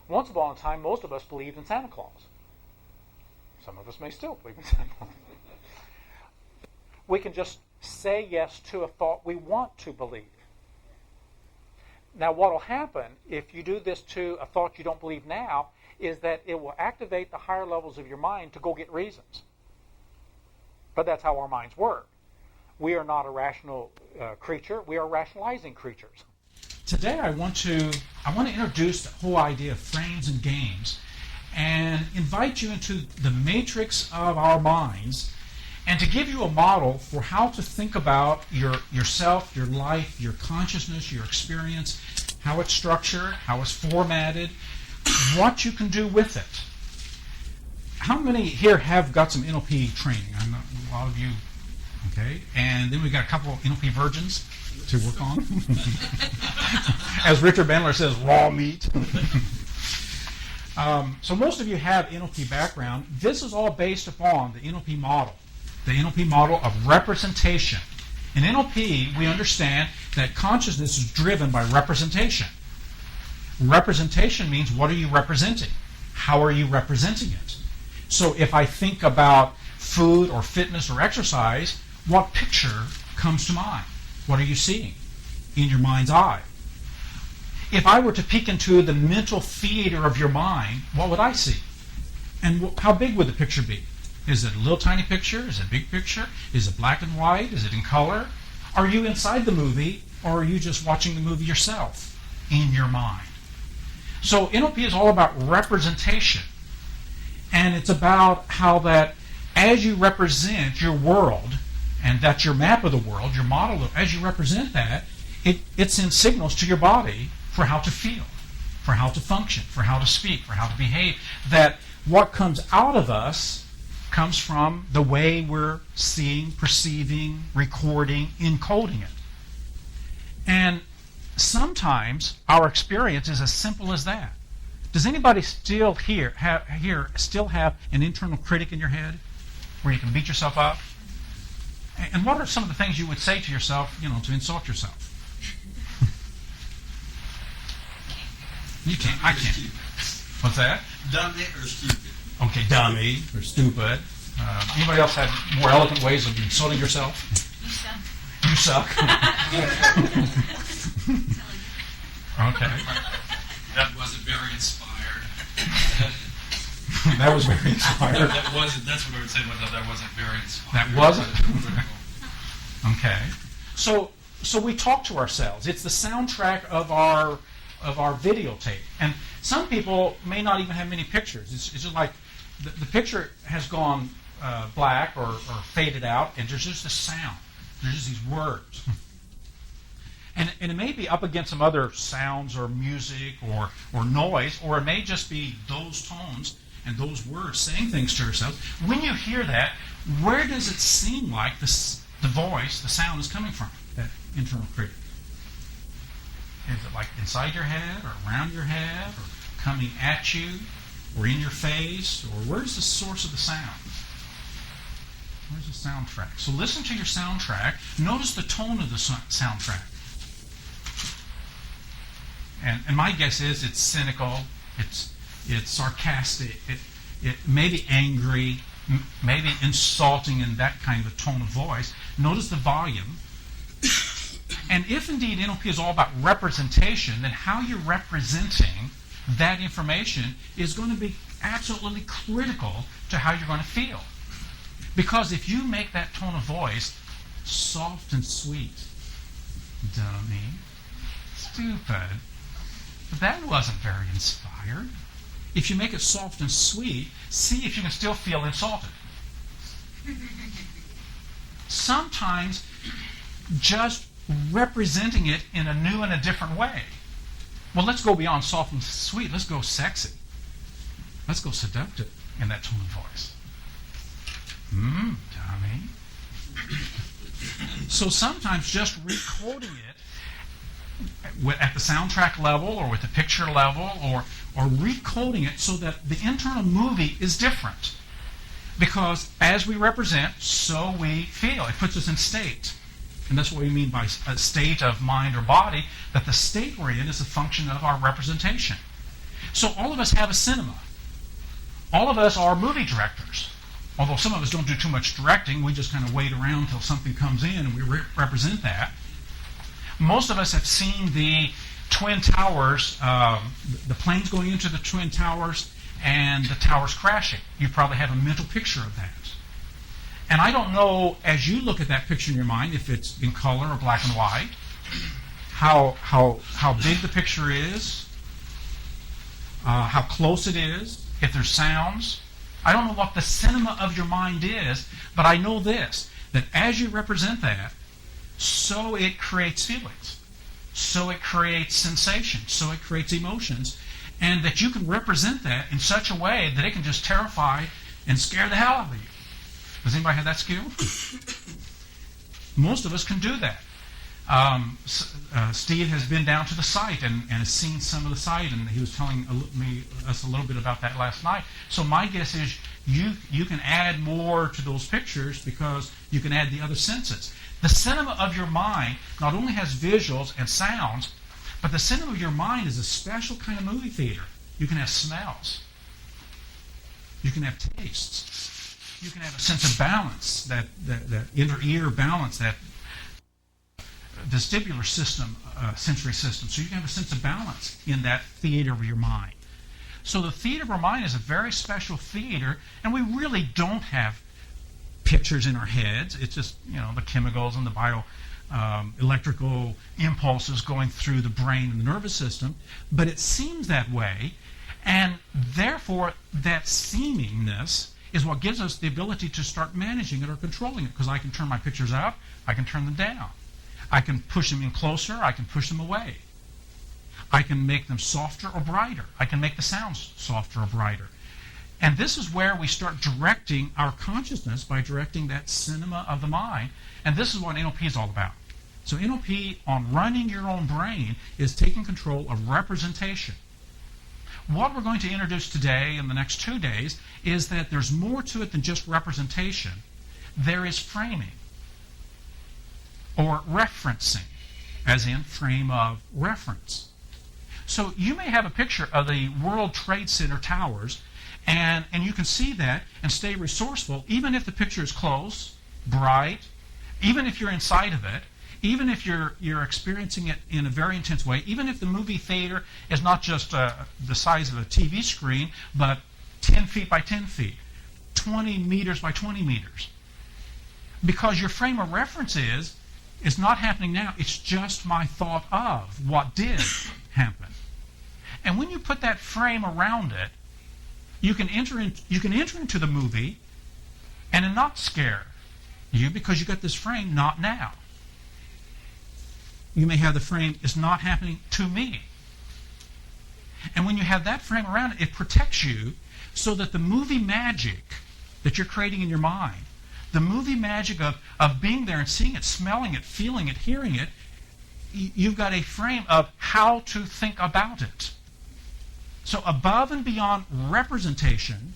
Once upon a time, most of us believed in Santa Claus. Some of us may still believe in Santa Claus. We can just say yes to a thought we want to believe. Now, what will happen if you do this to a thought you don't believe now is that it will activate the higher levels of your mind to go get reasons. But that's how our minds work. We are not a rational creature. We are rationalizing creatures. Today I want to introduce the whole idea of frames and games and invite you into the matrix of our minds and to give you a model for how to think about yourself, your life, your consciousness, your experience, how it's structured, how it's formatted, what you can do with it. How many here have got some NLP training? I know a lot of you, okay? And then we got a couple of NLP virgins to work on. As Richard Bandler says, raw meat. So most of you have NLP background. This is all based upon the NLP model. The NLP model of representation. In NLP, we understand that consciousness is driven by representation. Representation means, what are you representing? How are you representing it? So if I think about food or fitness or exercise, what picture comes to mind? What are you seeing in your mind's eye? If I were to peek into the mental theater of your mind, what would I see? And how big would the picture be? Is it a little tiny picture? Is it a big picture? Is it black and white? Is it in color? Are you inside the movie, or are you just watching the movie yourself in your mind? So NLP is all about representation. And it's about how that as you represent your world, and that's your map of the world, your model, as you represent that, it sends signals to your body for how to feel, for how to function, for how to speak, for how to behave. That what comes out of us comes from the way we're seeing, perceiving, recording, encoding it. And sometimes our experience is as simple as that. Does anybody still still have an internal critic in your head where you can beat yourself up? And what are some of the things you would say to yourself, to insult yourself? You can't. I can't. What's that? Dummy or stupid. Okay, dummy or stupid. Anybody else have more eloquent ways of insulting yourself? You suck. Okay. That wasn't very inspired. That was very inspired. That wasn't. That's what I would say. That wasn't very inspired. That wasn't. Okay. So we talk to ourselves. It's the soundtrack of our videotape. And some people may not even have many pictures. It's just like the picture has gone black or faded out, and there's just a sound. There's just these words. And it may be up against some other sounds or music or noise, or it may just be those tones and those words saying things to yourself. When you hear that, where does it seem like the voice, the sound is coming from, that internal critic? Is it like inside your head or around your head or coming at you or in your face? Or where's the source of the sound? Where's the soundtrack? So listen to your soundtrack. Notice the tone of the soundtrack. And my guess is it's cynical, it's sarcastic, it may be angry, maybe insulting in that kind of a tone of voice. Notice the volume. And if indeed NLP is all about representation, then how you're representing that information is going to be absolutely critical to how you're going to feel. Because if you make that tone of voice soft and sweet, dummy, stupid, that wasn't very inspired. If you make it soft and sweet, see if you can still feel insulted. Sometimes just representing it in a new and a different way. Well, let's go beyond soft and sweet. Let's go sexy. Let's go seductive in that tone of voice. Dummy. So sometimes just recording it at the soundtrack level or with the picture level or recoding it so that the internal movie is different. Because as we represent, so we feel. It puts us in state. And that's what we mean by a state of mind or body, that the state we're in is a function of our representation. So all of us have a cinema. All of us are movie directors. Although some of us don't do too much directing, we just kind of wait around until something comes in and we represent that. Most of us have seen the Twin Towers, the planes going into the Twin Towers and the towers crashing. You probably have a mental picture of that. And I don't know, as you look at that picture in your mind, if it's in color or black and white, how big the picture is, how close it is, if there's sounds. I don't know what the cinema of your mind is, but I know this, that as you represent that, so it creates feelings, so it creates sensations, so it creates emotions, and that you can represent that in such a way that it can just terrify and scare the hell out of you. Does anybody have that skill? Most of us can do that. Steve has been down to the site and has seen some of the site, and he was telling us a little bit about that last night. So my guess is you can add more to those pictures because you can add the other senses. The cinema of your mind not only has visuals and sounds, but the cinema of your mind is a special kind of movie theater. You can have smells. You can have tastes. You can have a sense of balance, that inner ear balance, that vestibular system, sensory system. So you can have a sense of balance in that theater of your mind. So the theater of our mind is a very special theater, and we really don't have pictures in our heads. It's just, the chemicals and the electrical impulses going through the brain and the nervous system. But it seems that way, and therefore that seemingness is what gives us the ability to start managing it or controlling it, because I can turn my pictures up, I can turn them down. I can push them in closer, I can push them away. I can make them softer or brighter. I can make the sounds softer or brighter. And this is where we start directing our consciousness by directing that cinema of the mind. And this is what NLP is all about. So NLP, on running your own brain, is taking control of representation. What we're going to introduce today in the next 2 days is that there's more to it than just representation. There is framing, or referencing, as in frame of reference. So you may have a picture of the World Trade Center towers, and you can see that and stay resourceful, even if the picture is close, bright, even if you're inside of it, even if you're experiencing it in a very intense way, even if the movie theater is not just the size of a TV screen, but 10 feet by 10 feet, 20 meters by 20 meters. Because your frame of reference is not happening now, it's just my thought of what did happen. And when you put that frame around it, you can enter into the movie and it not scare you because you got this frame, not now. You may have the frame, it's not happening to me. And when you have that frame around it, it protects you so that the movie magic that you're creating in your mind, the movie magic of being there and seeing it, smelling it, feeling it, hearing it, you've got a frame of how to think about it. So above and beyond representation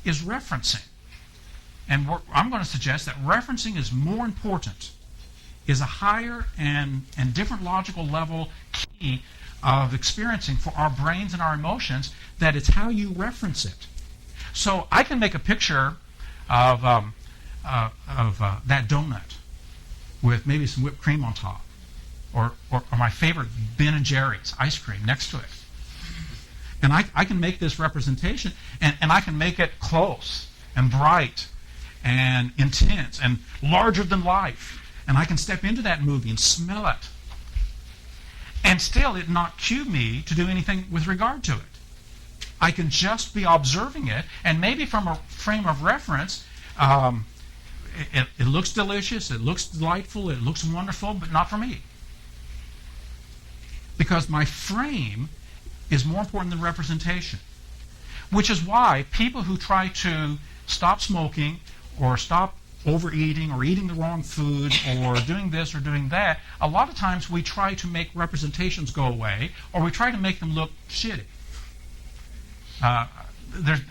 is referencing. And I'm going to suggest that referencing is more important, is a higher and different logical level key of experiencing for our brains and our emotions, that it's how you reference it. So I can make a picture of that donut with maybe some whipped cream on top, or my favorite Ben & Jerry's ice cream next to it. And I can make this representation, and I can make it close and bright and intense and larger than life. And I can step into that movie and smell it. And still it not cue me to do anything with regard to it. I can just be observing it, and maybe from a frame of reference, it looks delicious, it looks delightful, it looks wonderful, but not for me. Because my frame is more important than representation. Which is why people who try to stop smoking or stop overeating or eating the wrong food or doing this or doing that, a lot of times we try to make representations go away, or we try to make them look shitty.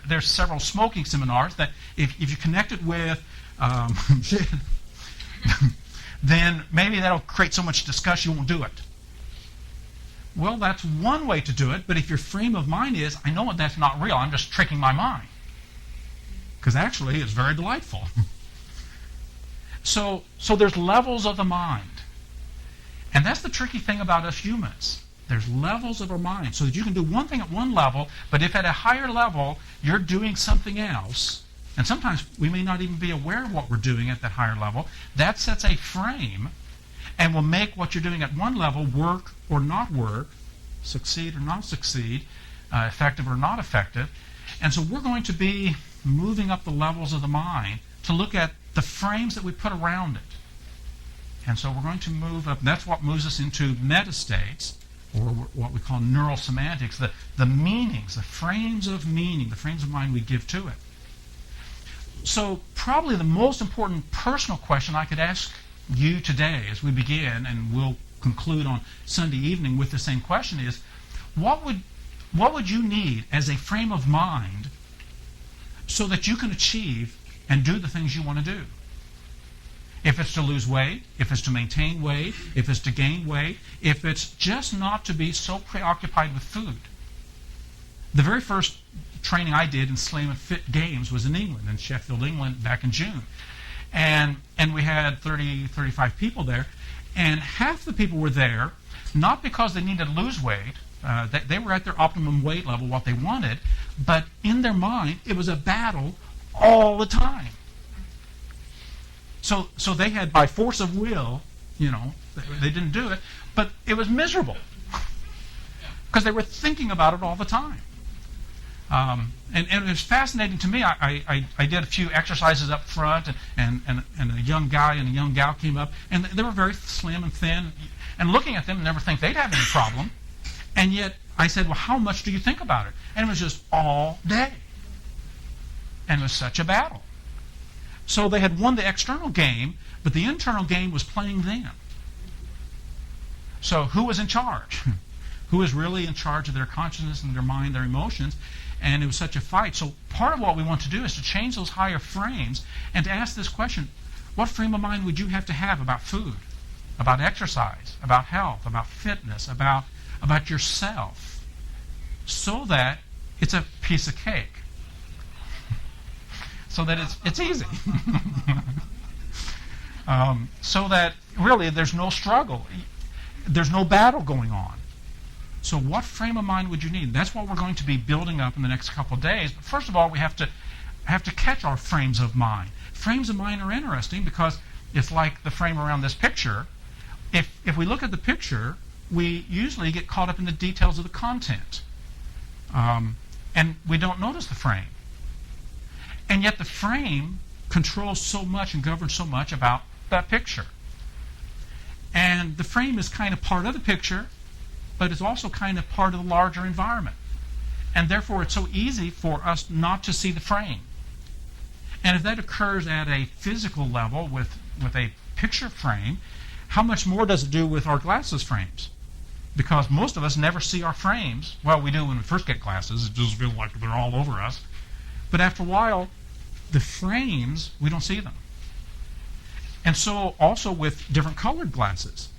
There's several smoking seminars that if you connect it with shit, then maybe that'll create so much discussion you won't do it. Well, that's one way to do it, but if your frame of mind is, I know that's not real, I'm just tricking my mind. Because actually, it's very delightful. So there's levels of the mind. And that's the tricky thing about us humans. There's levels of our mind. So that you can do one thing at one level, but if at a higher level you're doing something else, and sometimes we may not even be aware of what we're doing at that higher level, that sets a frame and will make what you're doing at one level work or not work, succeed or not succeed, effective or not effective. And so we're going to be moving up the levels of the mind to look at the frames that we put around it. And so we're going to move up. That's what moves us into metastates, or what we call neural semantics, the meanings, the frames of meaning, the frames of mind we give to it. So probably the most important personal question I could ask you today as we begin, and we'll conclude on Sunday evening with the same question, is what would you need as a frame of mind so that you can achieve and do the things you want to do? If it's to lose weight, if it's to maintain weight, if it's to gain weight, if it's just not to be so preoccupied with food. The very first training I did in Slim and Fit Games was in England, in Sheffield, England, back in June. And we had 35 people there, and half the people were there not because they needed to lose weight. They were at their optimum weight level, what they wanted, but in their mind, it was a battle all the time. So they had, by force of will, they didn't do it, but it was miserable because they were thinking about it all the time. And it was fascinating to me. I did a few exercises up front, and a young guy and a young gal came up, and they were very slim and thin. And looking at them, never think they'd have any problem. And yet I said, well, how much do you think about it? And it was just all day. And it was such a battle. So they had won the external game, but the internal game was playing them. So who was in charge? Who was really in charge of their consciousness and their mind, their emotions? And it was such a fight. So part of what we want to do is to change those higher frames and to ask this question: what frame of mind would you have to have about food, about exercise, about health, about fitness, about yourself, so that it's a piece of cake? So that it's easy. So that really there's no struggle. There's no battle going on. So what frame of mind would you need? That's what we're going to be building up in the next couple of days. But first of all, we have to catch our frames of mind. Frames of mind are interesting because it's like the frame around this picture. If we look at the picture, we usually get caught up in the details of the content. And we don't notice the frame. And yet the frame controls so much and governs so much about that picture. And the frame is kind of part of the picture, but it's also kind of part of the larger environment. And therefore it's so easy for us not to see the frame. And if that occurs at a physical level with a picture frame, how much more does it do with our glasses frames? Because most of us never see our frames. Well, we do when we first get glasses. It just feels like they're all over us. But after a while, the frames, we don't see them. And so also with different colored glasses.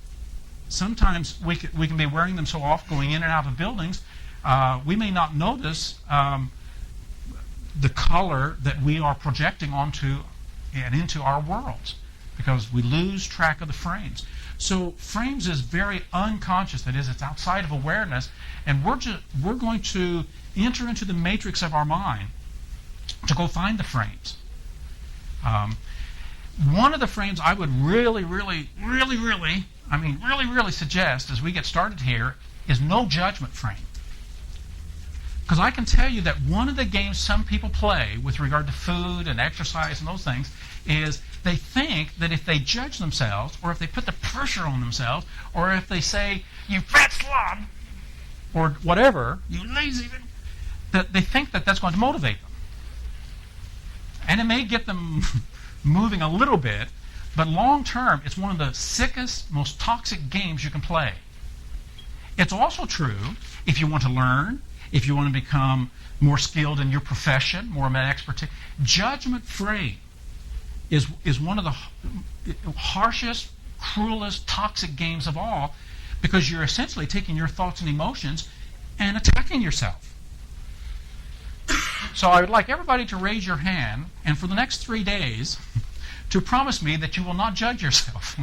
Sometimes we can be wearing them so often, going in and out of buildings, we may not notice the color that we are projecting onto and into our worlds because we lose track of the frames. So frames is very unconscious. That is, it's outside of awareness, and we're going to enter into the matrix of our mind to go find the frames. One of the frames I would really suggest as we get started here is no judgment frame. Because I can tell you that one of the games some people play with regard to food and exercise and those things is they think that if they judge themselves, or if they put the pressure on themselves, or if they say, "You fat slob," or whatever, "You lazy," that they think that that's going to motivate them. And it may get them moving a little bit, but long term, it's one of the sickest, most toxic games you can play. It's also true if you want to learn, if you want to become more skilled in your profession, more of an expertise. Judgment free is one of the harshest, cruelest, toxic games of all, because you're essentially taking your thoughts and emotions and attacking yourself. So I would like everybody to raise your hand, and for the next 3 days, to promise me that you will not judge yourself.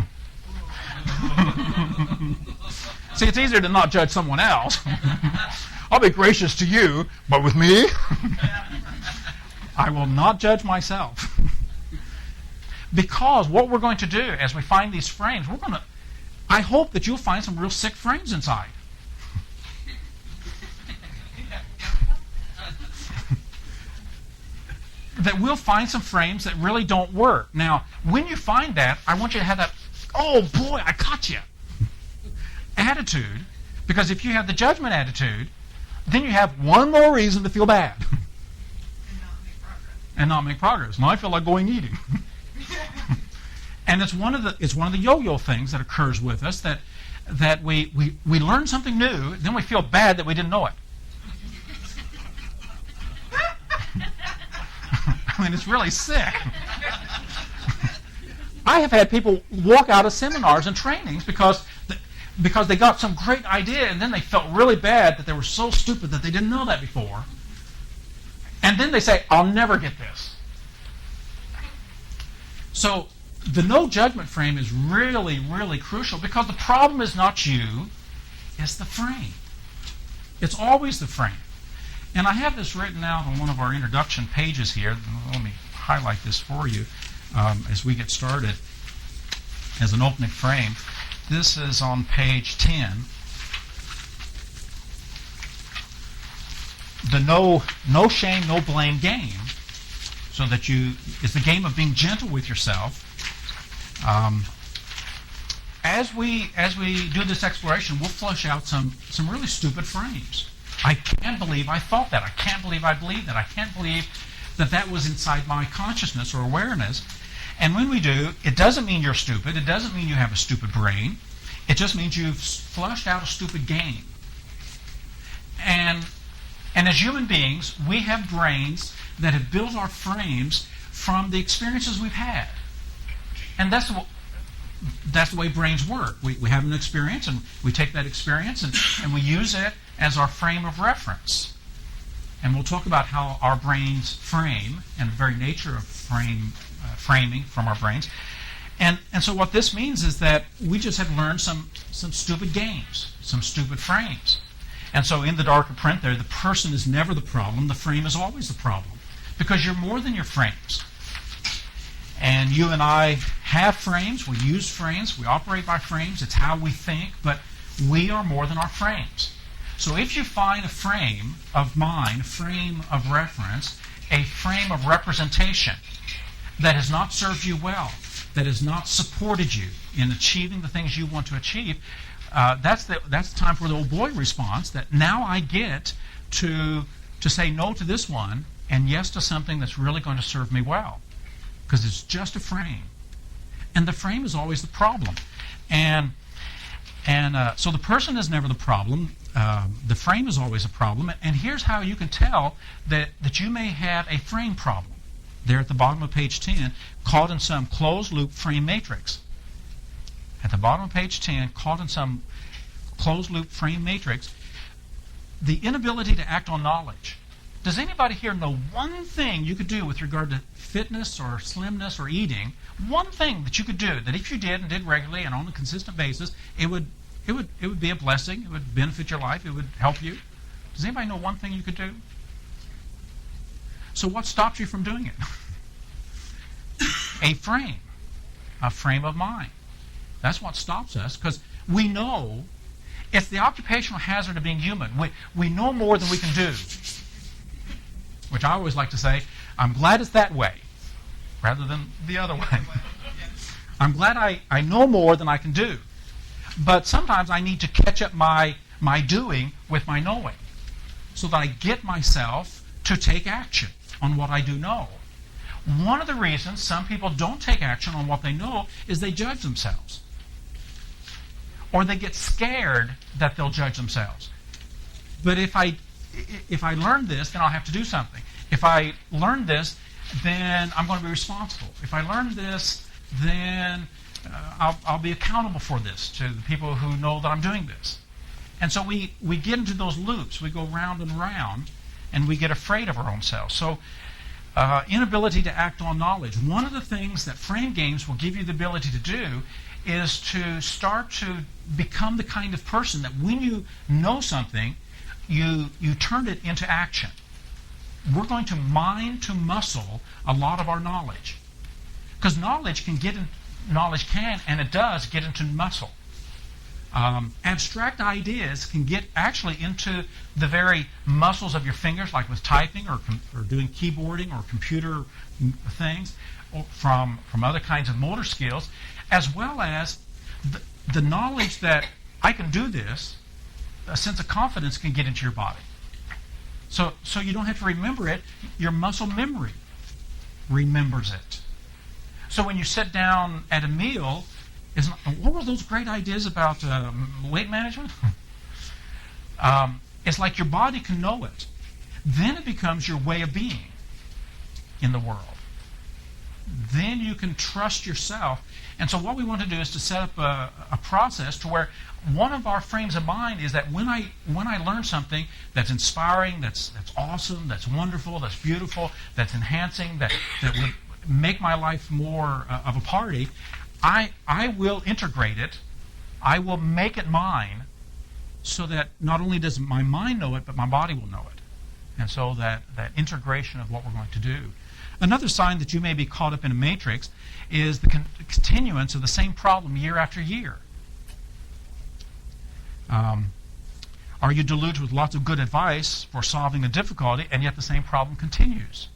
See, it's easier to not judge someone else. I'll be gracious to you, but with me, I will not judge myself. Because what we're going to do as we find these frames, I hope that you'll find some real sick frames inside. That we'll find some frames that really don't work. Now, when you find that, I want you to have that, oh boy, I caught you attitude, because if you have the judgment attitude, then you have one more reason to feel bad. And not make progress. Now I feel like going eating. And it's one of the yo-yo things that occurs with us, that we learn something new, then we feel bad that we didn't know it. I mean, it's really sick. I have had people walk out of seminars and trainings because they got some great idea, and then they felt really bad that they were so stupid that they didn't know that before. And then they say, I'll never get this. So the no judgment frame is really, really crucial, because the problem is not you, it's the frame. It's always the frame. And I have this written out on one of our introduction pages here. Let me highlight this for you as we get started as an opening frame. This is on page 10. The no shame, no blame game. So that it's the game of being gentle with yourself. As we do this exploration, we'll flush out some really stupid frames. I can't believe I thought that. I can't believe I believed that. I can't believe that was inside my consciousness or awareness. And when we do, it doesn't mean you're stupid. It doesn't mean you have a stupid brain. It just means you've flushed out a stupid game. And as human beings, we have brains that have built our frames from the experiences we've had. And that's the way brains work. We have an experience, and we take that experience and we use it as our frame of reference. And we'll talk about how our brains frame and the very nature of framing from our brains. And so what this means is that we just have learned some stupid games, some stupid frames. And so in the darker print there, the person is never the problem, the frame is always the problem. Because you're more than your frames. And you and I have frames, we use frames, we operate by frames, it's how we think, but we are more than our frames. So if you find a frame of mind, a frame of reference, a frame of representation that has not served you well, that has not supported you in achieving the things you want to achieve, that's the time for the old boy response, that now I get to say no to this one and yes to something that's really going to serve me well. Because it's just a frame. And the frame is always the problem. And so the person is never the problem. The frame is always a problem. And here's how you can tell that you may have a frame problem. There at the bottom of page 10, caught in some closed-loop frame matrix. At the bottom of page 10, caught in some closed-loop frame matrix, the inability to act on knowledge. Does anybody here know one thing you could do with regard to fitness or slimness or eating? One thing that you could do that if you did and did regularly and on a consistent basis, it would be a blessing. It would benefit your life. It would help you. Does anybody know one thing you could do? So what stops you from doing it? A frame of mind. That's what stops us, because we know it's the occupational hazard of being human. We know more than we can do. Which I always like to say, I'm glad it's that way, rather than the other way. I'm glad I know more than I can do. But sometimes I need to catch up my doing with my knowing, so that I get myself to take action on what I do know. One of the reasons some people don't take action on what they know is they judge themselves. Or they get scared that they'll judge themselves. But if I learn this, then I'll have to do something. If I learn this, then I'm going to be responsible. If I learn this, then I'll be accountable for this to the people who know that I'm doing this. And so we get into those loops. We go round and round, and we get afraid of our own selves. So inability to act on knowledge. One of the things that frame games will give you the ability to do is to start to become the kind of person that when you know something, you turn it into action. We're going to mind to muscle a lot of our knowledge. Because knowledge can and it does get into muscle. Abstract ideas can get actually into the very muscles of your fingers, like with typing or doing keyboarding or computer things, or from other kinds of motor skills, as well as the knowledge that I can do this. A sense of confidence can get into your body. So you don't have to remember it. Your muscle memory remembers it. So when you sit down at a meal, what were those great ideas about weight management? It's like your body can know it. Then it becomes your way of being in the world. Then you can trust yourself. And so what we want to do is to set up a process to where one of our frames of mind is that when I learn something that's inspiring, that's awesome, that's wonderful, that's beautiful, that's enhancing, that would make my life more of a party, I will integrate it. I will make it mine so that not only does my mind know it, but my body will know it. And so that integration of what we're going to do. Another sign that you may be caught up in a matrix is the continuance of the same problem year after year. Are you deluged with lots of good advice for solving a difficulty, and yet the same problem continues?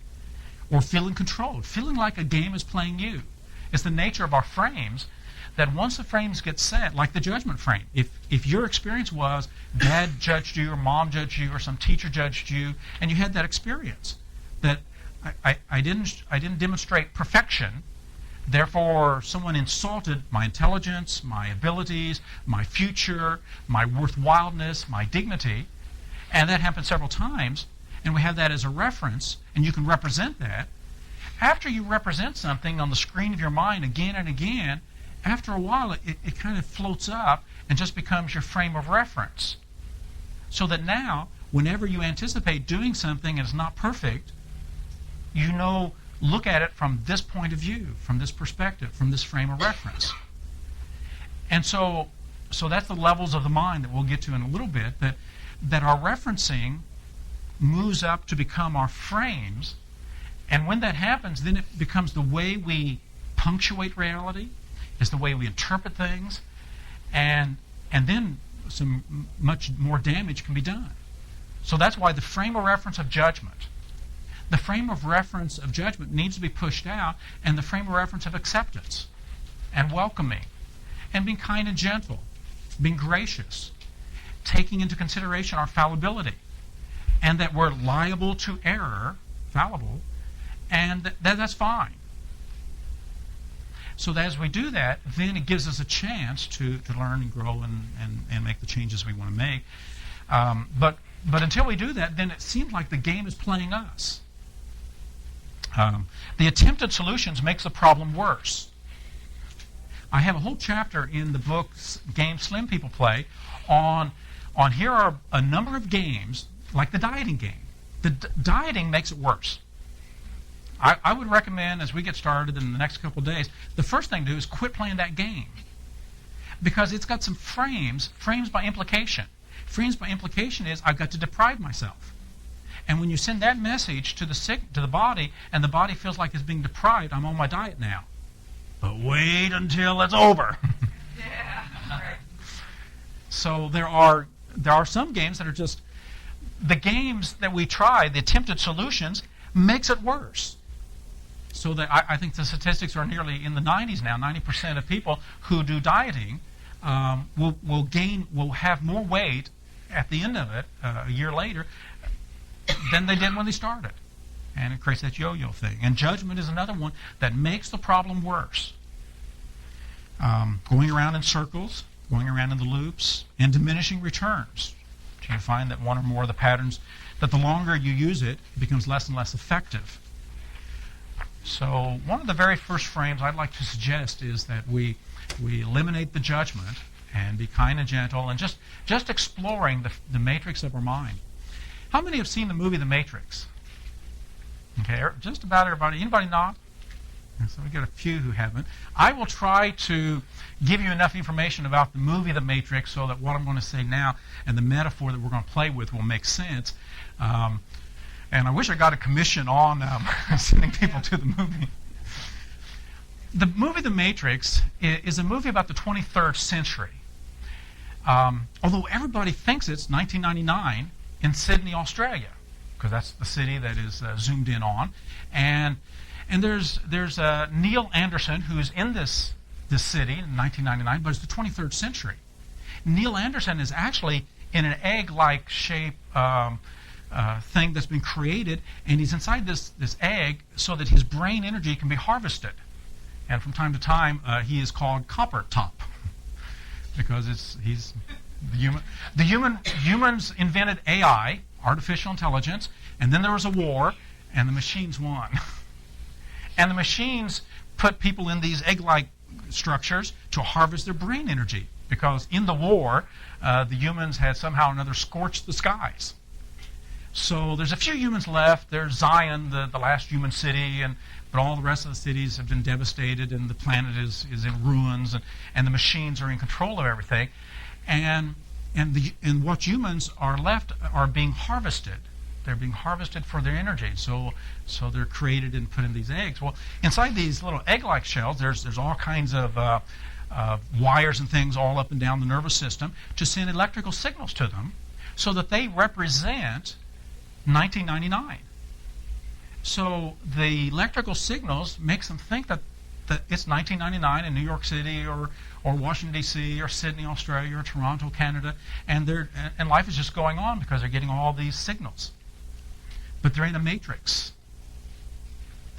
Or feeling controlled, feeling like a game is playing you. It's the nature of our frames that once the frames get set, like the judgment frame, if your experience was dad judged you or mom judged you or some teacher judged you, and you had that experience that I didn't demonstrate perfection, therefore someone insulted my intelligence, my abilities, my future, my worthwhileness, my dignity, and that happened several times, and we have that as a reference, and you can represent that. After you represent something on the screen of your mind again and again, after a while it kind of floats up and just becomes your frame of reference. So that now, whenever you anticipate doing something and it's not perfect, you know, look at it from this point of view, from this perspective, from this frame of reference. And so that's the levels of the mind that we'll get to in a little bit, that our referencing moves up to become our frames. And when that happens, then it becomes the way we punctuate reality, it's the way we interpret things, and then some much more damage can be done. So that's why the frame of reference of judgment, the frame of reference of judgment needs to be pushed out, and the frame of reference of acceptance and welcoming and being kind and gentle, being gracious, taking into consideration our fallibility, and that we're liable to error, fallible, and that's fine. So that as we do that, then it gives us a chance to learn and grow and make the changes we want to make. But until we do that, then it seems like the game is playing us. The attempted solutions makes the problem worse. I have a whole chapter in the book Game Slim People Play on here are a number of games, like the dieting game. The dieting makes it worse. I would recommend, as we get started in the next couple of days, the first thing to do is quit playing that game. Because it's got some frames by implication. Frames by implication is I've got to deprive myself. And when you send that message to the body, and the body feels like it's being deprived, I'm on my diet now. But wait until it's over. Yeah, right. So there are some games that are just, the games that we try, the attempted solutions, makes it worse. So that I think the statistics are nearly in the 90s now. 90% of people who do dieting will have more weight at the end of it a year later than they did when they started. And it creates that yo-yo thing. And judgment is another one that makes the problem worse. Going around in circles, going around in the loops, and diminishing returns. So you find that one or more of the patterns, that the longer you use it, it becomes less and less effective. So one of the very first frames I'd like to suggest is that we eliminate the judgment and be kind and gentle and just exploring the matrix of our mind. How many have seen the movie The Matrix? Okay, just about everybody. Anybody not? So we got a few who haven't. I will try to give you enough information about the movie The Matrix so that what I'm going to say now and the metaphor that we're going to play with will make sense. And I wish I got a commission on sending people to the movie. The movie The Matrix is a movie about the 23rd century. Although everybody thinks it's 1999 in Sydney, Australia, because that's the city that is zoomed in on. And there's Neil Anderson, who's in this city in 1999, but it's the 23rd century. Neil Anderson is actually in an egg-like shape thing that's been created, and he's inside this egg so that his brain energy can be harvested. And from time to time, he is called Copper Top because he's the human. Humans invented AI, artificial intelligence, and then there was a war, and the machines won. And the machines put people in these egg-like structures to harvest their brain energy because in the war, the humans had somehow or another scorched the skies. So there's a few humans left. There's Zion, the last human city, but all the rest of the cities have been devastated, and the planet is in ruins, and the machines are in control of everything. And what humans are left are being harvested. They're being harvested for their energy. So they're created and put in these eggs. Well, inside these little egg-like shells, there's all kinds of wires and things all up and down the nervous system to send electrical signals to them so that they represent 1999. So the electrical signals makes them think that it's 1999 in New York City or Washington, D.C. or Sydney, Australia or Toronto, Canada, and life is just going on because they're getting all these signals. But they're in a matrix.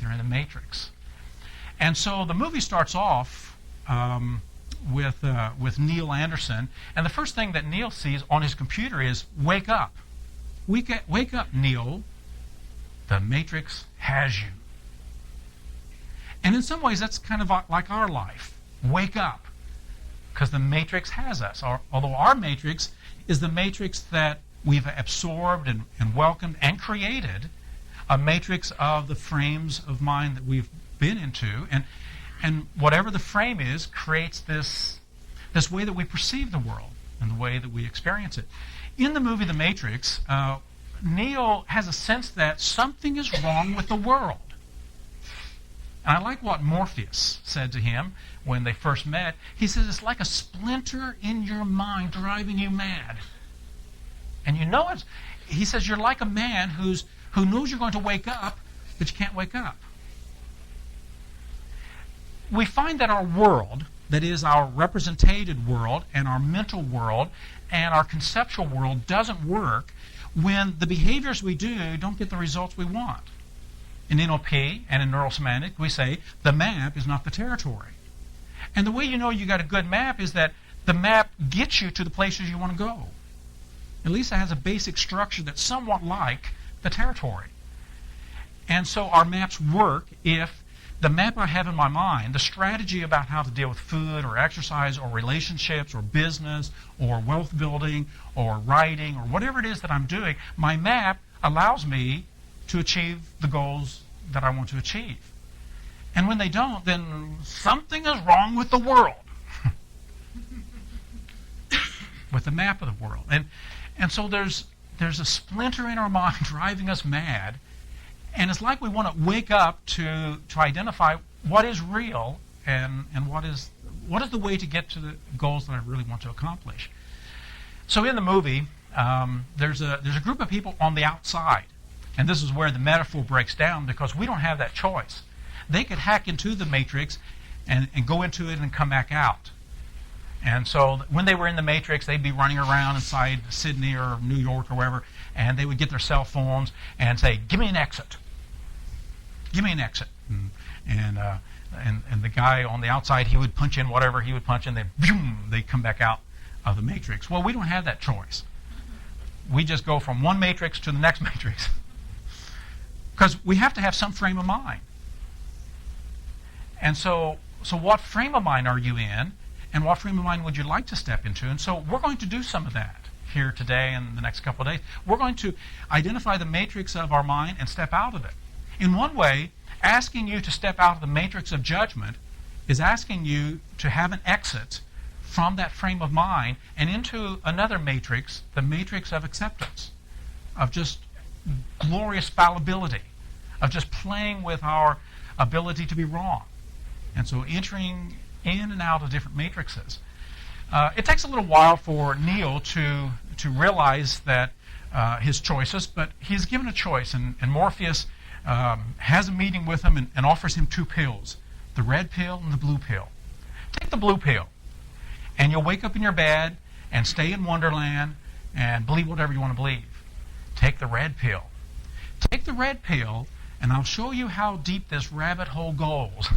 They're in a matrix. And so the movie starts off with Neil Anderson, and the first thing that Neil sees on his computer is, wake up. Wake up, Neil. The Matrix has you. And in some ways, that's kind of like our life. Wake up. Because the Matrix has us. Although our Matrix is the Matrix that we've absorbed and welcomed and created, a matrix of the frames of mind that we've been into. And whatever the frame is creates this way that we perceive the world and the way that we experience it. In the movie The Matrix, Neo has a sense that something is wrong with the world. And I like what Morpheus said to him when they first met. He says, it's like a splinter in your mind driving you mad. And you know it. He says, you're like a man who knows you're going to wake up, but you can't wake up. We find that our world, that is our represented world and our mental world and our conceptual world, doesn't work when the behaviors we do don't get the results we want. In NLP and in neurosemantic, we say the map is not the territory. And the way you know you got a good map is that the map gets you to the places you want to go. At least it has a basic structure that's somewhat like the territory. And so our maps work if the map I have in my mind, the strategy about how to deal with food or exercise or relationships or business or wealth building or writing or whatever it is that I'm doing, my map allows me to achieve the goals that I want to achieve. And when they don't, then something is wrong with the world. With the map of the world. And so there's a splinter in our mind driving us mad. And it's like we want to wake up to identify what is real and what is the way to get to the goals that I really want to accomplish. So in the movie, there's a group of people on the outside. And this is where the metaphor breaks down because we don't have that choice. They could hack into the matrix and go into it and come back out. And so when they were in the matrix, they'd be running around inside Sydney or New York or wherever, and they would get their cell phones and say, give me an exit. Give me an exit. And the guy on the outside, he would punch in whatever he would punch in, then boom, they'd come back out of the matrix. Well, we don't have that choice. We just go from one matrix to the next matrix. Because we have to have some frame of mind. And so what frame of mind are you in, and what frame of mind would you like to step into? And so we're going to do some of that here today and the next couple of days. We're going to identify the matrix of our mind and step out of it. In one way, asking you to step out of the matrix of judgment is asking you to have an exit from that frame of mind and into another matrix, the matrix of acceptance, of just glorious fallibility, of just playing with our ability to be wrong. And so entering in and out of different matrices. It takes a little while for Neo to realize that his choices, but he's given a choice, and Morpheus has a meeting with him and offers him two pills, the red pill and the blue pill. Take the blue pill, and you'll wake up in your bed and stay in Wonderland and believe whatever you want to believe. Take the red pill. Take the red pill, and I'll show you how deep this rabbit hole goes,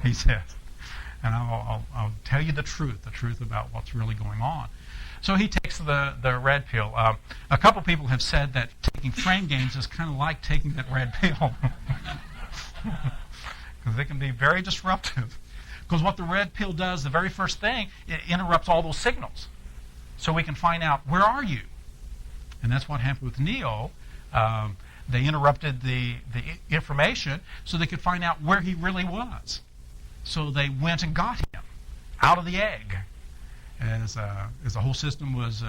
he says. And I'll tell you the truth about what's really going on. So he takes the red pill. A couple people have said that taking frame games is kind of like taking that red pill. Because it can be very disruptive. Because what the red pill does, the very first thing, it interrupts all those signals. So we can find out, where are you? And that's what happened with Neo. They interrupted the information so they could find out where he really was. So they went and got him out of the egg, as the whole system was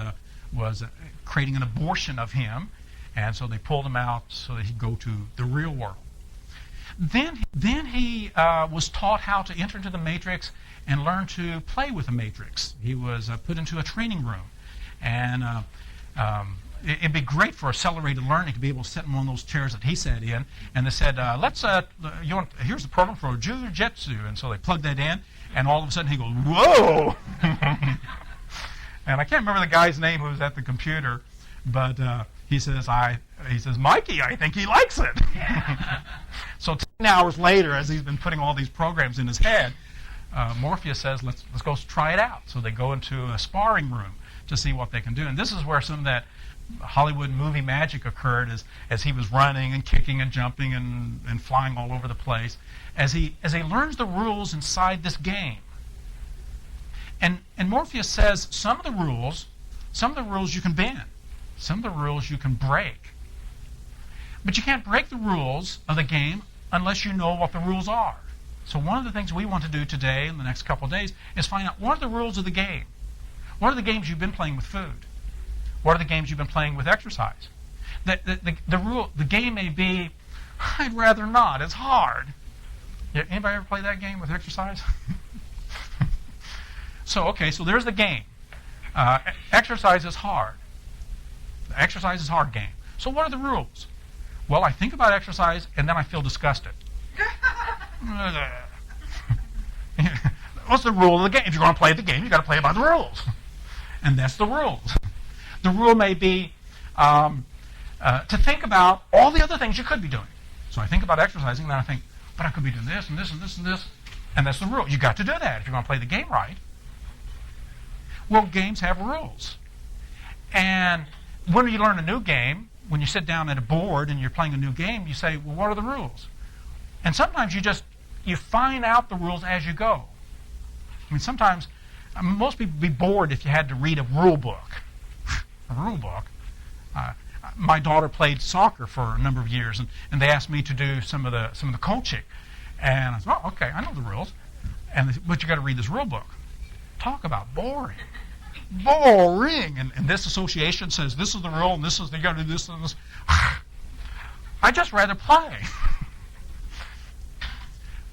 creating an abortion of him, and so they pulled him out so that he'd go to the real world. Then he was taught how to enter into the matrix and learn to play with the matrix. He was put into a training room, and it'd be great for accelerated learning to be able to sit in one of those chairs that he sat in, and they said, here's the program for Jiu-Jitsu, and so they plugged that in, and all of a sudden he goes, whoa! And I can't remember the guy's name who was at the computer, but he says, Mikey, I think he likes it. So 10 hours later, as he's been putting all these programs in his head, Morpheus says, let's go try it out. So they go into a sparring room to see what they can do. And this is where some of that Hollywood movie magic occurred as he was running and kicking and jumping and flying all over the place, as he learns the rules inside this game. And Morpheus says some of the rules you can bend, some of the rules you can break. But you can't break the rules of the game unless you know what the rules are. So one of the things we want to do today in the next couple of days is find out, what are the rules of the game? What are the games you've been playing with food? What are the games you've been playing with exercise? The game may be, I'd rather not, it's hard. Anybody ever play that game with exercise? So there's the game. Exercise is hard. The exercise is hard game. So what are the rules? Well, I think about exercise and then I feel disgusted. What's the rule of the game? If you're going to play the game, you've got to play by the rules. And that's the rules. The rule may be to think about all the other things you could be doing. So I think about exercising, and then I think, but I could be doing this and this and this and this. And that's the rule. You've got to do that if you're going to play the game right. Well, games have rules. And when you learn a new game, when you sit down at a board and you're playing a new game, you say, well, what are the rules? And sometimes you find out the rules as you go. I mean, sometimes, most people would be bored if you had to read a rule book. A rule book. My daughter played soccer for a number of years, and they asked me to do some of the coaching. And I said, oh, okay, I know the rules. And they said, but you got to read this rule book. Talk about boring. Boring. And this association says this is the rule, and this is, you got to do this and this. I'd just rather play.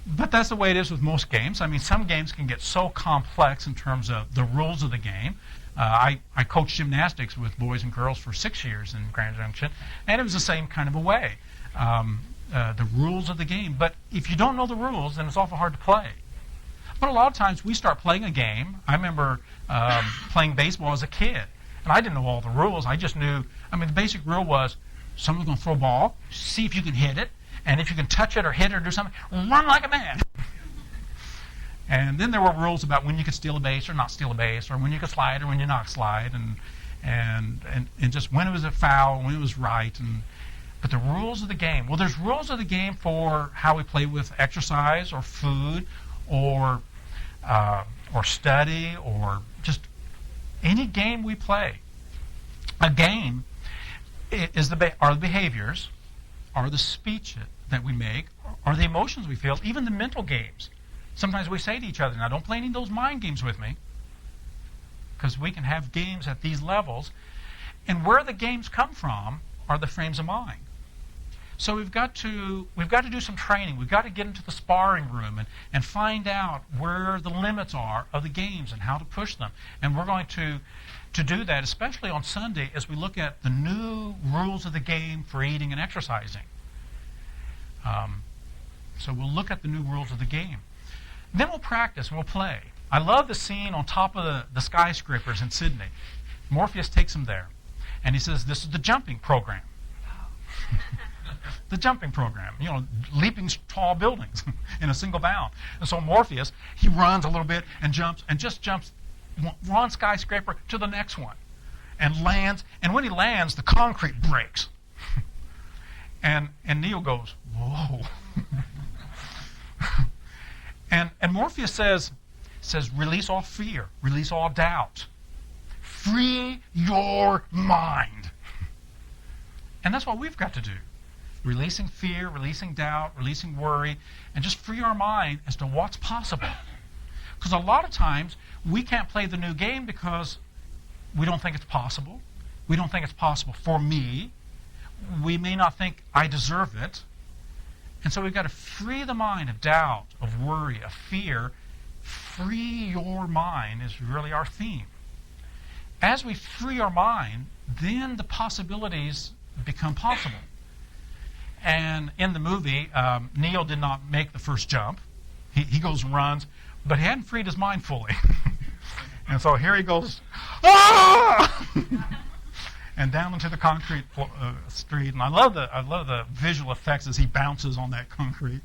But that's the way it is with most games. I mean, some games can get so complex in terms of the rules of the game. I coached gymnastics with boys and girls for 6 years in Grand Junction, and it was the same kind of a way. The rules of the game. But if you don't know the rules, then it's awful hard to play. But a lot of times we start playing a game. I remember playing baseball as a kid, and I didn't know all the rules. I just knew, the basic rule was someone's going to throw a ball, see if you can hit it, and if you can touch it or hit it or do something, run like a man. And then there were rules about when you could steal a base or not steal a base, or when you could slide or when you not slide, and just when it was a foul, when it was right. But the rules of the game, well, there's rules of the game for how we play with exercise or food or study or just any game we play. A game are the behaviors, are the speech that we make, are the emotions we feel, even the mental games. Sometimes we say to each other, now don't play any of those mind games with me, because we can have games at these levels. And where the games come from are the frames of mind. So we've got to do some training. We've got to get into the sparring room and find out where the limits are of the games and how to push them. And we're going to do that, especially on Sunday, as we look at the new rules of the game for eating and exercising. So we'll look at the new rules of the game. Then we'll practice and we'll play. I love the scene on top of the skyscrapers in Sydney. Morpheus takes him there. And he says, this is the jumping program. The jumping program, leaping tall buildings in a single bound. And so Morpheus, he runs a little bit and just jumps one skyscraper to the next one and lands. And when he lands, the concrete breaks. And Neo goes, whoa. And Morpheus says, release all fear, release all doubt. Free your mind. And that's what we've got to do. Releasing fear, releasing doubt, releasing worry, and just free our mind as to what's possible. Because a lot of times, we can't play the new game because we don't think it's possible. We don't think it's possible for me. We may not think I deserve it. And so we've got to free the mind of doubt, of worry, of fear. Free your mind is really our theme. As we free our mind, then the possibilities become possible. And in the movie, Neo did not make the first jump. He goes and runs, but he hadn't freed his mind fully. And so here he goes, ah! And down into the concrete street. And I love the visual effects as he bounces on that concrete.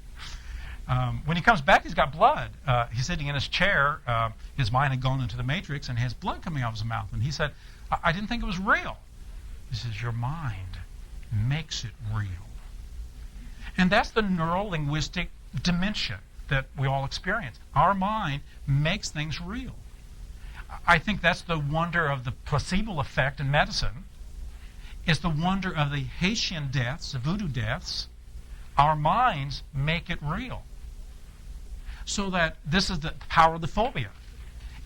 When he comes back, he's got blood. He's sitting in his chair. His mind had gone into the matrix, and he has blood coming out of his mouth. And he said, I didn't think it was real. He says, your mind makes it real. And that's the neuro-linguistic dimension that we all experience. Our mind makes things real. I think that's the wonder of the placebo effect in medicine. It's the wonder of the Haitian deaths, the voodoo deaths. Our minds make it real. So that this is the power of the phobia.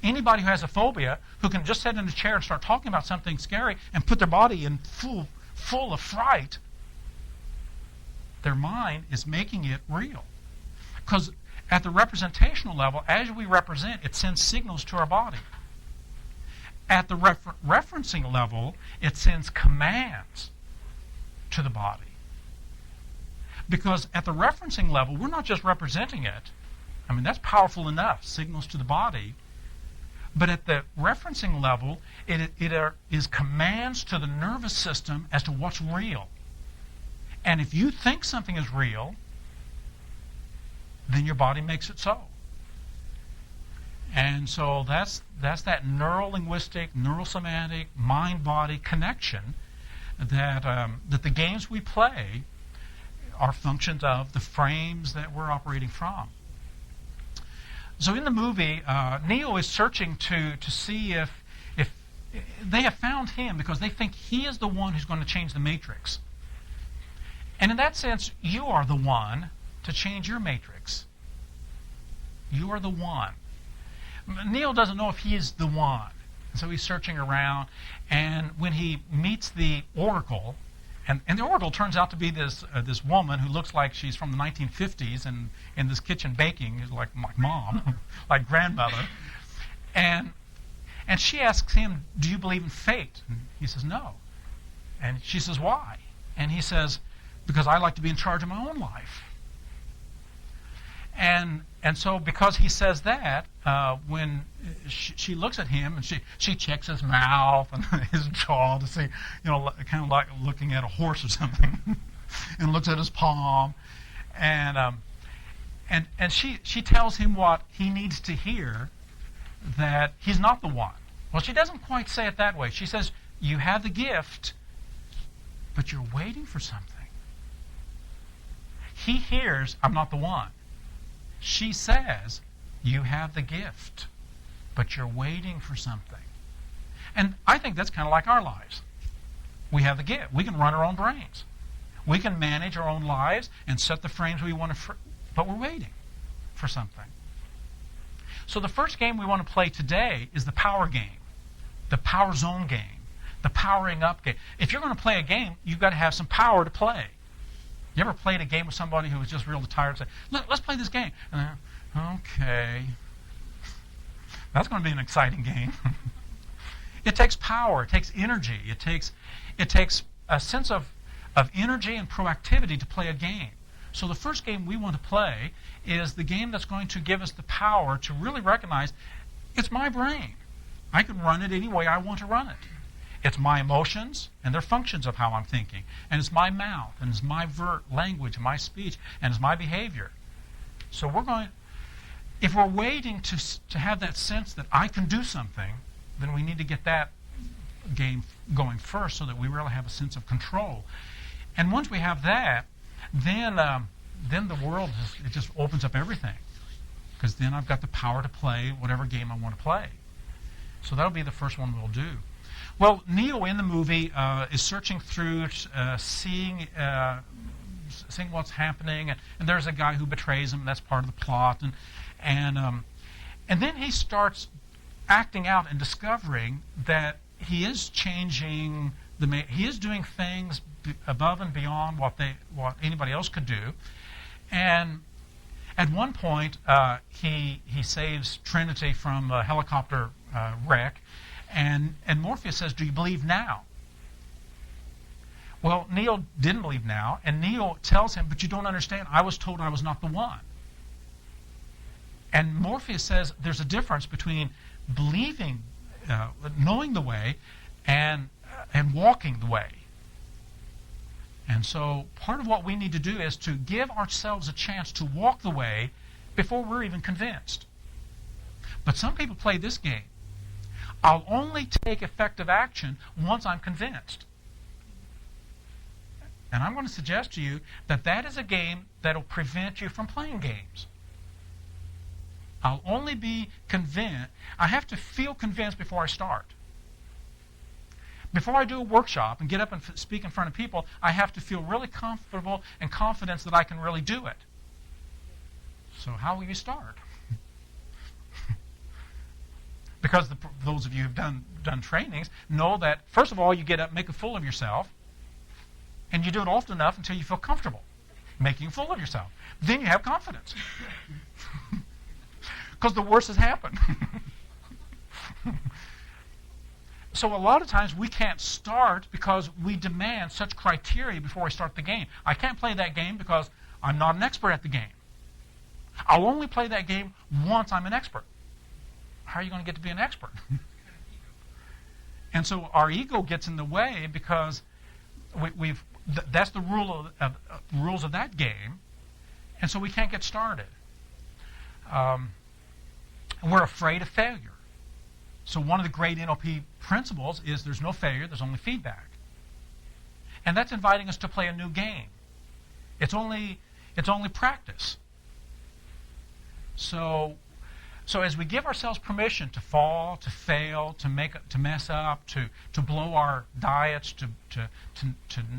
Anybody who has a phobia, who can just sit in a chair and start talking about something scary and put their body in full of fright, their mind is making it real. Because at the representational level, as we represent, it sends signals to our body. At the referencing level, it sends commands to the body. Because at the referencing level, we're not just representing it. I mean, that's powerful enough, signals to the body. But at the referencing level, it is commands to the nervous system as to what's real. And if you think something is real, then your body makes it so. And so that's that neuro-linguistic, neurosemantic, mind-body connection that the games we play are functions of the frames that we're operating from. So in the movie, Neo is searching to see if they have found him because they think he is the one who's going to change the matrix. And in that sense, you are the one to change your matrix. You are the one. Neo doesn't know if he is the one. And so he's searching around, and when he meets the Oracle, and the Oracle turns out to be this woman who looks like she's from the 1950s and in this kitchen baking, like mom, like grandmother. And she asks him, do you believe in fate? And he says, no. And she says, why? And he says, because I like to be in charge of my own life. And so because he says that, when she looks at him and she checks his mouth and his jaw to see, kind of like looking at a horse or something, and looks at his palm, and she tells him what he needs to hear, that he's not the one. Well, she doesn't quite say it that way. She says, you have the gift, but you're waiting for something. he hears, I'm not the one. She says, you have the gift, but you're waiting for something. And I think that's kind of like our lives. We have the gift. We can run our own brains. We can manage our own lives and set the frames we want to, but we're waiting for something. So the first game we want to play today is the power game, the power zone game, the powering up game. If you're going to play a game, you've got to have some power to play. You ever played a game with somebody who was just real tired and say, let's play this game? And okay. That's going to be an exciting game. It takes power. It takes energy. It takes a sense of energy and proactivity to play a game. So the first game we want to play is the game that's going to give us the power to really recognize it's my brain. I can run it any way I want to run it. It's my emotions and their functions of how I'm thinking. And it's my mouth, and it's my language, and my speech, and it's my behavior. So if we're waiting to have that sense that I can do something, then we need to get that game going first so that we really have a sense of control. And once we have that, then the world it just opens up everything. Because then I've got the power to play whatever game I want to play. So that'll be the first one we'll do. Well, Neo in the movie is searching through, seeing what's happening, and there's a guy who betrays him. And that's part of the plot, and then he starts acting out and discovering that he is changing. He is doing things above and beyond what anybody else could do, and at one point he saves Trinity from a helicopter wreck. And Morpheus says, do you believe now? Well, Neo didn't believe now, and Neo tells him, but you don't understand, I was told I was not the one. And Morpheus says there's a difference between believing, knowing the way, and walking the way. And so part of what we need to do is to give ourselves a chance to walk the way before we're even convinced. But some people play this game. I'll only take effective action once I'm convinced. And I'm going to suggest to you that that is a game that will prevent you from playing games. I'll only be convinced. I have to feel convinced before I start. Before I do a workshop and get up and speak in front of people, I have to feel really comfortable and confident that I can really do it. So how will you start? Because those of you who've done trainings know that, first of all, you get up, make a fool of yourself, and you do it often enough until you feel comfortable making a fool of yourself. Then you have confidence. Because the worst has happened. So a lot of times we can't start because we demand such criteria before we start the game. I can't play that game because I'm not an expert at the game. I'll only play that game once I'm an expert. How are you going to get to be an expert? And so our ego gets in the way because that's the rules of that game, and so we can't get started. And we're afraid of failure. So one of the great NLP principles is there's no failure, there's only feedback. And that's inviting us to play a new game. It's only practice. So as we give ourselves permission to fall, to fail, to mess up, to blow our diets, to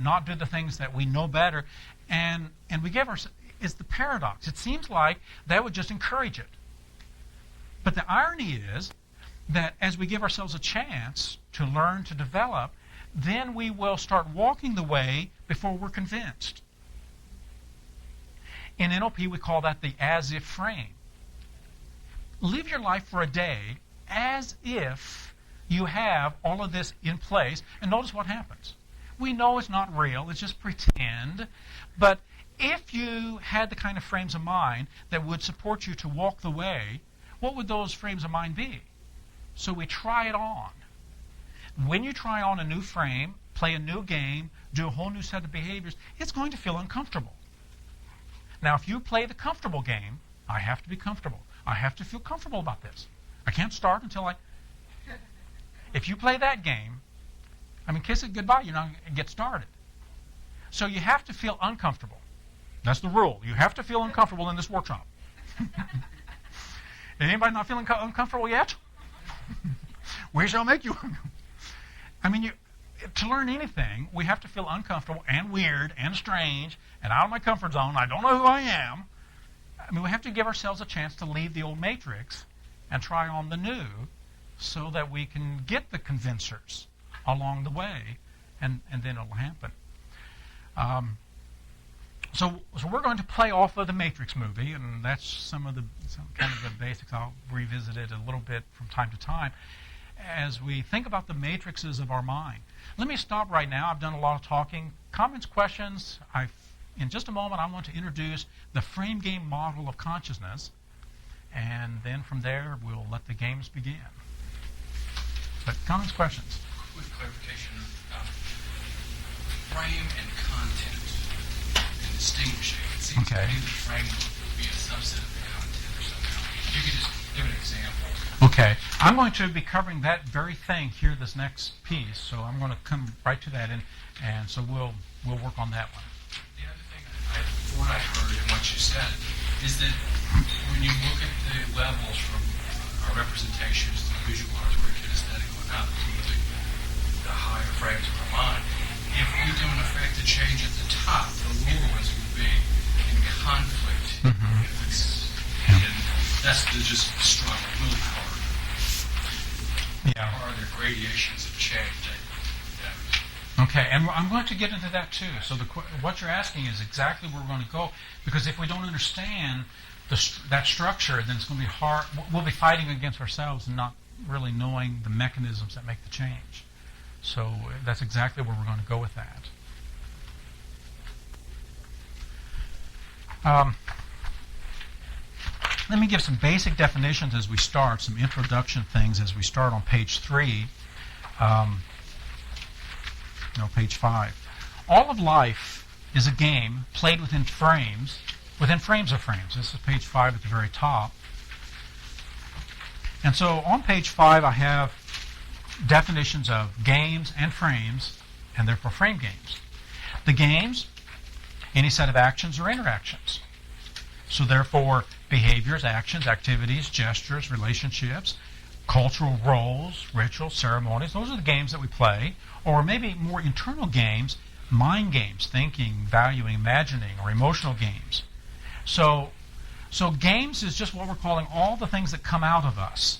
not do the things that we know better, and we give ourselves, it's the paradox. It seems like that would just encourage it. But the irony is that as we give ourselves a chance to learn, to develop, then we will start walking the way before we're convinced. In NLP, we call that the as-if frame. Live your life for a day as if you have all of this in place, and notice what happens. We know it's not real, it's just pretend, but if you had the kind of frames of mind that would support you to walk the way, what would those frames of mind be? So we try it on. When you try on a new frame, play a new game, do a whole new set of behaviors, it's going to feel uncomfortable. Now, if you play the comfortable game, I have to be comfortable. I have to feel comfortable about this. I can't start until If you play that game, kiss it goodbye, you're not going to get started. So you have to feel uncomfortable. That's the rule. You have to feel uncomfortable in this workshop. Anybody not feeling uncomfortable yet? We shall make you. I mean, to learn anything, we have to feel uncomfortable and weird and strange and out of my comfort zone. I don't know who I am. I mean, we have to give ourselves a chance to leave the old matrix and try on the new so that we can get the convincers along the way, and then it'll happen. So we're going to play off of the Matrix movie, and that's some kind of the basics. I'll revisit it a little bit from time to time as we think about the matrices of our mind. Let me stop right now. I've done a lot of talking. Comments, questions? In just a moment, I want to introduce the frame game model of consciousness, and then from there, we'll let the games begin. But comments, questions? Quick clarification. Frame and content. Distinguishing. It seems to me the framework would be a subset of the content or somehow. You could just give an example. Okay. I'm going to be covering that very thing here, this next piece, so I'm going to come right to that, and so we'll work on that one. The other thing I thought I heard in what you said is that when you look at the levels from our representations to visual, auditory, kinesthetic, or not, the higher frames of our mind, if we don't affect the change at the top, the lower ones will be in conflict. If it's, and that's just strong willpower. Yeah. Or are there gradations of change? Okay, and I'm going to get into that too. So what you're asking is exactly where we're going to go, because if we don't understand that structure, then it's going to be hard. We'll be fighting against ourselves and not really knowing the mechanisms that make the change. So that's exactly where we're going to go with that. Let me give some basic definitions as we start, some introduction things as we start on page 3. Page 5. All of life is a game played within frames of frames. This is page 5 at the very top. And so on page 5 I have definitions of games and frames, and therefore frame games. The games, any set of actions or interactions. So therefore, behaviors, actions, activities, gestures, relationships, cultural roles, rituals, ceremonies, those are the games that we play. Or maybe more internal games, mind games, thinking, valuing, imagining, or emotional games. So games is just what we're calling all the things that come out of us.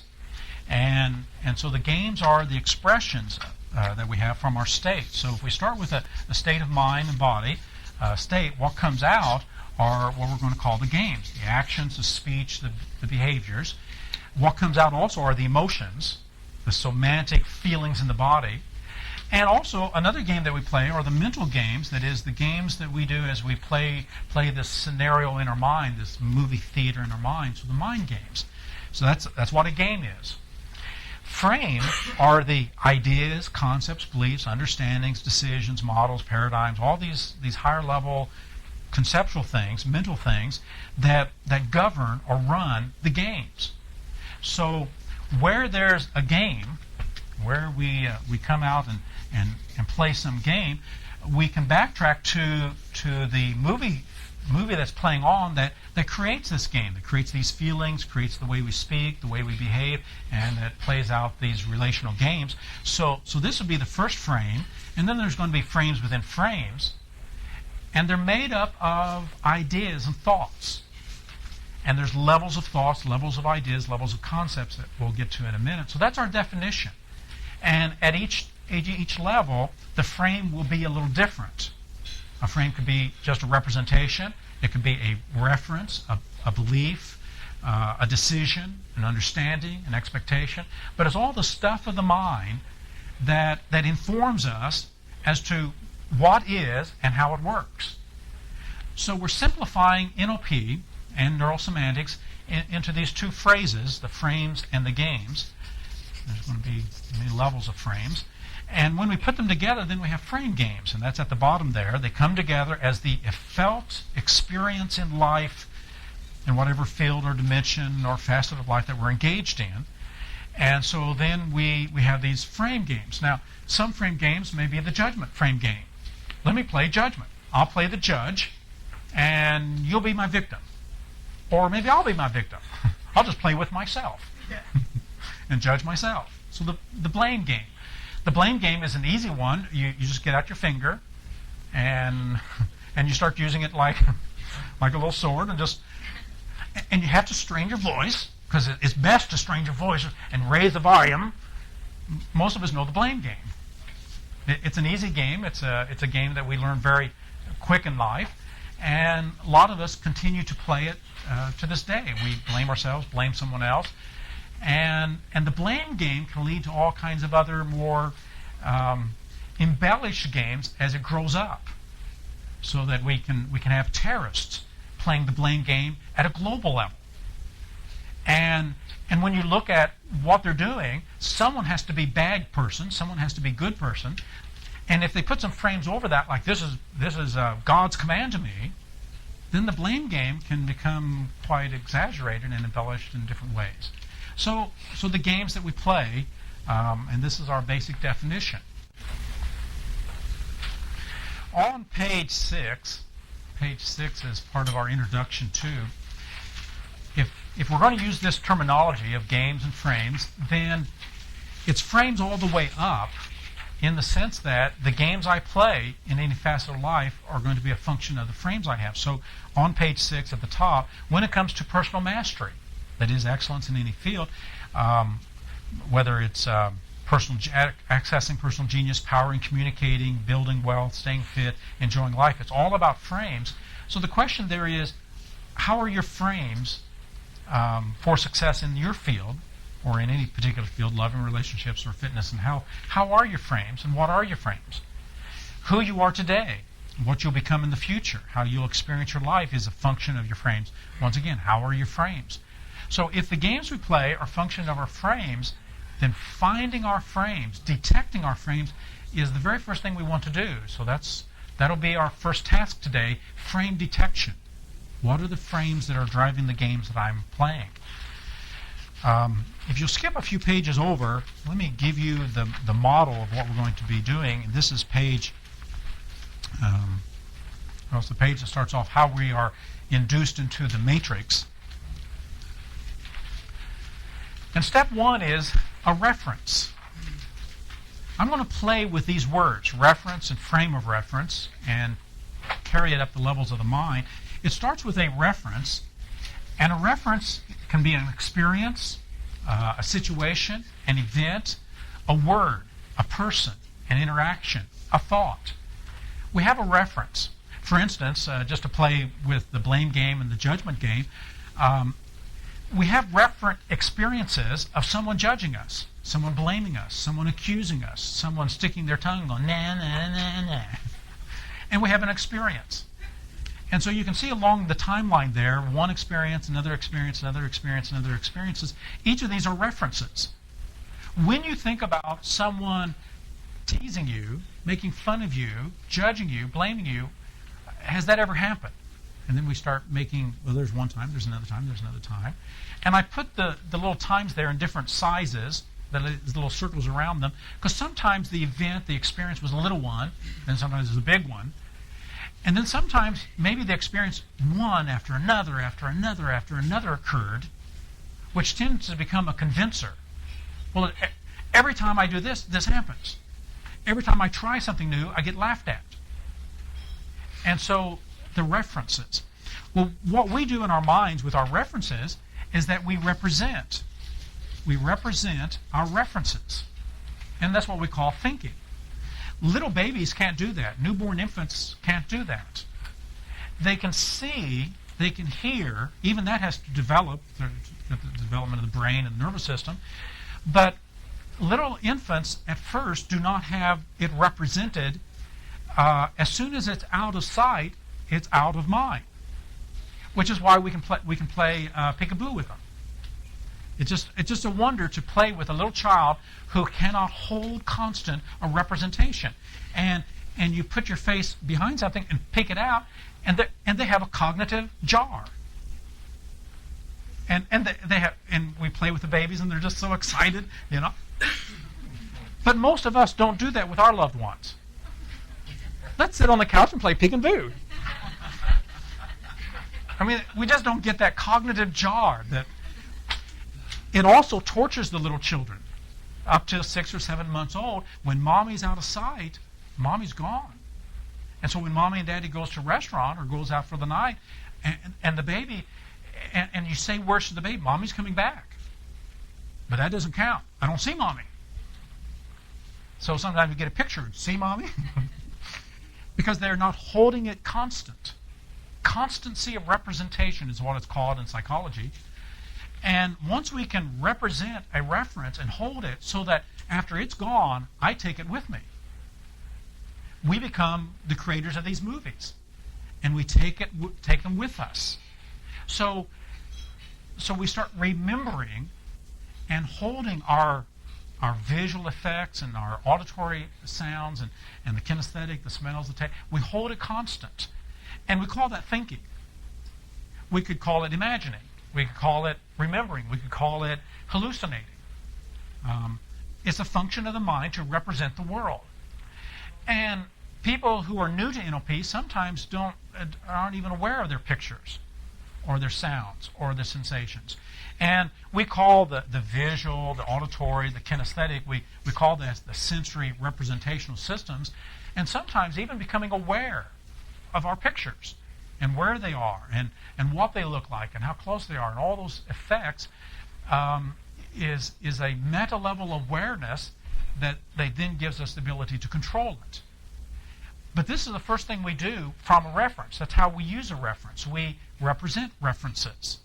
And so the games are the expressions that we have from our state. So if we start with a state of mind and body, what comes out are what we're going to call the games. The actions, the speech, the behaviors. What comes out also are the emotions, the somatic feelings in the body. And also another game that we play are the mental games, that is the games that we do as we play this scenario in our mind, this movie theater in our mind, so the mind games. So that's what a game is. Frame are the ideas, concepts, beliefs, understandings, decisions, models, paradigms, all these higher level conceptual things, mental things that govern or run the games. So where there's a game, where we come out and play some game, we can backtrack to the movie that's playing on that creates this game, that creates these feelings, creates the way we speak, the way we behave, and that plays out these relational games. So this would be the first frame, and then there's going to be frames within frames, and they're made up of ideas and thoughts. And there's levels of thoughts, levels of ideas, levels of concepts that we'll get to in a minute. So that's our definition. And at each level, the frame will be a little different. A frame could be just a representation. It could be a reference, a belief, a decision, an understanding, an expectation. But it's all the stuff of the mind that informs us as to what is and how it works. So we're simplifying NLP and neurosemantics into these two phrases, the frames and the games. There's going to be many levels of frames. And when we put them together, then we have frame games, and that's at the bottom there. They come together as the felt experience in life, in whatever field or dimension or facet of life that we're engaged in. And so then we have these frame games. Now, some frame games may be the judgment frame game. Let me play judgment. I'll play the judge, and you'll be my victim. Or maybe I'll be my victim. I'll just play with myself and judge myself. So the blame game. The blame game is an easy one. You just get out your finger and you start using it like a little sword, and you have to strain your voice, because it's best to strain your voice and raise the volume. Most of us know the blame game. It's an easy game. It's a game that we learn very quick in life, and a lot of us continue to play it to this day. We blame ourselves, blame someone else, and the blame game can lead to all kinds of other more embellished games as it grows up, so that we can have terrorists playing the blame game at a global level. And when you look at what they're doing, someone has to be bad person, someone has to be good person, and if they put some frames over that, like this is God's command to me, then the blame game can become quite exaggerated and embellished in different ways. So the games that we play, and this is our basic definition. On page 6 is part of our introduction to. If we're going to use this terminology of games and frames, then it's frames all the way up, in the sense that the games I play in any facet of life are going to be a function of the frames I have. So on page 6 at the top, when it comes to personal mastery, that is excellence in any field, whether it's accessing personal genius, powering, communicating, building wealth, staying fit, enjoying life, it's all about frames. So the question there is, how are your frames for success in your field, or in any particular field, love and relationships or fitness, and how are your frames, and what are your frames? Who you are today, what you'll become in the future, how you'll experience your life is a function of your frames. Once again, how are your frames? So if the games we play are a function of our frames, then finding our frames, detecting our frames, is the very first thing we want to do. So that'll be our first task today, frame detection. What are the frames that are driving the games that I'm playing? If you'll skip a few pages over, let me give you the model of what we're going to be doing. This is page, it's the page that starts off how we are induced into the matrix. And step 1 is a reference. I'm going to play with these words, reference and frame of reference, and carry it up the levels of the mind. It starts with a reference, and a reference can be an experience, a situation, an event, a word, a person, an interaction, a thought. We have a reference. For instance, just to play with the blame game and the judgment game, we have referent experiences of someone judging us, someone blaming us, someone accusing us, someone sticking their tongue going, nah, nah, nah, nah. And we have an experience. And so you can see along the timeline there, one experience, another experience, another experience, and other experiences. Each of these are references. When you think about someone teasing you, making fun of you, judging you, blaming you, has that ever happened? And then we start making, well, there's one time, there's another time, there's another time. And I put the little times there in different sizes, the little circles around them, because sometimes the event, the experience was a little one, and sometimes it was a big one. And then sometimes maybe the experience one after another occurred, which tends to become a convincer. Well, every time I do this, this happens. Every time I try something new, I get laughed at. And so the references. Well, what we do in our minds with our references is that we represent. We represent our references. And that's what we call thinking. Little babies can't do that. Newborn infants can't do that. They can see, they can hear, even that has to develop, the development of the brain and the nervous system. But little infants at first do not have it represented. As soon as it's out of sight, it's out of mind. Which is why we can play peekaboo with them. It's just a wonder to play with a little child who cannot hold constant a representation, and you put your face behind something and pick it out, and they have a cognitive jar. And we play with the babies, and they're just so excited, you know. But most of us don't do that with our loved ones. Let's sit on the couch and play peekaboo. I mean, we just don't get that cognitive jar. That it also tortures the little children up to 6 or 7 months old. When mommy's out of sight, mommy's gone. And so when mommy and daddy goes to a restaurant or goes out for the night, and the baby, and you say words to the baby, mommy's coming back. But that doesn't count. I don't see mommy. So sometimes you get a picture, see mommy? Because they're not holding it constant. Constancy of representation is what it's called in psychology. And once we can represent a reference and hold it so that after it's gone, I take it with me, we become the creators of these movies. And we take them with us. So we start remembering and holding our visual effects and our auditory sounds and the kinesthetic, the smells, the taste. We hold it constant. And we call that thinking. We could call it imagining. We could call it remembering. We could call it hallucinating. It's a function of the mind to represent the world. And people who are new to NLP sometimes aren't even aware of their pictures or their sounds or their sensations. And we call the visual, the auditory, the kinesthetic, we call this the sensory representational systems, and sometimes even becoming aware of our pictures and where they are and what they look like and how close they are and all those effects is a meta-level awareness that then gives us the ability to control it. But this is the first thing we do from a reference. That's how we use a reference. We represent references.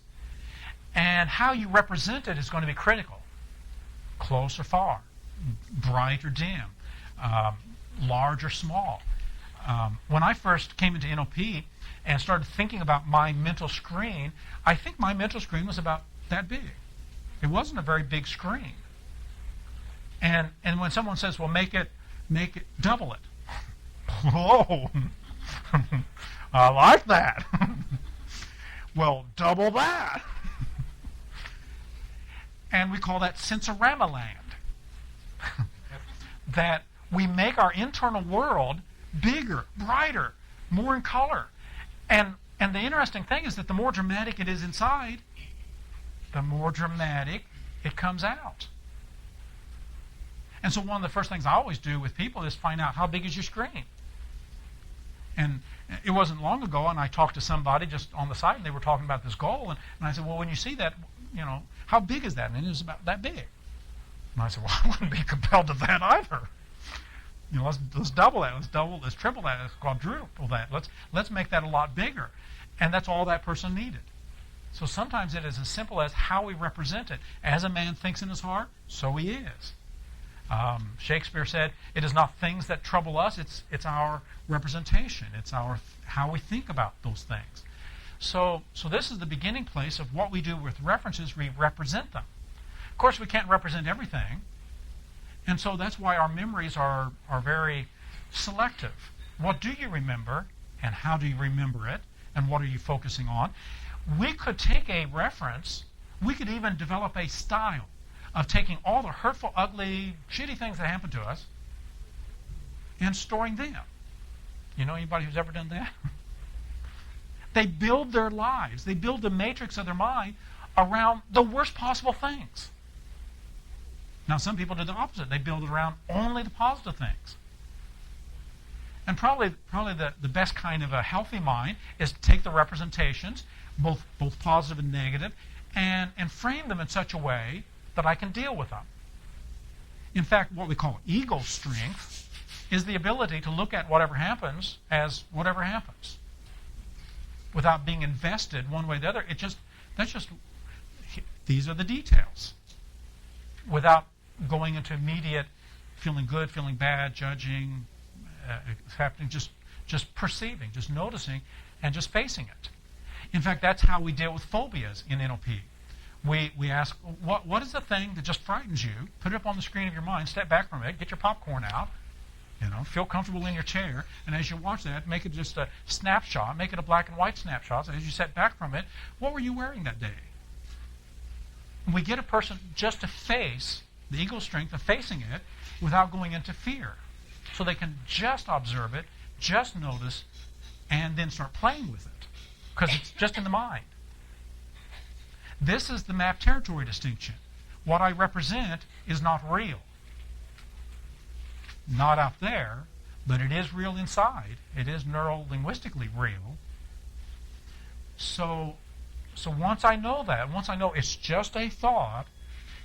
And how you represent it is going to be critical. Close or far, bright or dim, large or small. When I first came into NLP and started thinking about my mental screen, I think my mental screen was about that big. It wasn't a very big screen. And when someone says, well, make it double it. Whoa, I like that. Well, double that. And we call that sensorama land. That we make our internal world bigger, brighter, more in color. And the interesting thing is that the more dramatic it is inside, the more dramatic it comes out. And so one of the first things I always do with people is find out how big is your screen. And it wasn't long ago, and I talked to somebody just on the side, and they were talking about this goal, and I said, well, when you see that, how big is that? And it was about that big. And I said, well, I wouldn't be compelled to that either. Let's double that. Let's triple that. Let's quadruple that. Let's make that a lot bigger. And that's all that person needed. So sometimes it is as simple as how we represent it. As a man thinks in his heart, so he is. Shakespeare said, it is not things that trouble us, it's our representation. It's how we think about those things. So this is the beginning place of what we do with references. We represent them. Of course, we can't represent everything. And so that's why our memories are very selective. What do you remember, and how do you remember it, and what are you focusing on? We could take a reference, we could even develop a style of taking all the hurtful, ugly, shitty things that happen to us and storing them. You know anybody who's ever done that? They build their lives, they build the matrix of their mind around the worst possible things. Now, some people do the opposite. They build it around only the positive things. And probably the best kind of a healthy mind is to take the representations, both positive and negative, and frame them in such a way that I can deal with them. In fact, what we call ego strength is the ability to look at whatever happens as whatever happens, without being invested one way or the other. These are the details, without going into immediate feeling good, feeling bad, judging, happening, just perceiving, just noticing, and just facing it. In fact, that's how we deal with phobias in NLP. We ask, what is the thing that just frightens you? Put it up on the screen of your mind, step back from it, get your popcorn out, feel comfortable in your chair, and as you watch that, make it just a snapshot, make it a black and white snapshot. So as you step back from it, what were you wearing that day? We get a person just to face the ego strength of facing it without going into fear. So they can just observe it, just notice, and then start playing with it. because it's just in the mind. This is the map territory distinction. What I represent is not real. Not out there, but it is real inside. It is neuro-linguistically real. So once I know that, once I know it's just a thought,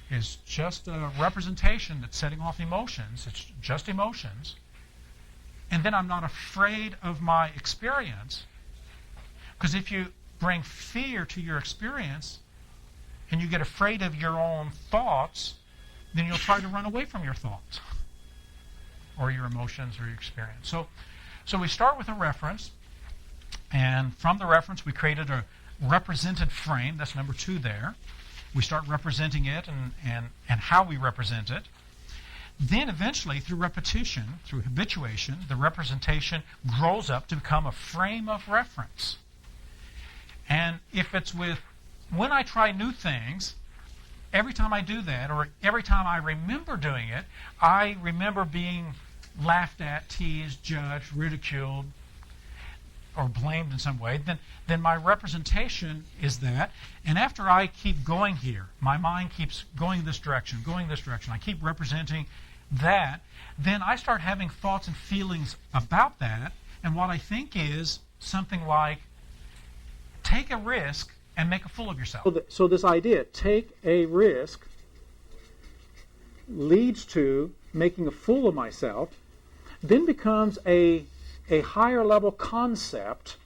it's just a representation that's setting off emotions, it's just emotions, and then I'm not afraid of my experience, because if you bring fear to your experience and you get afraid of your own thoughts, then you'll try to run away from your thoughts or your emotions or your experience. So we start with a reference, and from the reference we created a represented frame. That's number 2 there. We start representing it and how we represent it. Then eventually, through repetition, through habituation, the representation grows up to become a frame of reference. And if it's when I try new things, every time I do that, or every time I remember doing it, I remember being laughed at, teased, judged, ridiculed, or blamed in some way, then my representation is that. And after I keep going here, my mind keeps going this direction, I keep representing that, then I start having thoughts and feelings about that. And what I think is something like, take a risk and make a fool of yourself. So this idea, take a risk, leads to making a fool of myself, then becomes a higher level concept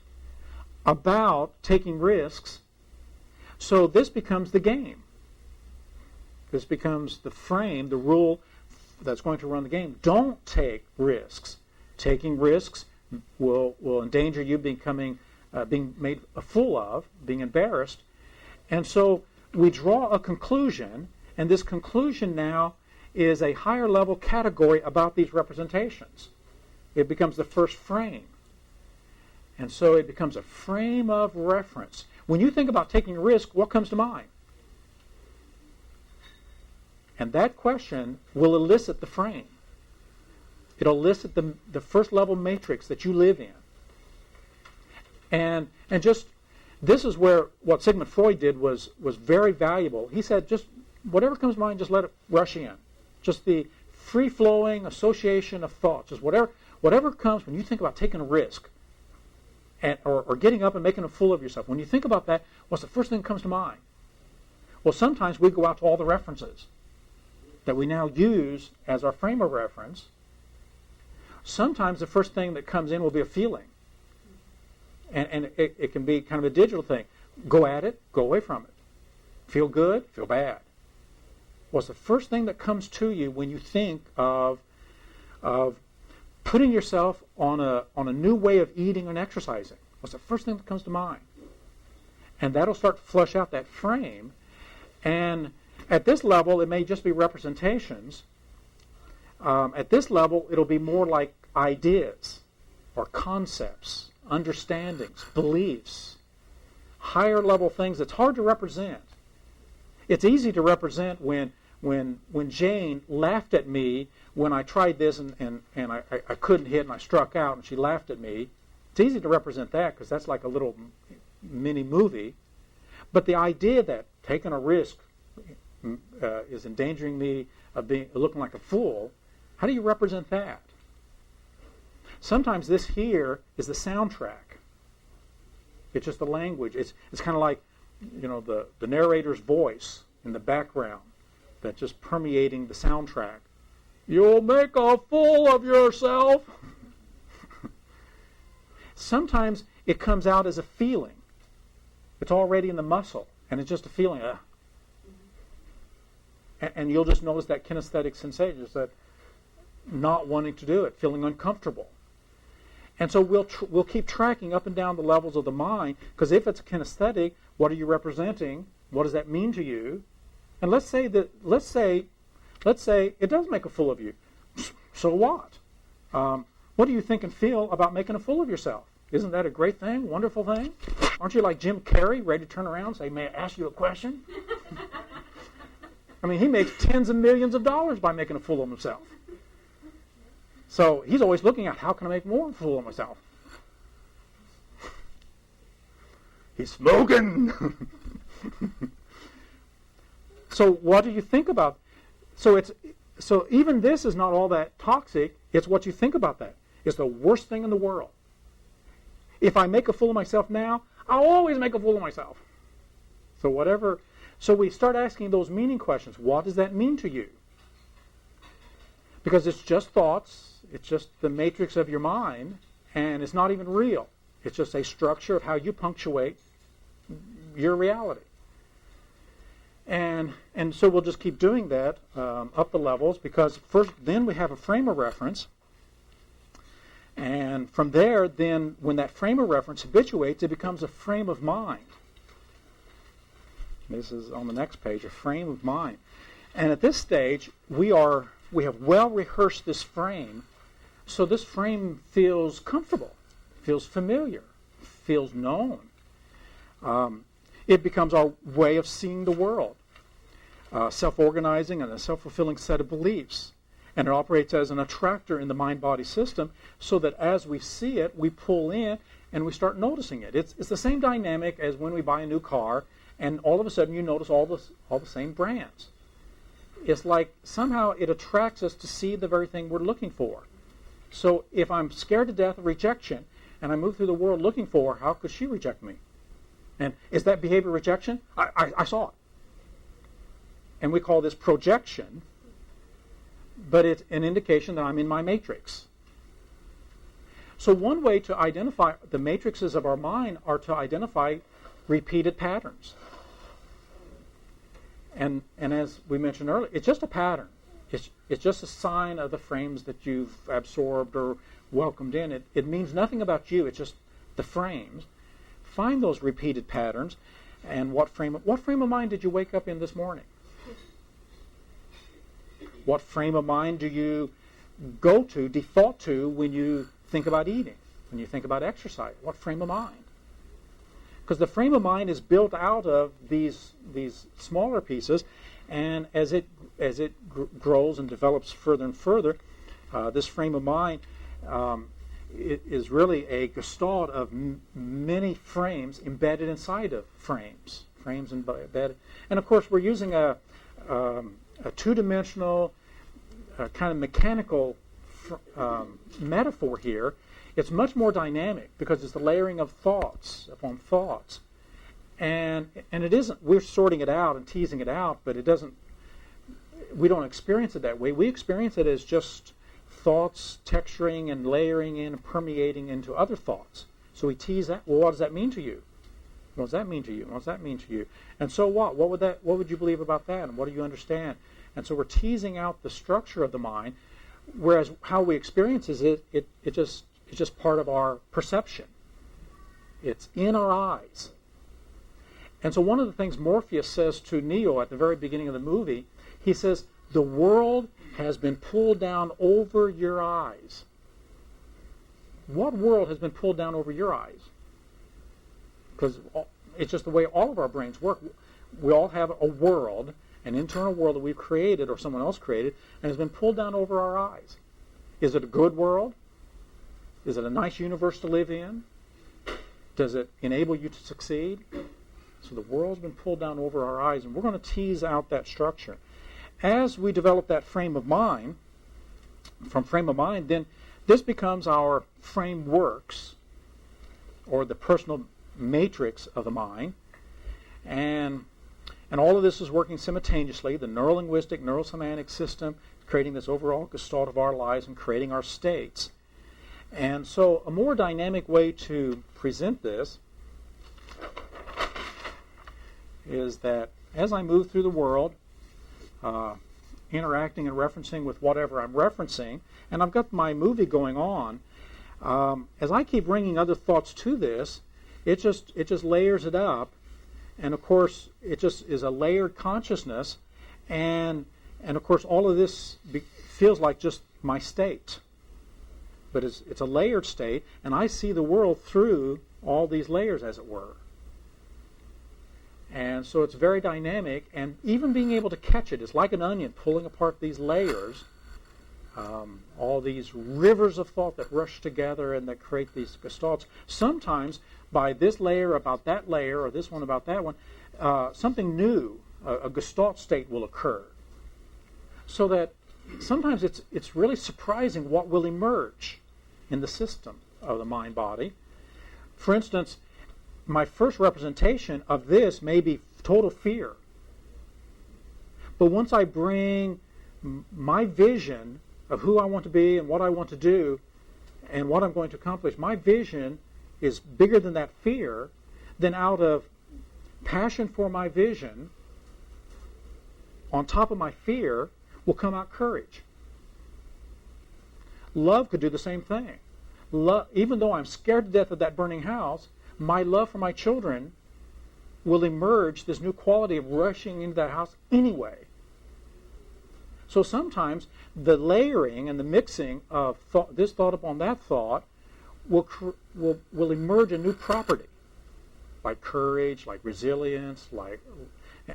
about taking risks. So this becomes the game. This becomes the frame, the rule that's going to run the game. Don't take risks. Taking risks will endanger you becoming being made a fool of, being embarrassed. And so we draw a conclusion, and this conclusion now is a higher level category about these representations. It becomes the first frame. And so it becomes a frame of reference. When you think about taking a risk, what comes to mind? And that question will elicit the frame. It'll elicit the first level matrix that you live in. And just, this is where what Sigmund Freud did was very valuable. He said, just whatever comes to mind, just let it rush in. Just the free-flowing association of thoughts. Just whatever comes when you think about taking a risk or getting up and making a fool of yourself. When you think about that, what's the first thing that comes to mind? Well, sometimes we go out to all the references that we now use as our frame of reference. Sometimes the first thing that comes in will be a feeling. And it can be kind of a digital thing. Go at it, go away from it. Feel good, feel bad. What's the first thing that comes to you when you think of putting yourself on a new way of eating and exercising? What's the first thing that comes to mind? And that'll start to flush out that frame. And at this level, it may just be representations. At this level, it'll be more like ideas or concepts, understandings, beliefs, higher level things that's hard to represent. It's easy to represent when Jane laughed at me when I tried this and I couldn't hit and I struck out and she laughed at me. It's easy to represent that because that's like a little mini movie. But the idea that taking a risk is endangering me of looking like a fool, how do you represent that? Sometimes this here is the soundtrack. It's just the language. It's kind of like, the narrator's voice in the background that's just permeating the soundtrack. You'll make a fool of yourself. Sometimes it comes out as a feeling. It's already in the muscle, and it's just a feeling. And you'll just notice that kinesthetic sensation, just that not wanting to do it, feeling uncomfortable. And so we'll keep tracking up and down the levels of the mind, because if it's kinesthetic, what are you representing? What does that mean to you? And let's say it does make a fool of you. So what? What do you think and feel about making a fool of yourself? Isn't that a great thing, wonderful thing? Aren't you like Jim Carrey, ready to turn around and say, "May I ask you a question?" I mean, he makes tens of millions of dollars by making a fool of himself. So he's always looking at, how can I make more of a fool of myself? He's smoking. So what do you think about? So even this is not all that toxic. It's what you think about that. It's the worst thing in the world. If I make a fool of myself now, I'll always make a fool of myself. So whatever. So we start asking those meaning questions. What does that mean to you? Because it's just thoughts. It's just the matrix of your mind, and it's not even real. It's just a structure of how you punctuate your reality. And so we'll just keep doing that up the levels, because first, then we have a frame of reference. And from there, then, when that frame of reference habituates, it becomes a frame of mind. This is on the next page, a frame of mind. And at this stage, we have well rehearsed this frame, so this frame feels comfortable, feels familiar, feels known. It becomes our way of seeing the world, self-organizing and a self-fulfilling set of beliefs. And it operates as an attractor in the mind-body system, so that as we see it, we pull in and we start noticing it. It's the same dynamic as when we buy a new car, and all of a sudden you notice all the same brands. It's like somehow it attracts us to see the very thing we're looking for. So if I'm scared to death of rejection, and I move through the world looking for her, how could she reject me? And is that behavior rejection? I saw it. And we call this projection, but it's an indication that I'm in my matrix. So one way to identify the matrices of our mind are to identify repeated patterns. And as we mentioned earlier, it's just a pattern. It's just a sign of the frames that you've absorbed or welcomed in. It means nothing about you. It's just the frames. Find those repeated patterns, and what frame of mind did you wake up in this morning? What frame of mind do you default to when you think about eating, when you think about exercise? What frame of mind? Because the frame of mind is built out of these smaller pieces, and as it grows and develops further and further, this frame of mind it is really a gestalt of many frames embedded inside of frames embedded. And of course, we're using a two-dimensional kind of mechanical metaphor here. It's much more dynamic because it's the layering of thoughts upon thoughts, and it isn't. We're sorting it out and teasing it out, but it doesn't. We don't experience it that way. We experience it as just thoughts texturing and layering in and permeating into other thoughts. So we tease that. Well, what does that mean to you? What does that mean to you? What does that mean to you? And so what? What would you believe about that? And what do you understand? And so we're teasing out the structure of the mind, whereas how we experience it's just part of our perception. It's in our eyes. And so one of the things Morpheus says to Neo at the very beginning of the movie, he says, the world has been pulled down over your eyes. What world has been pulled down over your eyes? Because it's just the way all of our brains work. We all have a world, an internal world that we've created or someone else created, and has been pulled down over our eyes. Is it a good world? Is it a nice universe to live in? Does it enable you to succeed? So the world's been pulled down over our eyes, and we're going to tease out that structure. As we develop that frame of mind, then this becomes our frameworks, or the personal matrix of the mind, and all of this is working simultaneously. The neurolinguistic, neurosemantic system creating this overall gestalt of our lives and creating our states. And so a more dynamic way to present this is that as I move through the world, interacting and referencing with whatever I'm referencing, and I've got my movie going on, as I keep bringing other thoughts to this, it just layers it up, and of course it just is a layered consciousness, and of course all of this feels like just my state, but it's a layered state, and I see the world through all these layers, as it were. And so it's very dynamic, and even being able to catch it is like an onion pulling apart these layers all these rivers of thought that rush together and that create these gestalts. Sometimes by this layer about that layer, or this one about that one, something new, a gestalt state will occur. So that sometimes it's really surprising what will emerge in the system of the mind-body. For instance, my first representation of this may be total fear. But once I bring my vision of who I want to be and what I want to do and what I'm going to accomplish, my vision is bigger than that fear, then out of passion for my vision, on top of my fear, will come out courage. Love could do the same thing. Even though I'm scared to death of that burning house, my love for my children will emerge this new quality of rushing into that house anyway. So sometimes the layering and the mixing of this thought upon that thought will emerge a new property, like courage, like resilience,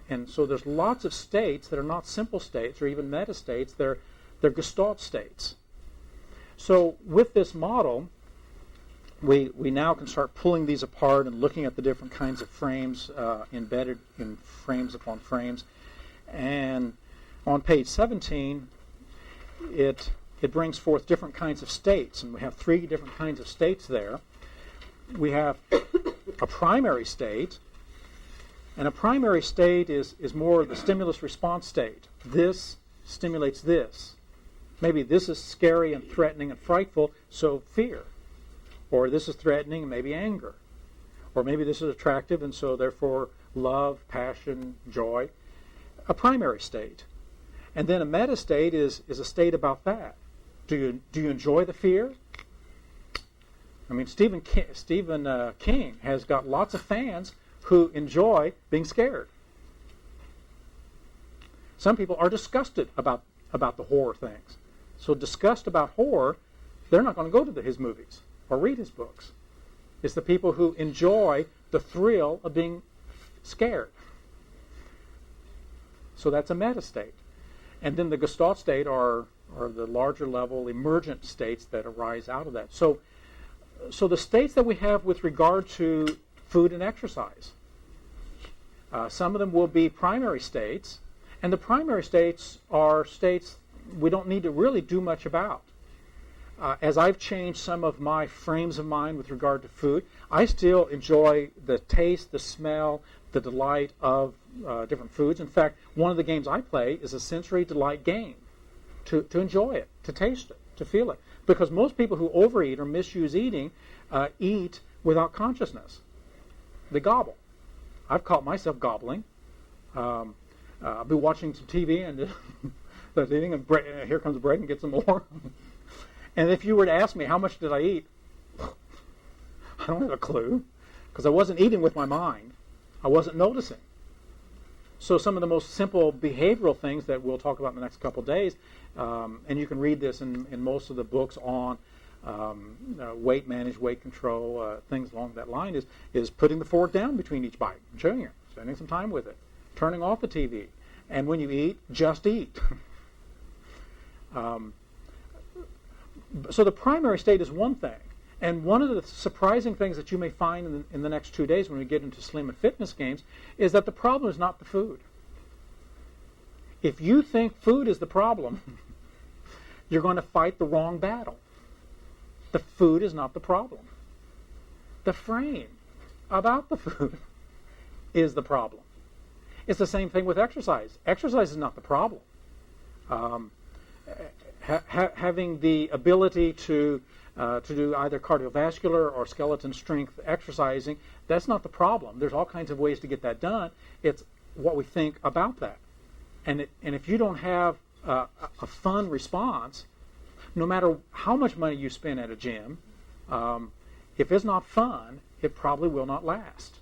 and so there's lots of states that are not simple states or even meta states. They're gestalt states. So with this model, we now can start pulling these apart and looking at the different kinds of frames embedded in frames upon frames. And on page 17, it brings forth different kinds of states, and we have 3 different kinds of states there. We have a primary state, and a primary state is more the stimulus response state. This stimulates this. Maybe this is scary and threatening and frightful, so fear. Or this is threatening and maybe anger. Or maybe this is attractive and so therefore love, passion, joy. A primary state. And then a meta state is a state about that. Do you enjoy the fear? I mean, Stephen King has got lots of fans who enjoy being scared. Some people are disgusted about the horror things. So disgust about horror, they're not going to go to his movies or read his books. It's the people who enjoy the thrill of being scared. So that's a meta state. And then the Gestalt state are the larger level emergent states that arise out of that. So the states that we have with regard to food and exercise, some of them will be primary states, and the primary states are states we don't need to really do much about. As I've changed some of my frames of mind with regard to food, I still enjoy the taste, the smell, the delight of different foods. In fact, one of the games I play is a sensory delight game, to enjoy it, to taste it, to feel it. Because most people who overeat or misuse eating eat without consciousness. They gobble. I've caught myself gobbling. I'll be watching some TV and start eating, and here comes a break and get some more. And if you were to ask me how much did I eat, I don't have a clue, because I wasn't eating with my mind. I wasn't noticing. So some of the most simple behavioral things that we'll talk about in the next couple of days, and you can read this in most of the books on weight management, weight control, things along that line, is putting the fork down between each bite, chewing it, spending some time with it, turning off the TV, and when you eat, just eat. So the primary state is one thing. And one of the surprising things that you may find in the next 2 days when we get into slim and fitness games is that the problem is not the food. If you think food is the problem, you're going to fight the wrong battle. The food is not the problem. The frame about the food is the problem. It's the same thing with exercise. Exercise is not the problem. Having the ability to do either cardiovascular or skeleton strength exercising, that's not the problem. There's all kinds of ways to get that done. It's what we think about that. And if you don't have a fun response, no matter how much money you spend at a gym, if it's not fun, it probably will not last.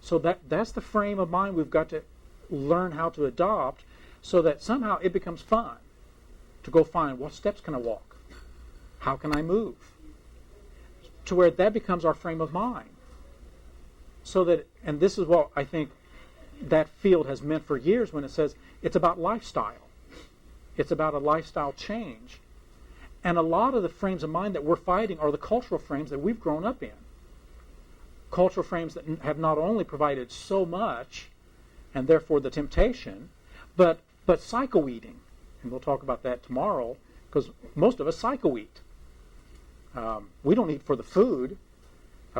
So that's the frame of mind we've got to learn how to adopt so that somehow it becomes fun to go find what steps can I walk? How can I move? To where that becomes our frame of mind. So that, and this is what I think that field has meant for years when it says it's about lifestyle. It's about a lifestyle change. And a lot of the frames of mind that we're fighting are the cultural frames that we've grown up in. Cultural frames that have not only provided so much, and therefore the temptation, but psycho-eating. And we'll talk about that tomorrow, because most of us psycho-eat. We don't eat for the food,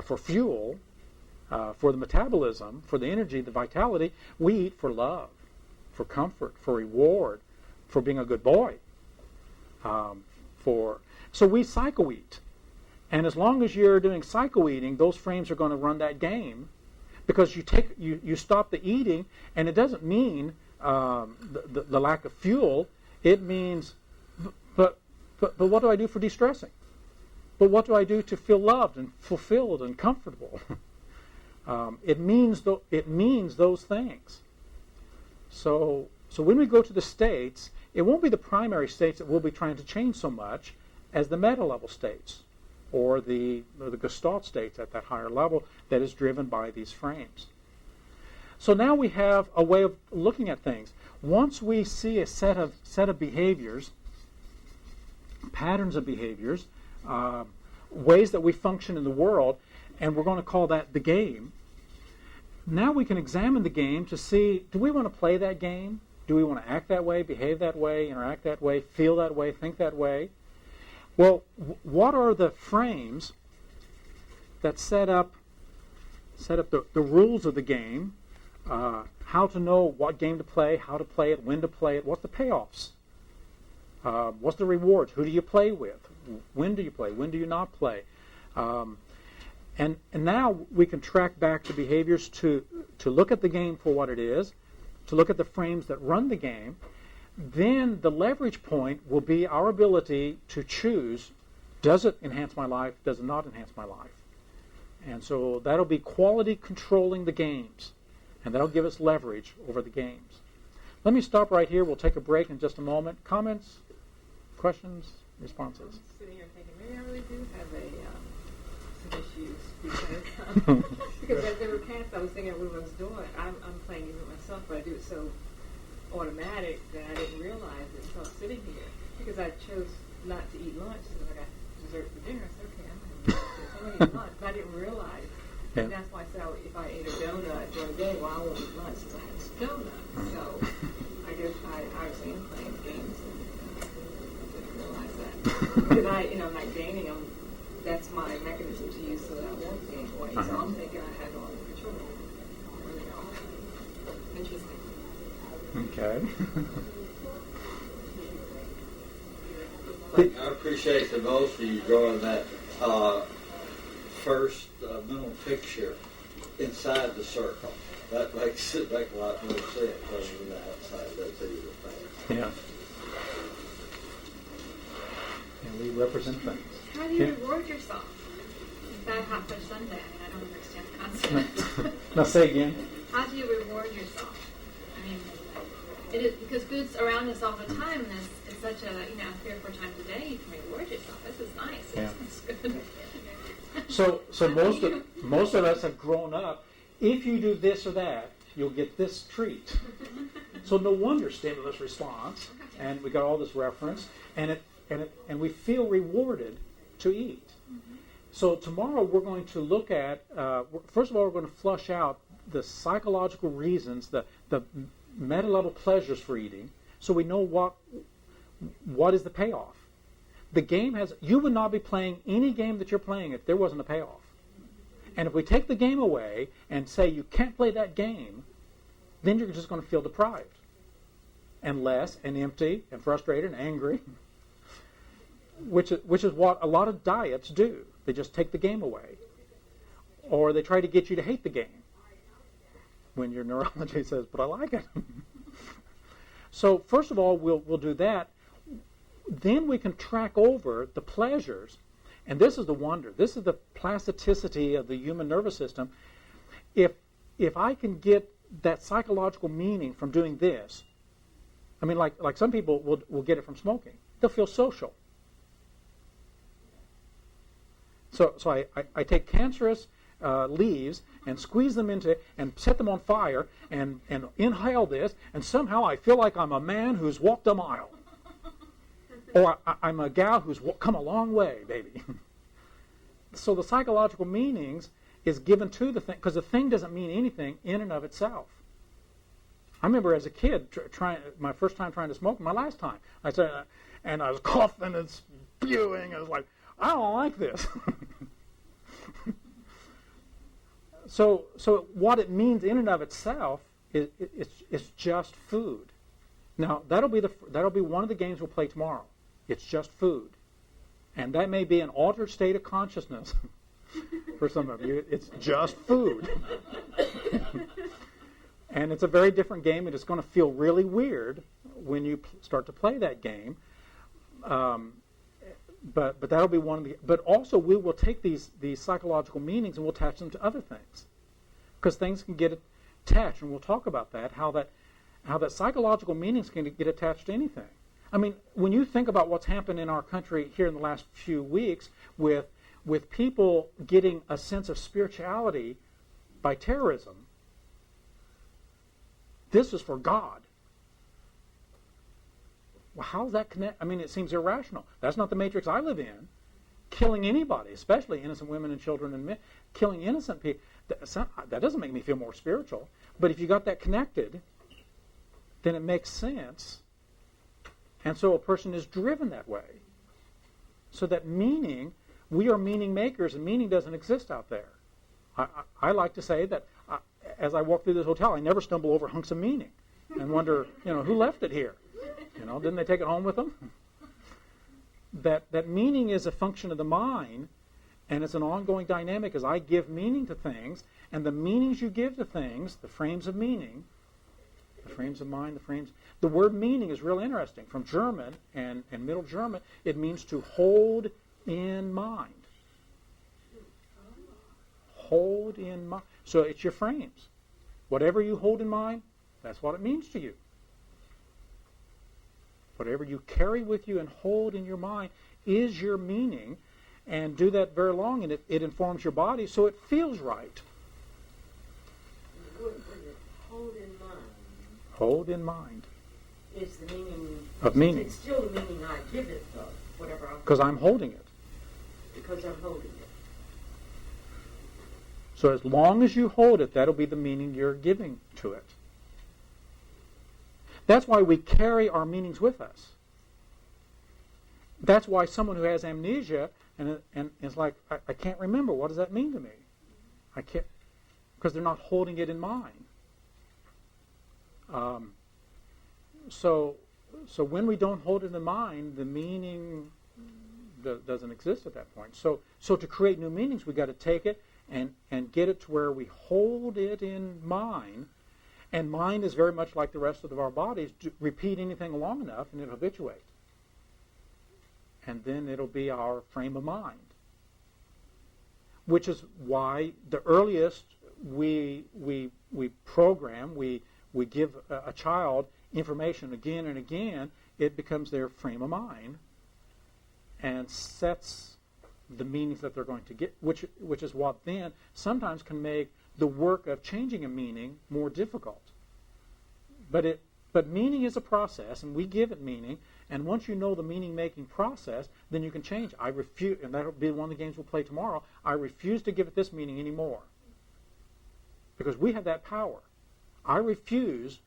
for fuel, for the metabolism, for the energy, the vitality. We eat for love, for comfort, for reward, for being a good boy. So we psycho-eat. And as long as you're doing psycho-eating, those frames are going to run that game, because you stop the eating, and it doesn't mean the lack of fuel. It means, but what do I do for de-stressing? But what do I do to feel loved and fulfilled and comfortable? It means those things. So when we go to the states, it won't be the primary states that we'll be trying to change so much as the meta-level states, or the Gestalt states at that higher level that is driven by these frames. So now we have a way of looking at things. Once we see a set of behaviors, patterns of behaviors, ways that we function in the world, and we're going to call that the game. Now we can examine the game to see, do we want to play that game? Do we want to act that way, behave that way, interact that way, feel that way, think that way? Well, what are the frames that set up the rules of the game, how to know what game to play, how to play it, when to play it, what's the payoffs? What's the rewards? Who do you play with? When do you play? When do you not play? And now we can track back the behaviors to look at the game for what it is, to look at the frames that run the game. Then the leverage point will be our ability to choose, does it enhance my life, does it not enhance my life? And so that'll be quality controlling the games, and that'll give us leverage over the games. Let me stop right here. We'll take a break in just a moment. Comments, questions, responses? I'm sitting here thinking, maybe I really do have some issues because as they were cast, I was thinking of what I was doing. I'm playing it myself, but I do it so automatic that I didn't realize it until I'm sitting here. Because I chose not to eat lunch, so I got dessert for dinner. I said, okay, I'm going to eat lunch, but I didn't realize. Yeah. And that's why I said if I ate a donut during the day, well, I won't eat lunch since I had this donut. So I guess I obviously am playing games and didn't realize that. Because I'm not gaining them. That's my mechanism to use so that I won't gain weight. So I'm thinking I have it under control. I really don't. Interesting. Okay. I appreciate the most of you drawing that first mental picture inside the circle. That makes it make a lot more sense other than the outside does either thing. Yeah. And we represent things. How do you reward yourself? That hot fudge sundae. I don't understand the concept. Now say again. How do you reward yourself? I mean, it is because food's around us all the time, and it's such a 3 or 4 times a day you can reward yourself. This is nice. Yeah. It's good. So most of us have grown up. If you do this or that, you'll get this treat. So no wonder stimulus response, and we got all this reference, and we feel rewarded to eat. So tomorrow we're going to look at, first of all, we're going to flush out the psychological reasons, the meta-level pleasures for eating, so we know what is the payoff. The game you would not be playing any game that you're playing if there wasn't a payoff. And if we take the game away and say you can't play that game, then you're just going to feel deprived and less and empty and frustrated and angry, which is what a lot of diets do. They just take the game away. Or they try to get you to hate the game when your neurology says, but I like it. So first of all, we'll do that. Then we can track over the pleasures. And this is the wonder. This is the plasticity of the human nervous system. If I can get that psychological meaning from doing this, I mean, like some people will get it from smoking. They'll feel social. So I take cancerous leaves and squeeze them into and set them on fire and inhale this, and somehow I feel like I'm a man who's walked a mile. Or I'm a gal who's come a long way, baby. So the psychological meanings is given to the thing, because the thing doesn't mean anything in and of itself. I remember as a kid my first time trying to smoke, my last time. I said, and I was coughing and spewing. I was like, I don't like this. So what it means in and of itself is it's just food. Now that'll be one of the games we'll play tomorrow. It's just food, and that may be an altered state of consciousness for some of you. It's just food. And it's a very different game, and it's going to feel really weird when you start to play that game. But that'll be one of the. But also, we will take these psychological meanings and we'll attach them to other things, because things can get attached, and we'll talk about that. How that psychological meanings can get attached to anything. I mean, when you think about what's happened in our country here in the last few weeks with people getting a sense of spirituality by terrorism. This is for God. Well, how does that connect? I mean, it seems irrational. That's not the matrix I live in. Killing anybody, especially innocent women and children and men, killing innocent people, that doesn't make me feel more spiritual. But if you got that connected, then it makes sense. And so a person is driven that way. So that meaning, we are meaning makers, and meaning doesn't exist out there. I like to say that as I walk through this hotel, I never stumble over hunks of meaning and wonder, who left it here? Didn't they take it home with them? That meaning is a function of the mind, and it's an ongoing dynamic as I give meaning to things, and the meanings you give to things, the frames of meaning, the frames of mind, the word meaning is real interesting. From German and Middle German, it means to hold in mind. Hold in mind. So it's your frames. Whatever you hold in mind, that's what it means to you. Whatever you carry with you and hold in your mind is your meaning, and do that very long, and it informs your body so it feels right. Hold in mind. Hold in mind. Is the meaning of meaning. It's still the meaning I give it, though. Whatever. Because I'm holding it. Because I'm holding it. So as long as you hold it, that'll be the meaning you're giving to it. That's why we carry our meanings with us. That's why someone who has amnesia and is like, I can't remember, what does that mean to me? I can't, because they're not holding it in mind. So when we don't hold it in mind, the meaning doesn't exist at that point. So to create new meanings, we've got to take it and get it to where we hold it in mind. And mind is very much like the rest of our bodies. Repeat anything long enough and it'll habituate. And then it'll be our frame of mind. Which is why the earliest we program, we give a child information again and again, it becomes their frame of mind and sets the meanings that they're going to get, which is what then sometimes can make the work of changing a meaning more difficult. But meaning is a process, and we give it meaning, and once you know the meaning-making process, then you can change. I refuse, and that'll be one of the games we'll play tomorrow, I refuse to give it this meaning anymore. Because we have that power. I refuse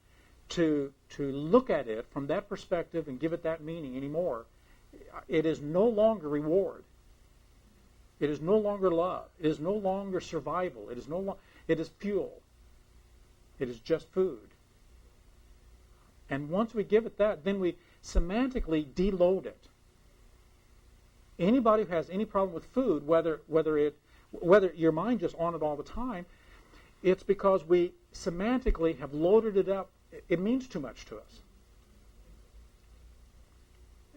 to look at it from that perspective and give it that meaning anymore. It is no longer reward. It is no longer love. It is no longer survival. It is fuel. It is just food. And once we give it that, then we semantically deload it. Anybody who has any problem with food, whether your mind just on it all the time, it's because we semantically have loaded it up. It means too much to us.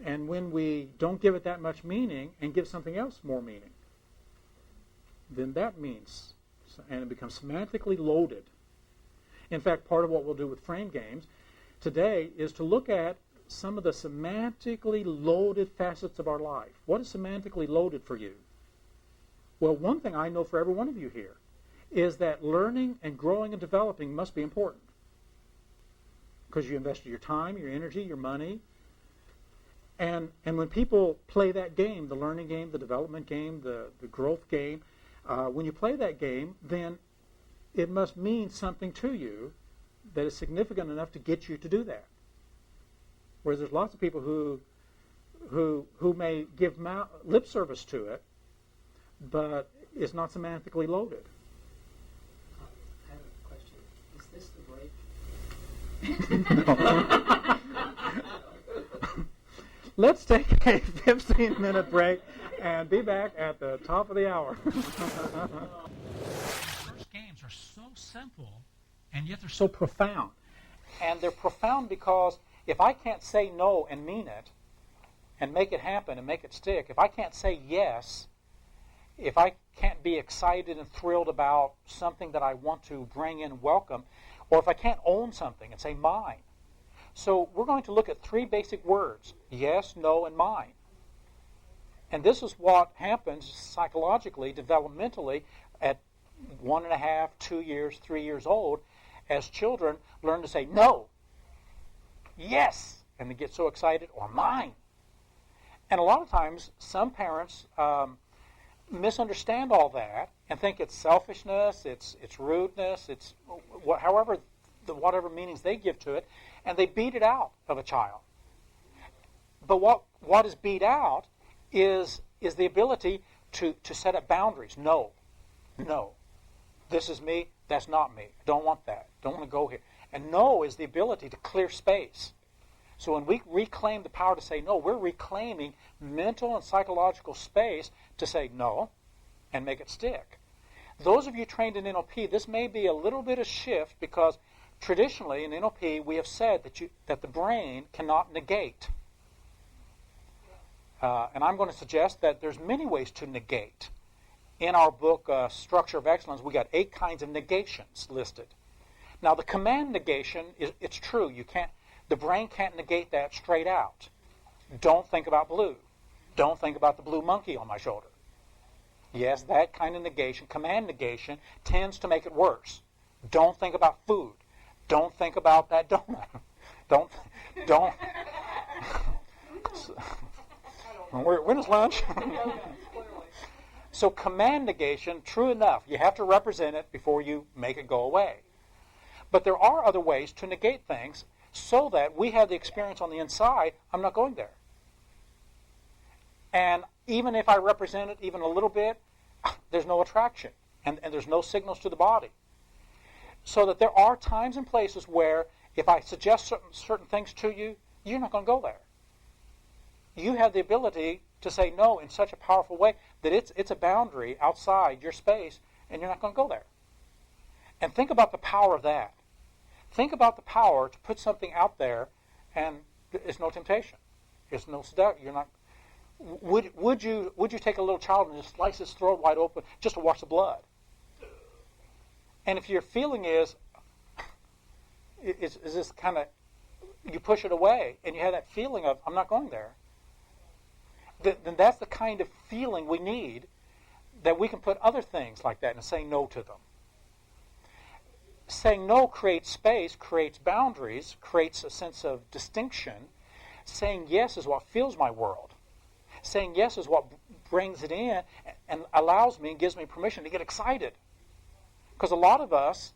And when we don't give it that much meaning and give something else more meaning, then that means, and it becomes semantically loaded. In fact, part of what we'll do with frame games today is to look at some of the semantically loaded facets of our life. What is semantically loaded for you? Well, one thing I know for every one of you here is that learning and growing and developing must be important. Because you invested your time, your energy, your money. And when people play that game, the learning game, the development game, the growth game, when you play that game, then it must mean something to you that is significant enough to get you to do that. Whereas there's lots of people who may give lip service to it, but it's not semantically loaded. I have a question. Is this the break? Let's take a 15-minute break and be back at the top of the hour. First games are so simple, and yet they're so profound. And they're profound because if I can't say no and mean it, and make it happen and make it stick, if I can't say yes, if I can't be excited and thrilled about something that I want to bring in welcome, or if I can't own something and say mine. So we're going to look at 3 basic words: yes, no, and mine. And this is what happens psychologically, developmentally, at 1.5, 2 years, 3 years old, as children learn to say no, yes, and they get so excited, or mine. And a lot of times, some parents misunderstand all that and think it's selfishness, it's rudeness, it's whatever meanings they give to it, and they beat it out of a child. But what is beat out is the ability to set up boundaries. No. This is me, that's not me. I don't want that. Don't want to go here. And no is the ability to clear space. So when we reclaim the power to say no, we're reclaiming mental and psychological space to say no and make it stick. Those of you trained in NLP, this may be a little bit of shift because traditionally in NLP we have said that the brain cannot negate. And I'm going to suggest that there's many ways to negate. In our book, Structure of Excellence, we got 8 kinds of negations listed. Now the command negation, it's true. The brain can't negate that straight out. Don't think about blue. Don't think about the blue monkey on my shoulder. Yes, that kind of negation, command negation, tends to make it worse. Don't think about food. Don't think about that donut. Don't. When is lunch? So command negation, true enough, you have to represent it before you make it go away. But there are other ways to negate things so that we have the experience on the inside, I'm not going there. And even if I represent it even a little bit, there's no attraction and there's no signals to the body. So that there are times and places where if I suggest certain things to you, you're not going to go there. You have the ability to say no in such a powerful way that it's a boundary outside your space and you're not going to go there. And think about the power of that. Think about the power to put something out there and it's no temptation. It's no seduction. You're not. Would you take a little child and just slice his throat wide open just to wash the blood? And if your feeling is this kind of, you push it away and you have that feeling of, I'm not going there, then that's the kind of feeling we need that we can put other things like that and say no to them. Saying no creates space, creates boundaries, creates a sense of distinction. Saying yes is what fills my world. Saying yes is what brings it in and allows me and gives me permission to get excited. Because a lot of us,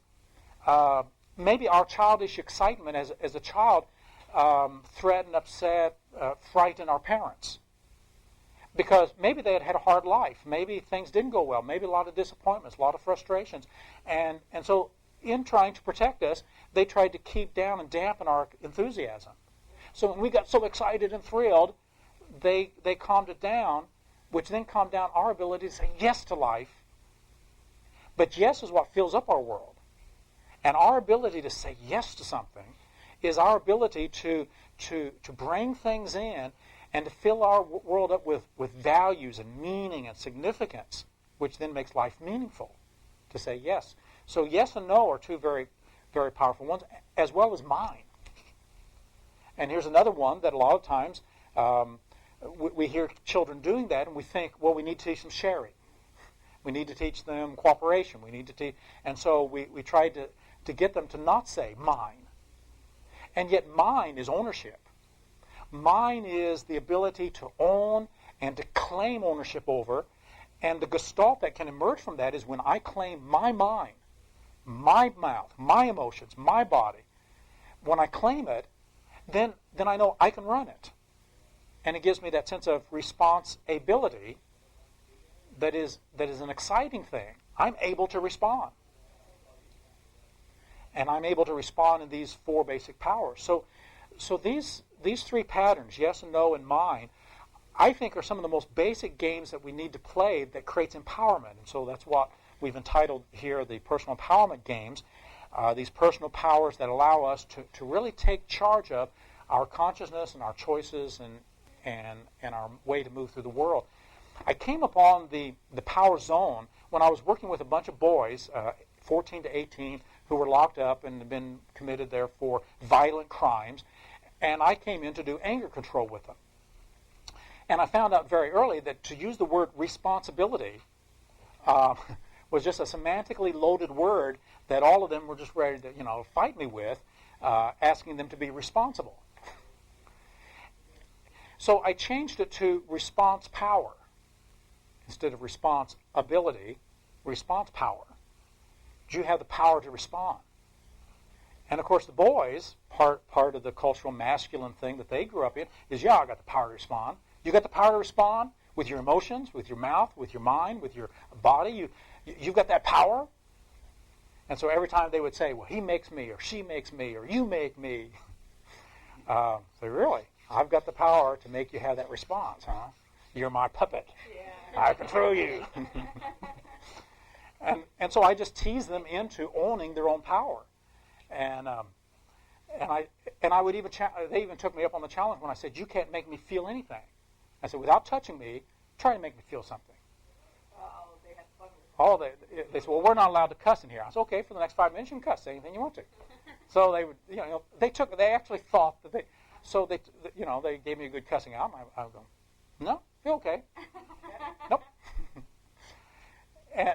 maybe our childish excitement as a child threatened, upset, frightened our parents. Because maybe they had a hard life. Maybe things didn't go well. Maybe a lot of disappointments, a lot of frustrations. And so in trying to protect us, they tried to keep down and dampen our enthusiasm. So when we got so excited and thrilled, they calmed it down, which then calmed down our ability to say yes to life. But yes is what fills up our world. And our ability to say yes to something is our ability to bring things in and to fill our world up with values and meaning and significance, which then makes life meaningful, to say yes. So yes and no are 2 very, very powerful ones, as well as mine. And here's another one that a lot of times we hear children doing that, and we think, well, we need to teach them sharing. We need to teach them cooperation. We need to teach, and so we try to get them to not say mine. And yet mine is ownership. Mine is the ability to own and to claim ownership over. And the gestalt that can emerge from that is when I claim my mind, my mouth, my emotions, my body. When I claim it, then I know I can run it. And it gives me that sense of responsibility that is an exciting thing. I'm able to respond. And I'm able to respond in these 4 basic powers. So these 3 patterns, yes and no and mine, I think are some of the most basic games that we need to play that creates empowerment. And so that's what we've entitled here the personal empowerment games. These personal powers that allow us to really take charge of our consciousness and our choices and our way to move through the world. I came upon the power zone when I was working with a bunch of boys, 14 to 18, who were locked up and had been committed there for violent crimes. And I came in to do anger control with them. And I found out very early that to use the word responsibility was just a semantically loaded word that all of them were just ready to, fight me with, asking them to be responsible. So I changed it to response power instead of responsibility, response power. Do you have the power to respond? And of course the boys, part of the cultural masculine thing that they grew up in is, I got the power to respond. You got the power to respond with your emotions, with your mouth, with your mind, with your body. You've got that power. And so every time they would say, well, he makes me, or she makes me, or you make me. So really, I've got the power to make you have that response, huh? You're my puppet. Yeah. I control you. And so I just tease them into owning their own power. And I would even, they even took me up on the challenge when I said, you can't make me feel anything. I said, without touching me, try to make me feel something. They had fun with it. They said, well, we're not allowed to cuss in here. I said, okay, for the next 5 minutes you can cuss, say anything you want to. So they would, they actually thought that they gave me a good cussing out. And I would go, no, feel okay. Nope. And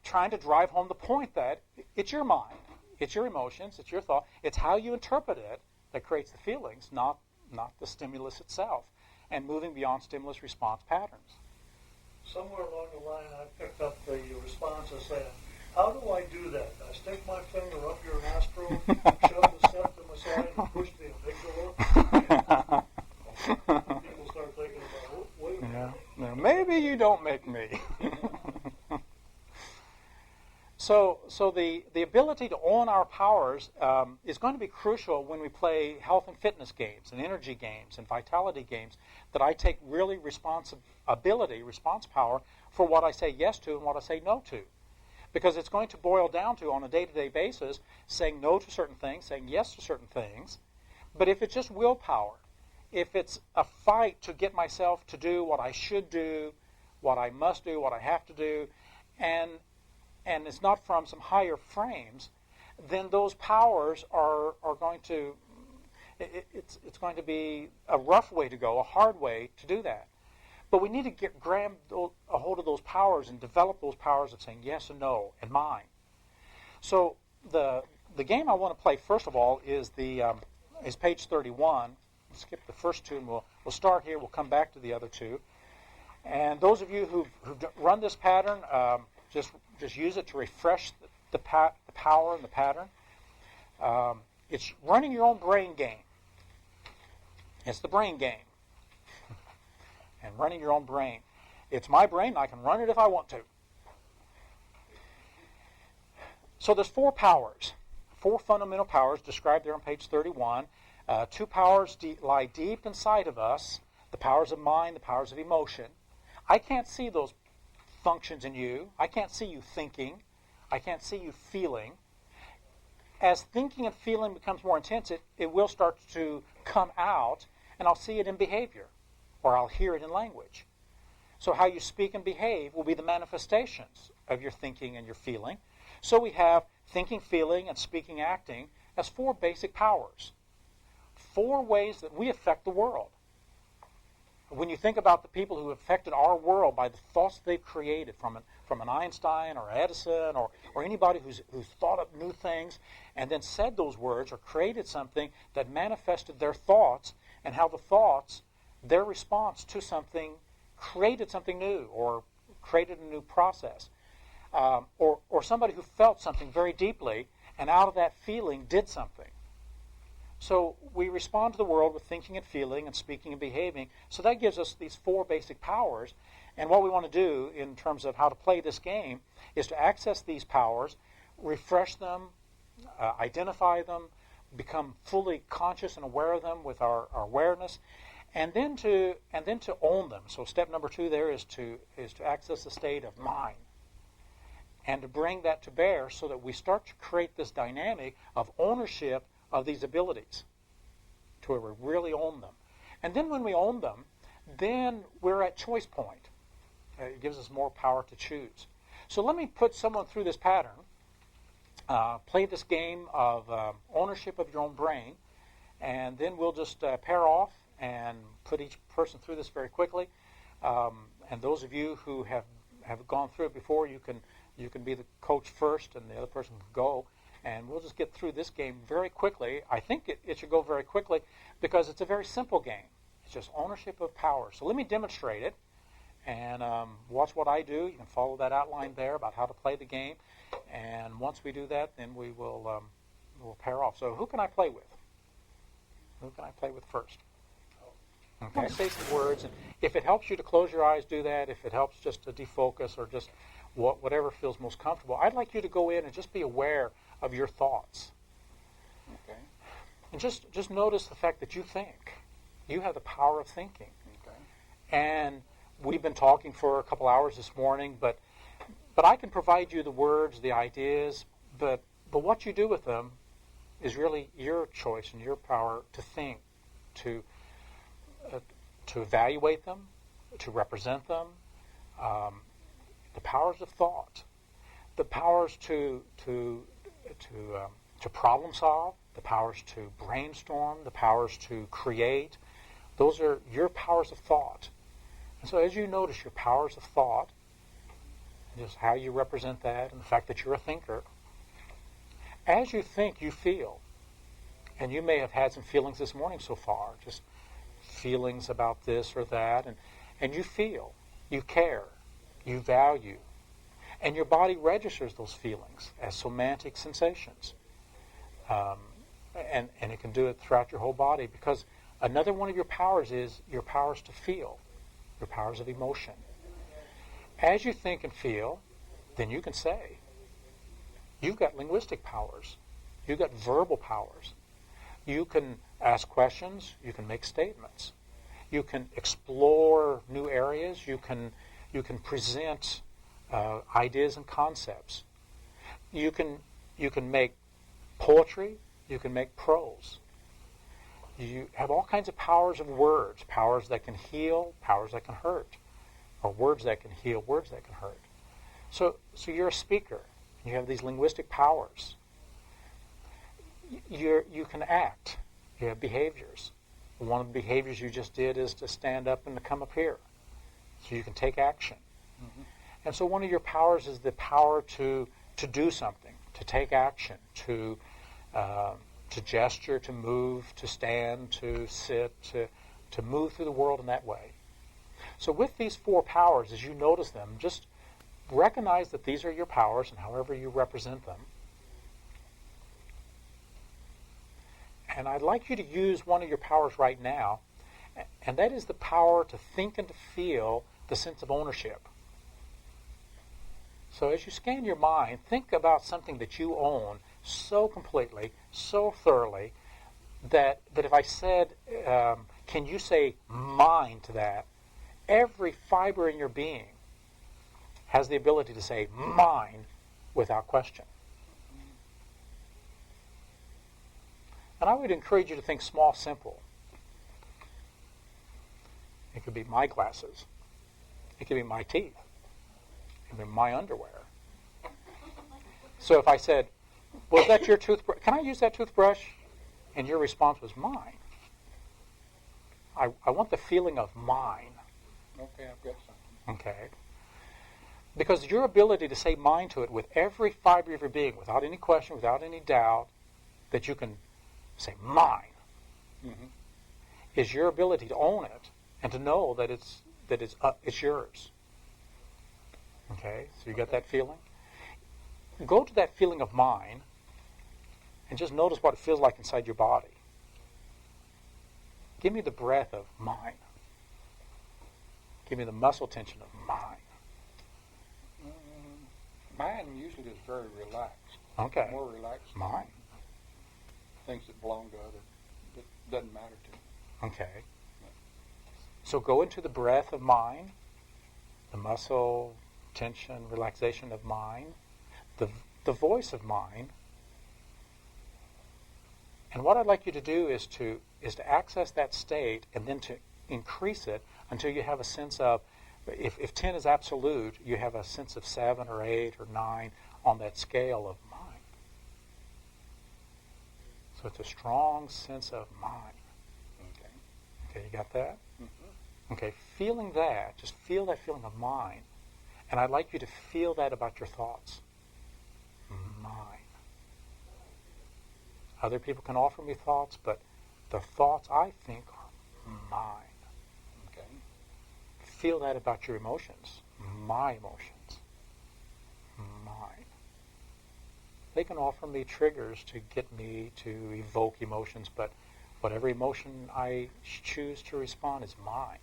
trying to drive home the point that it's your mind, it's your emotions, it's your thought, it's how you interpret it that creates the feelings, not the stimulus itself, and moving beyond stimulus response patterns. Somewhere along the line, I picked up the response and said, how do I do that? I stick my finger up your nostril, shove the septum aside, and push the amygdala. People start thinking about, wait a minute. Yeah. Maybe you don't make me. So the ability to own our powers is going to be crucial when we play health and fitness games and energy games and vitality games that I take really response power for what I say yes to and what I say no to. Because it's going to boil down to, on a day-to-day basis, saying no to certain things, saying yes to certain things. But if it's just willpower, if it's a fight to get myself to do what I should do, what I must do, what I have to do, and it's not from some higher frames, then those powers are going to, it's going to be a rough way to go, a hard way to do that. But we need to grab a hold of those powers and develop those powers of saying yes and no and mine. So the game I want to play first of all is is page 31. We'll skip the first 2 and we'll start here. We'll come back to the other 2. And those of you who've run this pattern, just use it to refresh the power and the pattern. It's running your own brain game. It's the brain game. And running your own brain. It's my brain, I can run it if I want to. So there's 4 powers, 4 fundamental powers described there on page 31. 2 powers lie deep inside of us, the powers of mind, the powers of emotion. I can't see those functions in you. I can't see you thinking. I can't see you feeling. As thinking and feeling becomes more intense, it will start to come out, and I'll see it in behavior, or I'll hear it in language. So how you speak and behave will be the manifestations of your thinking and your feeling. So we have thinking, feeling, and speaking, acting as 4 basic powers. 4 ways that we affect the world. When you think about the people who affected our world by the thoughts they've created from an Einstein or Edison or anybody who's thought up new things and then said those words or created something that manifested their thoughts and how the thoughts, their response to something, created something new or created a new process. Or somebody who felt something very deeply and out of that feeling did something. So we respond to the world with thinking and feeling and speaking and behaving. So that gives us these 4 basic powers. And what we want to do in terms of how to play this game is to access these powers, refresh them, identify them, become fully conscious and aware of them with our awareness, and then to own them. So step number 2 there is to access the state of mind, and to bring that to bear so that we start to create this dynamic of ownership of these abilities, to where we really own them. And then when we own them, then we're at choice point. It gives us more power to choose. So let me put someone through this pattern, play this game of ownership of your own brain, and then we'll just pair off and put each person through this very quickly. And those of you who have gone through it before, you can be the coach first and the other person can go. And we'll just get through this game very quickly. I think it should go very quickly because it's a very simple game. It's just ownership of power. So let me demonstrate it. And watch what I do. You can follow that outline there about how to play the game. And once we do that, then we'll pair off. So who can I play with? Who can I play with first? Okay, say some words. And if it helps you to close your eyes, do that. If it helps just to defocus or just whatever feels most comfortable, I'd like you to go in and just be aware of your thoughts. Okay. And just notice the fact that you think. You have the power of thinking. Okay. And we've been talking for a couple hours this morning, but I can provide you the words, the ideas, but what you do with them is really your choice and your power to think, to evaluate them, to represent them, the powers of thought, the powers to problem solve, the powers to brainstorm, the powers to create. Those are your powers of thought. And so as you notice your powers of thought, just how you represent that and the fact that you're a thinker, as you think, you feel. And you may have had some feelings this morning so far, just feelings about this or that, and you feel, you care, you value. And your body registers those feelings as somatic sensations. And it can do it throughout your whole body, because another one of your powers is your powers to feel, your powers of emotion. As you think and feel, then you can say. You've got linguistic powers. You've got verbal powers. You can ask questions. You can make statements. You can explore new areas. You can present ideas and concepts. You can make poetry. You can make prose. You have all kinds of powers of words, powers that can heal, powers that can hurt, or words that can heal, words that can hurt. So you're a speaker. You have these linguistic powers. You can act. You have behaviors. One of the behaviors you just did is to stand up and to come up here. So you can take action. Mm-hmm. And so one of your powers is the power to do something, to take action, to gesture, to move, to stand, to sit, to move through the world in that way. So with these 4 powers, as you notice them, just recognize that these are your powers and however you represent them. And I'd like you to use one of your powers right now, and that is the power to think and to feel the sense of ownership. So as you scan your mind, think about something that you own so completely, so thoroughly, that if I said, can you say mine to that, every fiber in your being has the ability to say mine without question. And I would encourage you to think small, simple. It could be my glasses. It could be my teeth. It could be my underwear. So if I said, was that your toothbrush? Can I use that toothbrush? And your response was mine. I want the feeling of mine. Okay, I've got something. Okay. Because your ability to say mine to it with every fiber of your being, without any question, without any doubt, that you can say mine, is your ability to own it and to know that it's yours. Okay, so you got that feeling? Go to that feeling of mine and just notice what it feels like inside your body. Give me the breath of mine. Give me the muscle tension of mine. Mine usually is very relaxed. Okay. More relaxed. Mine. Things that belong to others. It doesn't matter to me. Okay. So go into the breath of mine, the muscle tension, relaxation of mine, the voice of mine. And what I'd like you to do is to access that state and then to increase it until you have a sense of, if 10 is absolute, you have a sense of 7 or 8 or 9 on that scale of mind. So it's a strong sense of mind. Okay. Okay, you got that? Mm-hmm. Okay, feeling that, just feel that feeling of mind. And I'd like you to feel that about your thoughts. Mine. Other people can offer me thoughts, but the thoughts I think are mine. Okay. Feel that about your emotions. My emotions. Mine. They can offer me triggers to get me to evoke emotions, but whatever emotion I choose to respond is mine.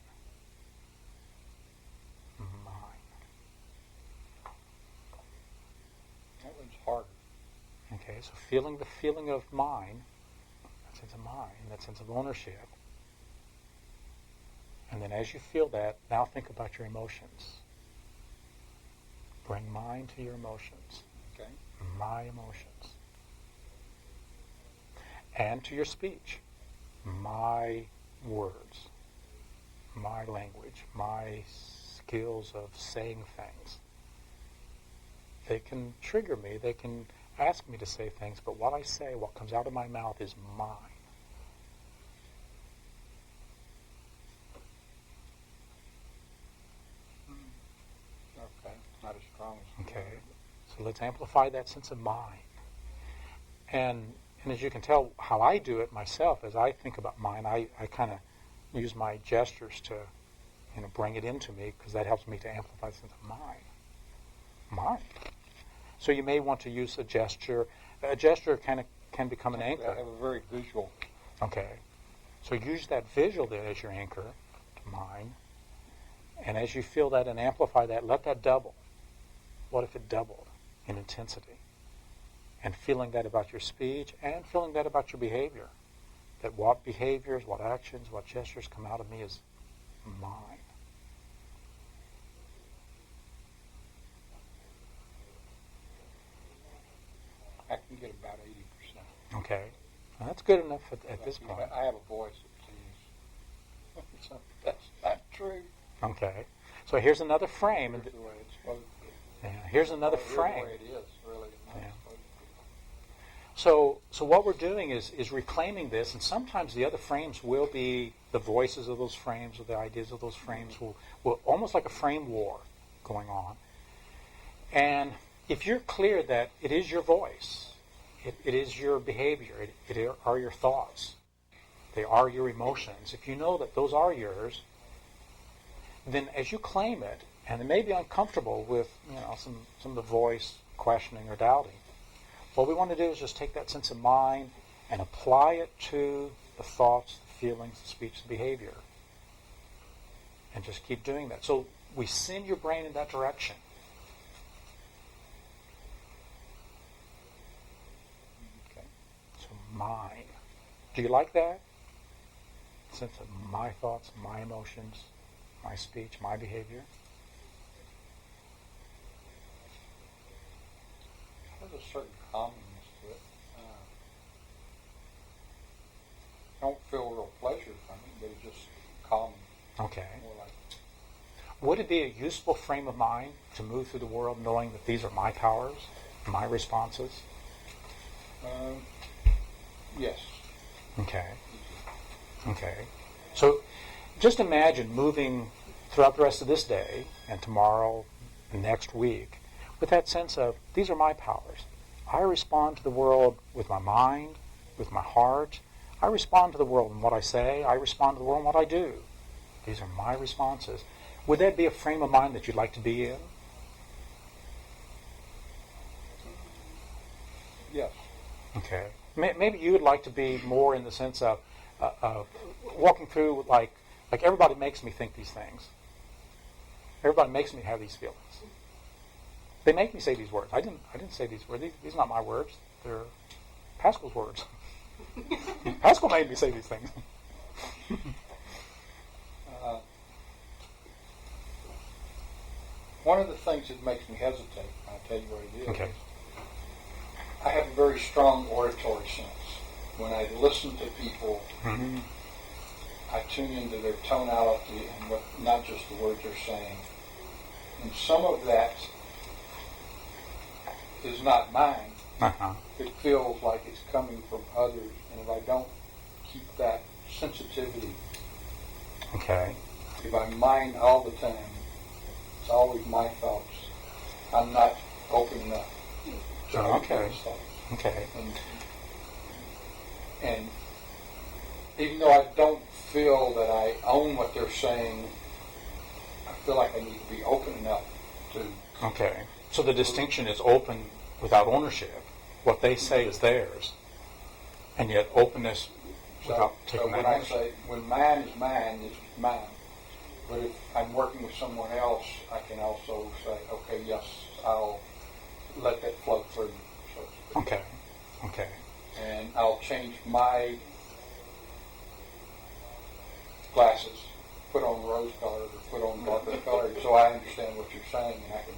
Mine. That one's harder. Okay, so feeling the feeling of mine, that sense of mine, that sense of ownership. And then as you feel that, now think about your emotions. Bring mind to your emotions. Okay. My emotions. And to your speech. My words. My language. My skills of saying things. They can trigger me. They can ask me to say things, but what I say, what comes out of my mouth is mine. Okay. Not as strong as Okay, so let's amplify that sense of mine. And as you can tell, how I do it myself, as I think about mine, I kind of use my gestures to, bring it into me, because that helps me to amplify the sense of mine. Mine. So you may want to use a gesture. A gesture can become an anchor. I have a very visual. Okay. So use that visual there as your anchor to mine. And as you feel that and amplify that, let that double. What if it doubled in intensity? And feeling that about your speech and feeling that about your behavior. That what behaviors, what actions, what gestures come out of me is mine. I can get about 80%. Okay. Well, that's good enough at this point. I have a voice that sings. So that's not true. Okay. So here's another frame. Here's the way it's supposed to be. Yeah, here's another Here's frame. the way it is, really. Not Yeah. supposed to be. So what we're doing is reclaiming this, and sometimes the other frames will be the voices of those frames or the ideas of those frames will almost like a frame war going on. And if you're clear that it is your voice, it is your behavior, it are your thoughts, they are your emotions, if you know that those are yours, then as you claim it, and it may be uncomfortable with some of the voice questioning or doubting, what we want to do is just take that sense of mind and apply it to the thoughts, the feelings, the speech, the behavior. And just keep doing that. So we send your brain in that direction. Okay. So mine. Do you like that? Sense of my thoughts, my emotions, my speech, my behavior. There's a certain calmness to it. I don't feel real pleasure from it, but it's just calming. Okay. More like, Would it be a useful frame of mind to move through the world knowing that these are my powers, my responses? yes. Okay. Okay. So just imagine moving throughout the rest of this day and tomorrow and next week with that sense of, these are my powers. I respond to the world with my mind, with my heart. I respond to the world in what I say. I respond to the world in what I do. These are my responses. Would that be a frame of mind that you'd like to be in? Yes. Okay. Maybe you would like to be more in the sense of walking through like everybody makes me think these things. Everybody makes me have these feelings. They make me say these words. I didn't say these words. These are not my words. They're Pascal's words. Pascal made me say these things. One of the things that makes me hesitate, I'll tell you what it is. Okay. I have a very strong auditory sense. When I listen to people, Mm-hmm. I tune into their tonality and not just the words they're saying. And some of that is not mine. Uh-huh. It feels like it's coming from others. And if I don't keep that sensitivity, Okay. if I mind all the time, it's always my thoughts. I'm not opening up to other Okay. people's thoughts. Okay. And even though I don't feel that I own what they're saying, I feel like I need to be open enough to. Okay. So the distinction is open without ownership. What they say is theirs, and yet openness without taking when that I ownership. say when mine is mine, it's mine. But if I'm working with someone else, I can also say, okay, yes, I'll let that flow through me. So to speak. Okay. Okay. And I'll change my glasses, put on rose colored or put on darker colored, so I understand what you're saying, and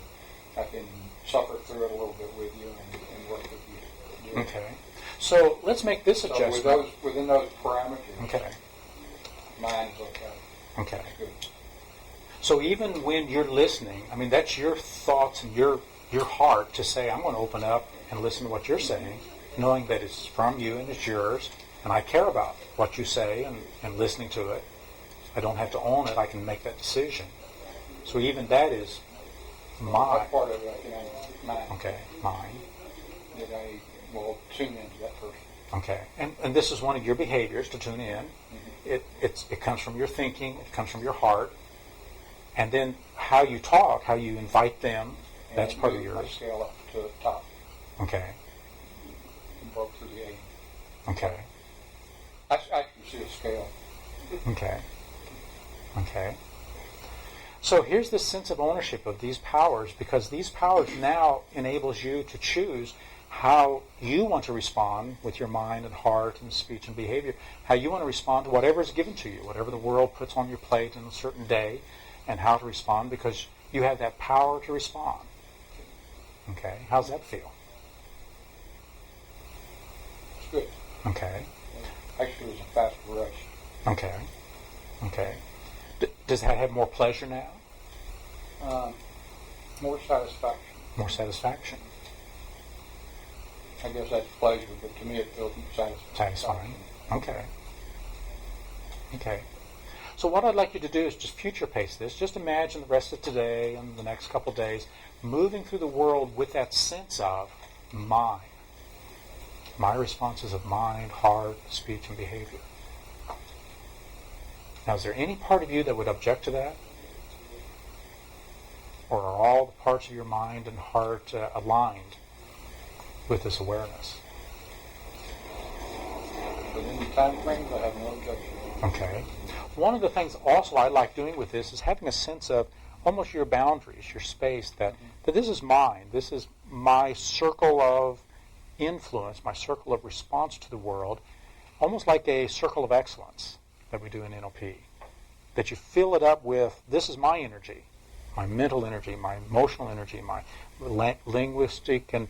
I can suffer through it a little bit with you and work with you. Okay. So let's make this So adjustment. within those parameters, Okay. mine is okay. Okay. Good. So even when you're listening, I mean, that's your thoughts and your heart to say, I'm going to open up and listen to what you're saying, knowing that it's from you and it's yours, and I care about what you say and listening to it. I don't have to own it. I can make that decision. So even that is my. That part of it I can have mine. Okay, mine. That I will tune into that person. Okay, and this is one of your behaviors to tune in. It comes from your thinking. It comes from your heart. And then how you talk, how you invite them, that's And part of move my yours. scale up to the top Okay, and broke through the 80. okay, I can see a scale. okay, okay. So here's this sense of ownership of these powers, because these powers now enables you to choose how you want to respond with your mind and heart and speech and behavior, how you want to respond to whatever is given to you, whatever the world puts on your plate in a certain day, and how to respond, because you have that power to respond. Okay, how's that feel? It's good. Okay, Actually, it was a fast rush. okay, okay. Does that have more pleasure now? More satisfaction. More satisfaction? I guess that's pleasure, but to me it feels Satisfying. Okay. Okay. So what I'd like you to do is just future pace this. Just imagine the rest of today and the next couple days moving through the world with that sense of mine. My responses of mind, heart, speech, and behavior. Now, is there any part of you that would object to that? Or are all the parts of your mind and heart aligned with this awareness? Within the time frames, I have no objection. Okay. One of the things also I like doing with this is having a sense of almost your boundaries, your space, that this is mine. This is my circle of influence, my circle of response to the world, almost like a circle of excellence that we do in NLP. That you fill it up with, this is my energy, my mental energy, my emotional energy, my linguistic and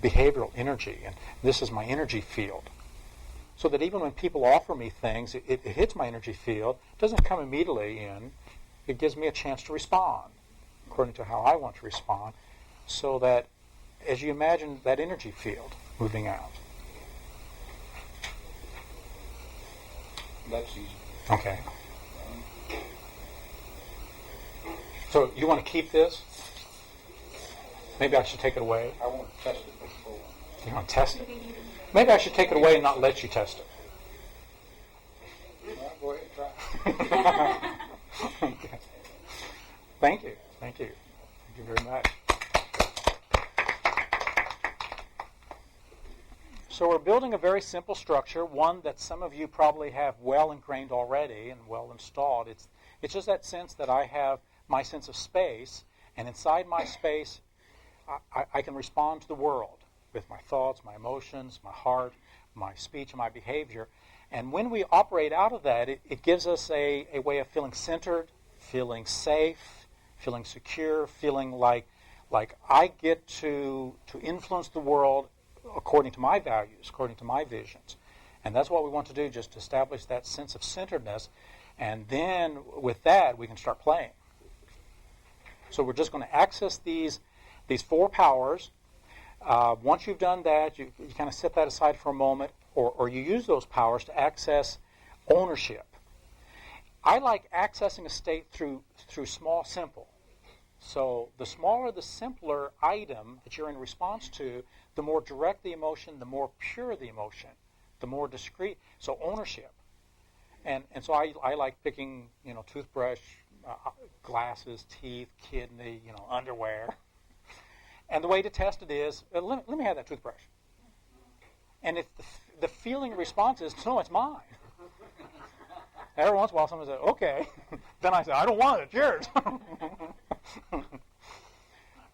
behavioral energy, and this is my energy field. So that even when people offer me things, it hits my energy field. It doesn't come immediately in. It gives me a chance to respond according to how I want to respond, so that as you imagine that energy field moving out. That's easy. Okay. So you want to keep this? Maybe I should take it away. I want to test it before. You want to test it? Maybe I should take it away and not let you test it. Okay. Thank you. Thank you. Thank you very much. So we're building a very simple structure, one that some of you probably have well ingrained already and well installed. It's just that sense that I have my sense of space, and inside my space, I can respond to the world with my thoughts, my emotions, my heart, my speech, and my behavior. And when we operate out of that, it gives us a way of feeling centered, feeling safe, feeling secure, feeling like I get to influence the world according to my values, according to my visions. And that's what we want to do, just establish that sense of centeredness. And then with that, we can start playing. So we're just going to access these 4 powers. Once you've done that, you kind of set that aside for a moment, or you use those powers to access ownership. I like accessing a state through small, simple. So the smaller, the simpler item that you're in response to, the more direct the emotion, the more pure the emotion, the more discreet. So ownership. And so I like picking, toothbrush, glasses, teeth, kidney, underwear. And the way to test it is, let me have that toothbrush. And if the feeling response is, no, it's mine. Every once in a while someone says, okay. Then I say, I don't want it, it's yours.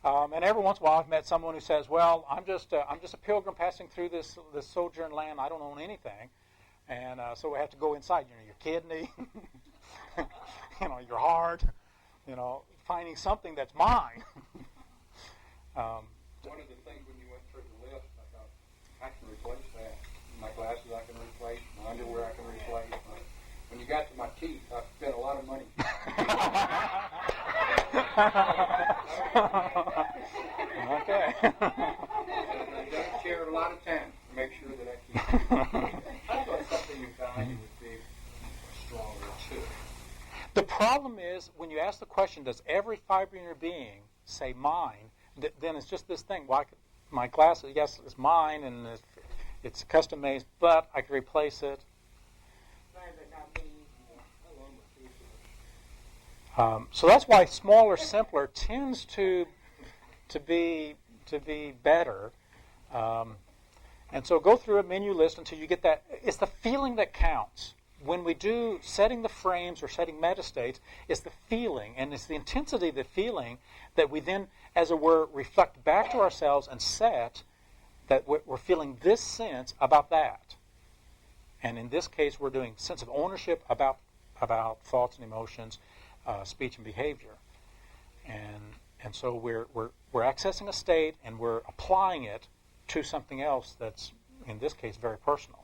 And every once in a while I've met someone who says, well, I'm just a pilgrim passing through this sojourn land. I don't own anything. And so we have to go inside, your kidney, your heart, finding something that's mine. One of the things when you went through the list, I thought, I can replace that. My glasses I can replace, my underwear I can replace. When you got to my teeth, I spent a lot of money. Okay. I don't share a lot of time to make sure that I keep I thought something you found would be stronger too. The problem is, when you ask the question, does every fiber in your being say mine, then it's just this thing. Well, my glasses, yes, it's mine, and it's custom made, but I can replace it. So that's why smaller, simpler tends to be better. And so go through a menu list until you get that. It's the feeling that counts. When we do setting the frames or setting metastates, it's the feeling, and it's the intensity of the feeling that we then, as it were, reflect back to ourselves and set that we're feeling this sense about that. And in this case, we're doing sense of ownership about thoughts and emotions, speech and behavior. And so we're accessing a state and we're applying it to something else that's, in this case, very personal.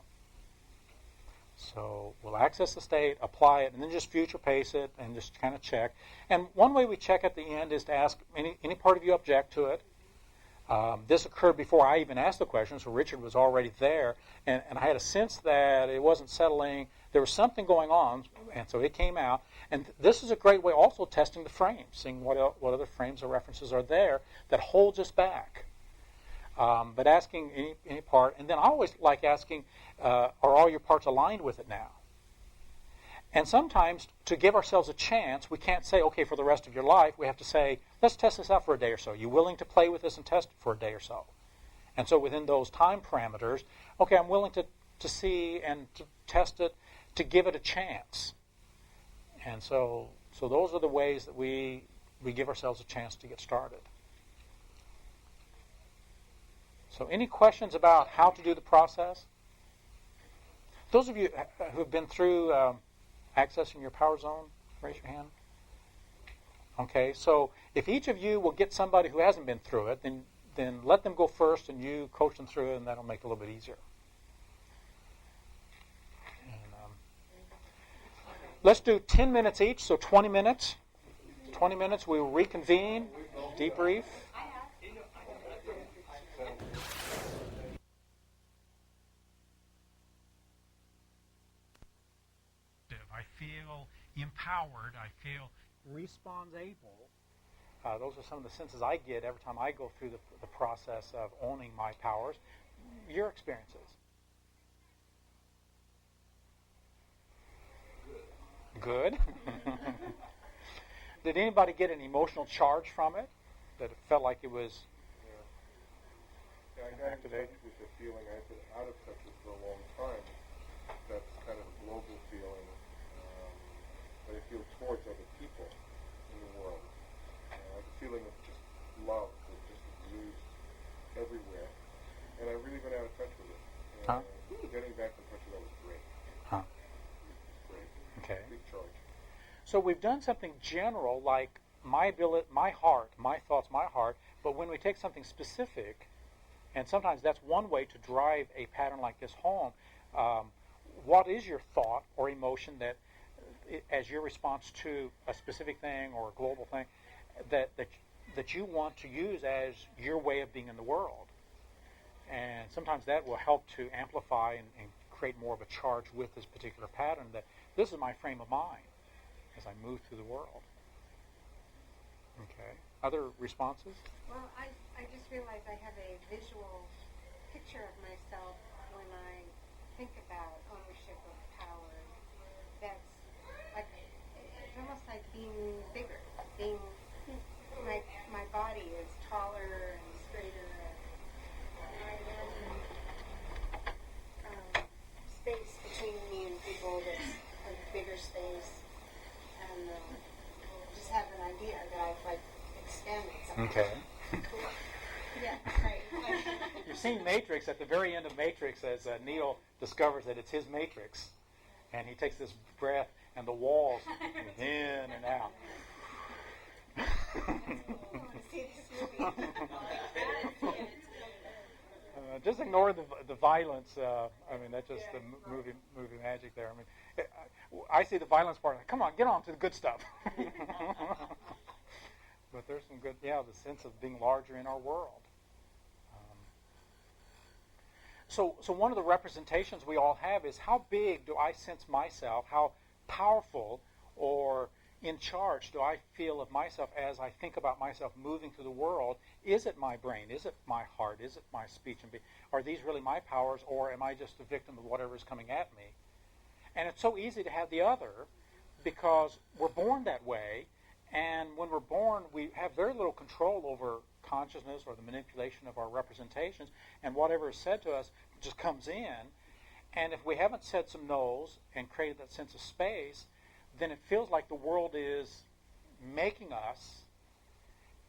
So we'll access the state, apply it, and then just future pace it and just kind of check. And one way we check at the end is to ask, any part of you object to it? This occurred before I even asked the question, so Richard was already there, and I had a sense that it wasn't settling. There was something going on, and so it came out. And this is a great way also testing the frames, seeing what other frames or references are there that holds us back. But asking any part, and then I always like asking, are all your parts aligned with it now? And sometimes, to give ourselves a chance, we can't say, okay, for the rest of your life. We have to say, let's test this out for a day or so. You willing to play with this and test it for a day or so? And so within those time parameters, okay, I'm willing to see and to test it, to give it a chance. And so those are the ways that we give ourselves a chance to get started. So any questions about how to do the process? Those of you who have been through accessing your power zone, raise your hand. Okay, so if each of you will get somebody who hasn't been through it, then let them go first and you coach them through it, and that'll make it a little bit easier. And, let's do 10 minutes each, so 20 minutes. 20 minutes, we will reconvene, debrief. I feel empowered. I feel Responds able. Those are some of the senses I get every time I go through the process of owning my powers. Your experiences? Good. Did anybody get an emotional charge from it? That it felt like it was Yeah, I got in touch with the feeling I've been out of touch with for a long time. That's kind of a global feeling that I feel towards other people in the world. A feeling of just love that just exudes everywhere. And I've really been out of touch with it. And getting back in touch with that was great. Huh. Great. Okay. Big charge. So we've done something general like my ability, my heart, my thoughts, my heart, but when we take something specific, and sometimes that's one way to drive a pattern like this home, what is your thought or emotion that, as your response to a specific thing or a global thing, that you want to use as your way of being in the world? And sometimes that will help to amplify and create more of a charge with this particular pattern, that this is my frame of mind as I move through the world. Okay. Other responses? Well, I just realized I have a visual picture of myself when I think about ownership of power. That's like, it's almost like being bigger, being, my body is taller and straighter, and I imagine space between me and people that's a bigger space, and just have an idea that I've like expanded something. Okay. Cool. Yeah, right. You've seen Matrix. At the very end of Matrix, as Neo discovers that it's his Matrix, and he takes this breath, and the walls in and out. I want to see this movie. Just ignore the violence. I mean, that's just the movie magic there. I mean, I see the violence part. Like, come on, get on to the good stuff. But there's some good, the sense of being larger in our world. So one of the representations we all have is, how big do I sense myself? How powerful or in charge do I feel of myself as I think about myself moving through the world? Is it my brain? Is it my heart? Is it my speech and being? Are these really my powers, or am I just a victim of whatever is coming at me? And it's so easy to have the other, because we're born that way, and when we're born, we have very little control over consciousness or the manipulation of our representations, and whatever is said to us just comes in. And if we haven't said some no's and created that sense of space, then it feels like the world is making us,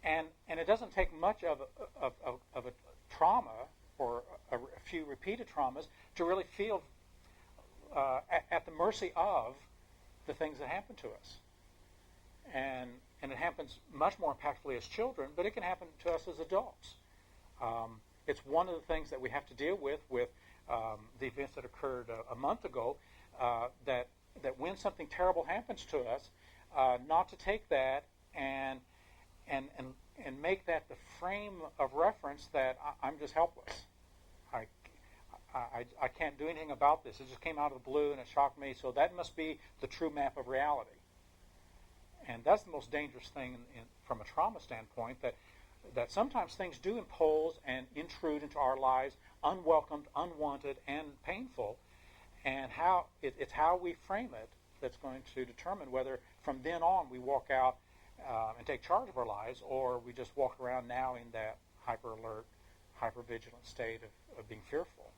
and it doesn't take much of a trauma or a few repeated traumas to really feel at the mercy of the things that happen to us. And it happens much more impactfully as children, but it can happen to us as adults. It's one of the things that we have to deal with the events that occurred a month ago, that when something terrible happens to us, not to take that and make that the frame of reference that I'm just helpless. I can't do anything about this. It just came out of the blue and it shocked me, so that must be the true map of reality. And that's the most dangerous thing from a trauma standpoint, that sometimes things do impose and intrude into our lives, unwelcomed, unwanted, and painful. And it's how we frame it that's going to determine whether from then on we walk out and take charge of our lives, or we just walk around now in that hyper-alert, hyper-vigilant state of being fearful.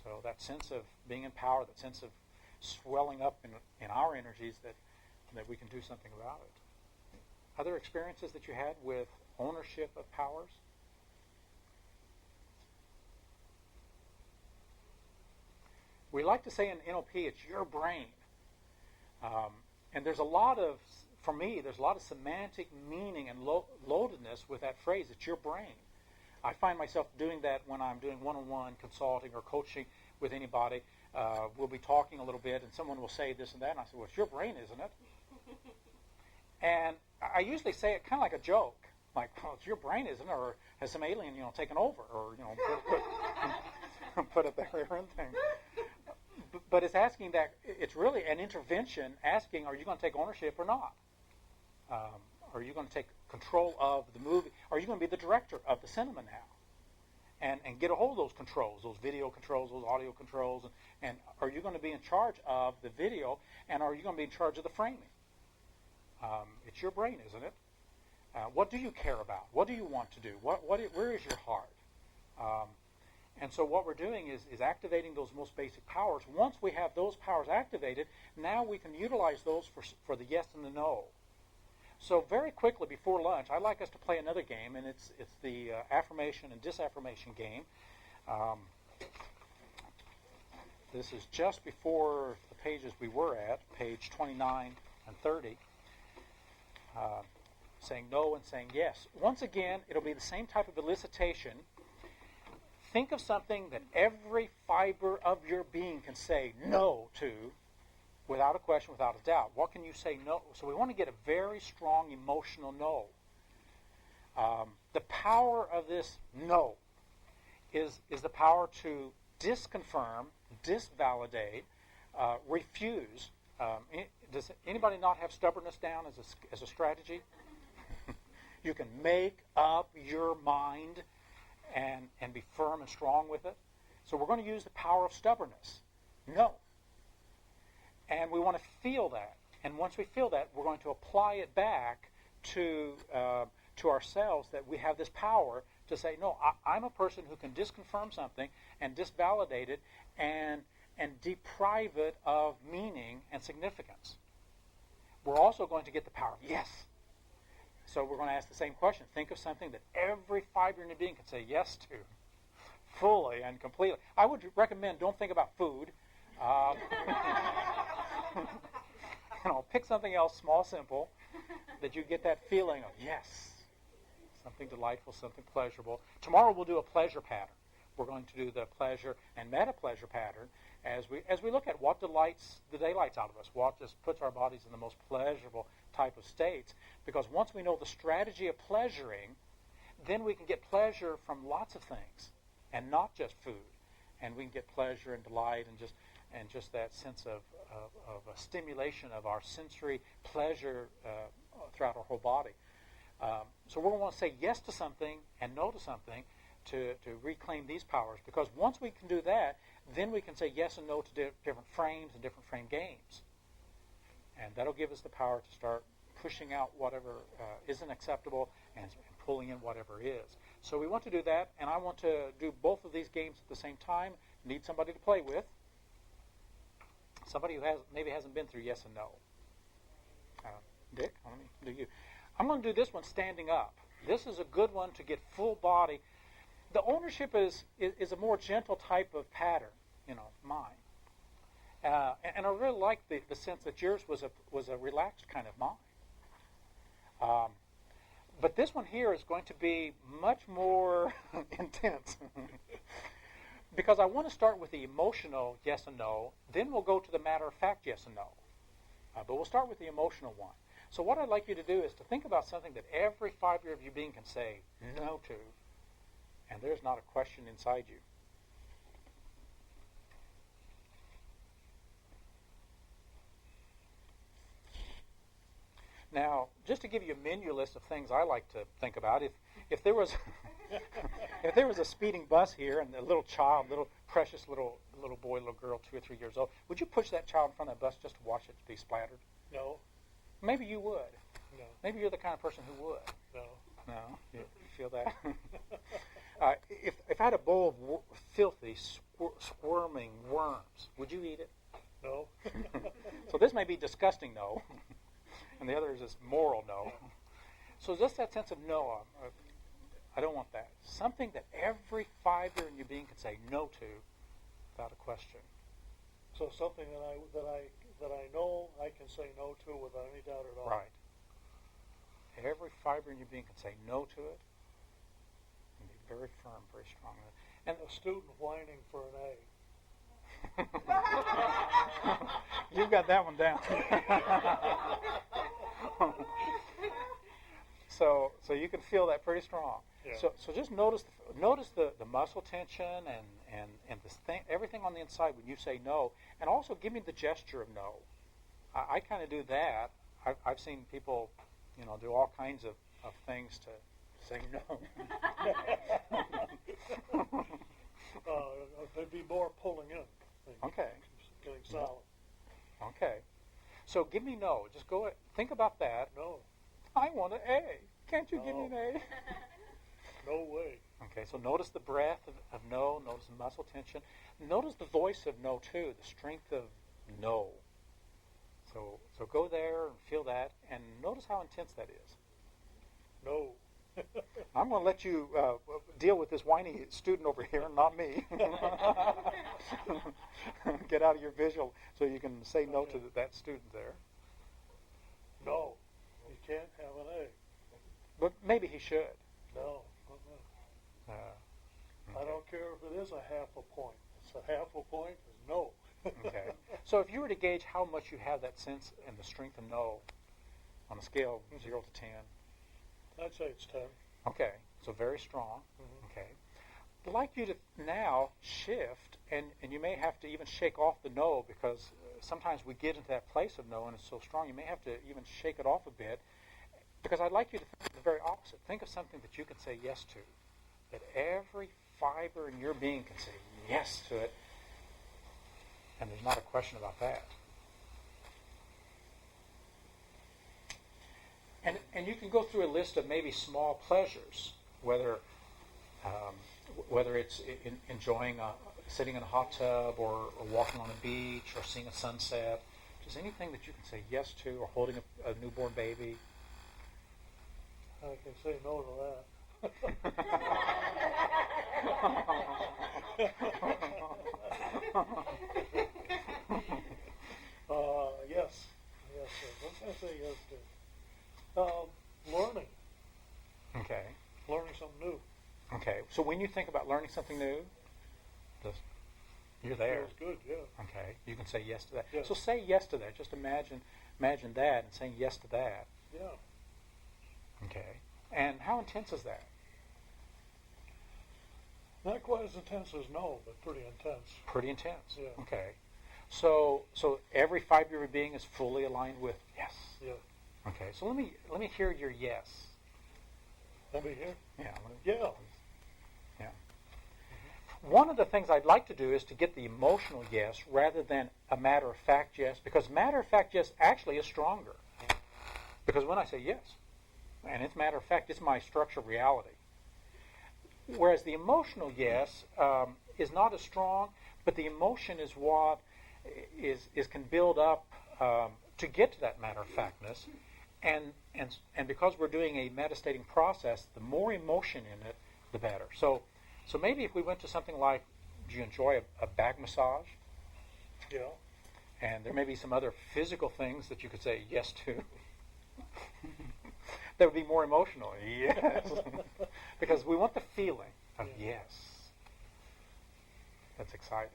So that sense of being in power, that sense of swelling up in our energies, that we can do something about it. Other experiences that you had with ownership of powers? We like to say in NLP, it's your brain. And there's a lot of, for me, there's a lot of semantic meaning and loadedness with that phrase, it's your brain. I find myself doing that when I'm doing one-on-one consulting or coaching with anybody. We'll be talking a little bit, and someone will say this and that, and I say, well, it's your brain, isn't it? And I usually say it kind of like a joke, like, well, it's your brain, isn't it? Or has some alien, taken over, or, put it there and thing. But it's asking that, it's really an intervention asking, are you going to take ownership or not? Are you going to take control of the movie? Are you going to be the director of the cinema now? and get a hold of those controls, those video controls, those audio controls, and are you going to be in charge of the video, and are you going to be in charge of the framing? It's your brain, isn't it? What do you care about? What do you want to do? Where is your heart? And so what we're doing is activating those most basic powers. Once we have those powers activated, now we can utilize those for the yes and the no. So very quickly before lunch, I'd like us to play another game, and it's the affirmation and disaffirmation game. This is just before the pages we were at, page 29 and 30, saying no and saying yes. Once again, it'll be the same type of elicitation. Think of something that every fiber of your being can say no to, without a question, without a doubt. What can you say no? So we want to get a very strong emotional no. The power of this no is the power to disconfirm, disvalidate, refuse. Does anybody not have stubbornness down as a strategy? You can make up your mind and be firm and strong with it. So we're going to use the power of stubbornness. No. And we want to feel that. And once we feel that, we're going to apply it back to ourselves, that we have this power to say, no, I'm a person who can disconfirm something and disvalidate it and deprive it of meaning and significance. We're also going to get the power of yes. So we're going to ask the same question. Think of something that every fiber in your being can say yes to, fully and completely. I would recommend don't think about food. Pick something else, small, simple, that you get that feeling of yes, something delightful, something pleasurable. Tomorrow we'll do a pleasure pattern. We're going to do the pleasure and meta-pleasure pattern as we look at what delights the daylights out of us, what just puts our bodies in the most pleasurable type of states. Because once we know the strategy of pleasuring, then we can get pleasure from lots of things and not just food. And we can get pleasure and delight and just that sense of a stimulation of our sensory pleasure throughout our whole body. So we're going to want to say yes to something and no to something to reclaim these powers. Because once we can do that, then we can say yes and no to different frames and different frame games. And that'll give us the power to start pushing out whatever isn't acceptable and pulling in whatever is. So we want to do that, and I want to do both of these games at the same time. Need somebody to play with. Somebody who maybe hasn't been through yes and no. Dick, let me do you. I'm going to do this one standing up. This is a good one to get full body. The ownership is a more gentle type of pattern, mine. And I really like the sense that yours was a relaxed kind of mind. But this one here is going to be much more intense. Because I want to start with the emotional yes and no, then we'll go to the matter-of-fact yes and no. But we'll start with the emotional one. So what I'd like you to do is to think about something that every fiber of your being can say no to, and there's not a question inside you. Now, just to give you a menu list of things I like to think about, if there was if there was a speeding bus here and a little child, precious little boy, little girl, 2 or 3 years old, would you push that child in front of that bus just to watch it be splattered? No. Maybe you would. No. Maybe you're the kind of person who would. No. No? You feel that? If I had a bowl of filthy, squirming worms, would you eat it? No. So this may be disgusting no, and the other is this moral no. So just that sense of no, I don't want that. Something that every fiber in your being can say no to without a question. So something that I know I can say no to without any doubt at all. Right. Every fiber in your being can say no to it and be very firm, very strong. And a student whining for an A. You've got that one down. So you can feel that pretty strong. Yeah. So just notice the muscle tension and this thing, everything on the inside when you say no, and also give me the gesture of no. I kind of do that. I've seen people, do all kinds of things to saying no. There'd be more pulling in. Okay. Getting solid. Okay. So give me no. Just go. Think about that. No. I want an A. Can't you give me an A? No way. Okay. So notice the breath of no. Notice the muscle tension. Notice the voice of no too. The strength of no. So go there and feel that, and notice how intense that is. No. I'm going to let you deal with this whiny student over here, and not me. Get out of your visual so you can say no to that student there. No. You can't have an A. But maybe he should. No. Okay. I don't care if it is a half a point. It's a half a point is no. Okay. So if you were to gauge how much you have that sense and the strength of no on a scale of 0 to 10. I'd say it's 10. Okay. So very strong. Mm-hmm. Okay. I'd like you to now shift, and you may have to even shake off the no, because sometimes we get into that place of no and it's so strong you may have to even shake it off a bit, because I'd like you to think the very opposite. Think of something that you can say yes to, that every fiber in your being can say yes to it, and there's not a question about that. And you can go through a list of maybe small pleasures, whether it's enjoying sitting in a hot tub or walking on a beach or seeing a sunset, just anything that you can say yes to, or holding a newborn baby. I can say no to that. Yes. What can I say yes to? Learning. Okay. Learning something new. Okay. So when you think about learning something new, you're there. Feels good, yeah. Okay. You can say yes to that. Yes. So say yes to that. Just imagine that and saying yes to that. Yeah. Okay. And how intense is that? Not quite as intense as no, but pretty intense. Pretty intense. Yeah. Okay. So every fiber of your being is fully aligned with yes. Yeah. Okay. So let me hear your yes. Let me hear. Yeah. Yeah. Yeah. One of the things I'd like to do is to get the emotional yes rather than a matter-of-fact yes, because matter-of-fact yes actually is stronger. Because when I say yes, and it's matter-of-fact, it's my structure of reality. Whereas the emotional yes is not as strong, but the emotion is what can build up to get to that matter-of-factness. And because we're doing a metastating process, the more emotion in it, the better. So maybe if we went to something like, do you enjoy a back massage? Yeah. And there may be some other physical things that you could say yes to. That would be more emotional. Yes. Because we want the feeling of yes. That's exciting.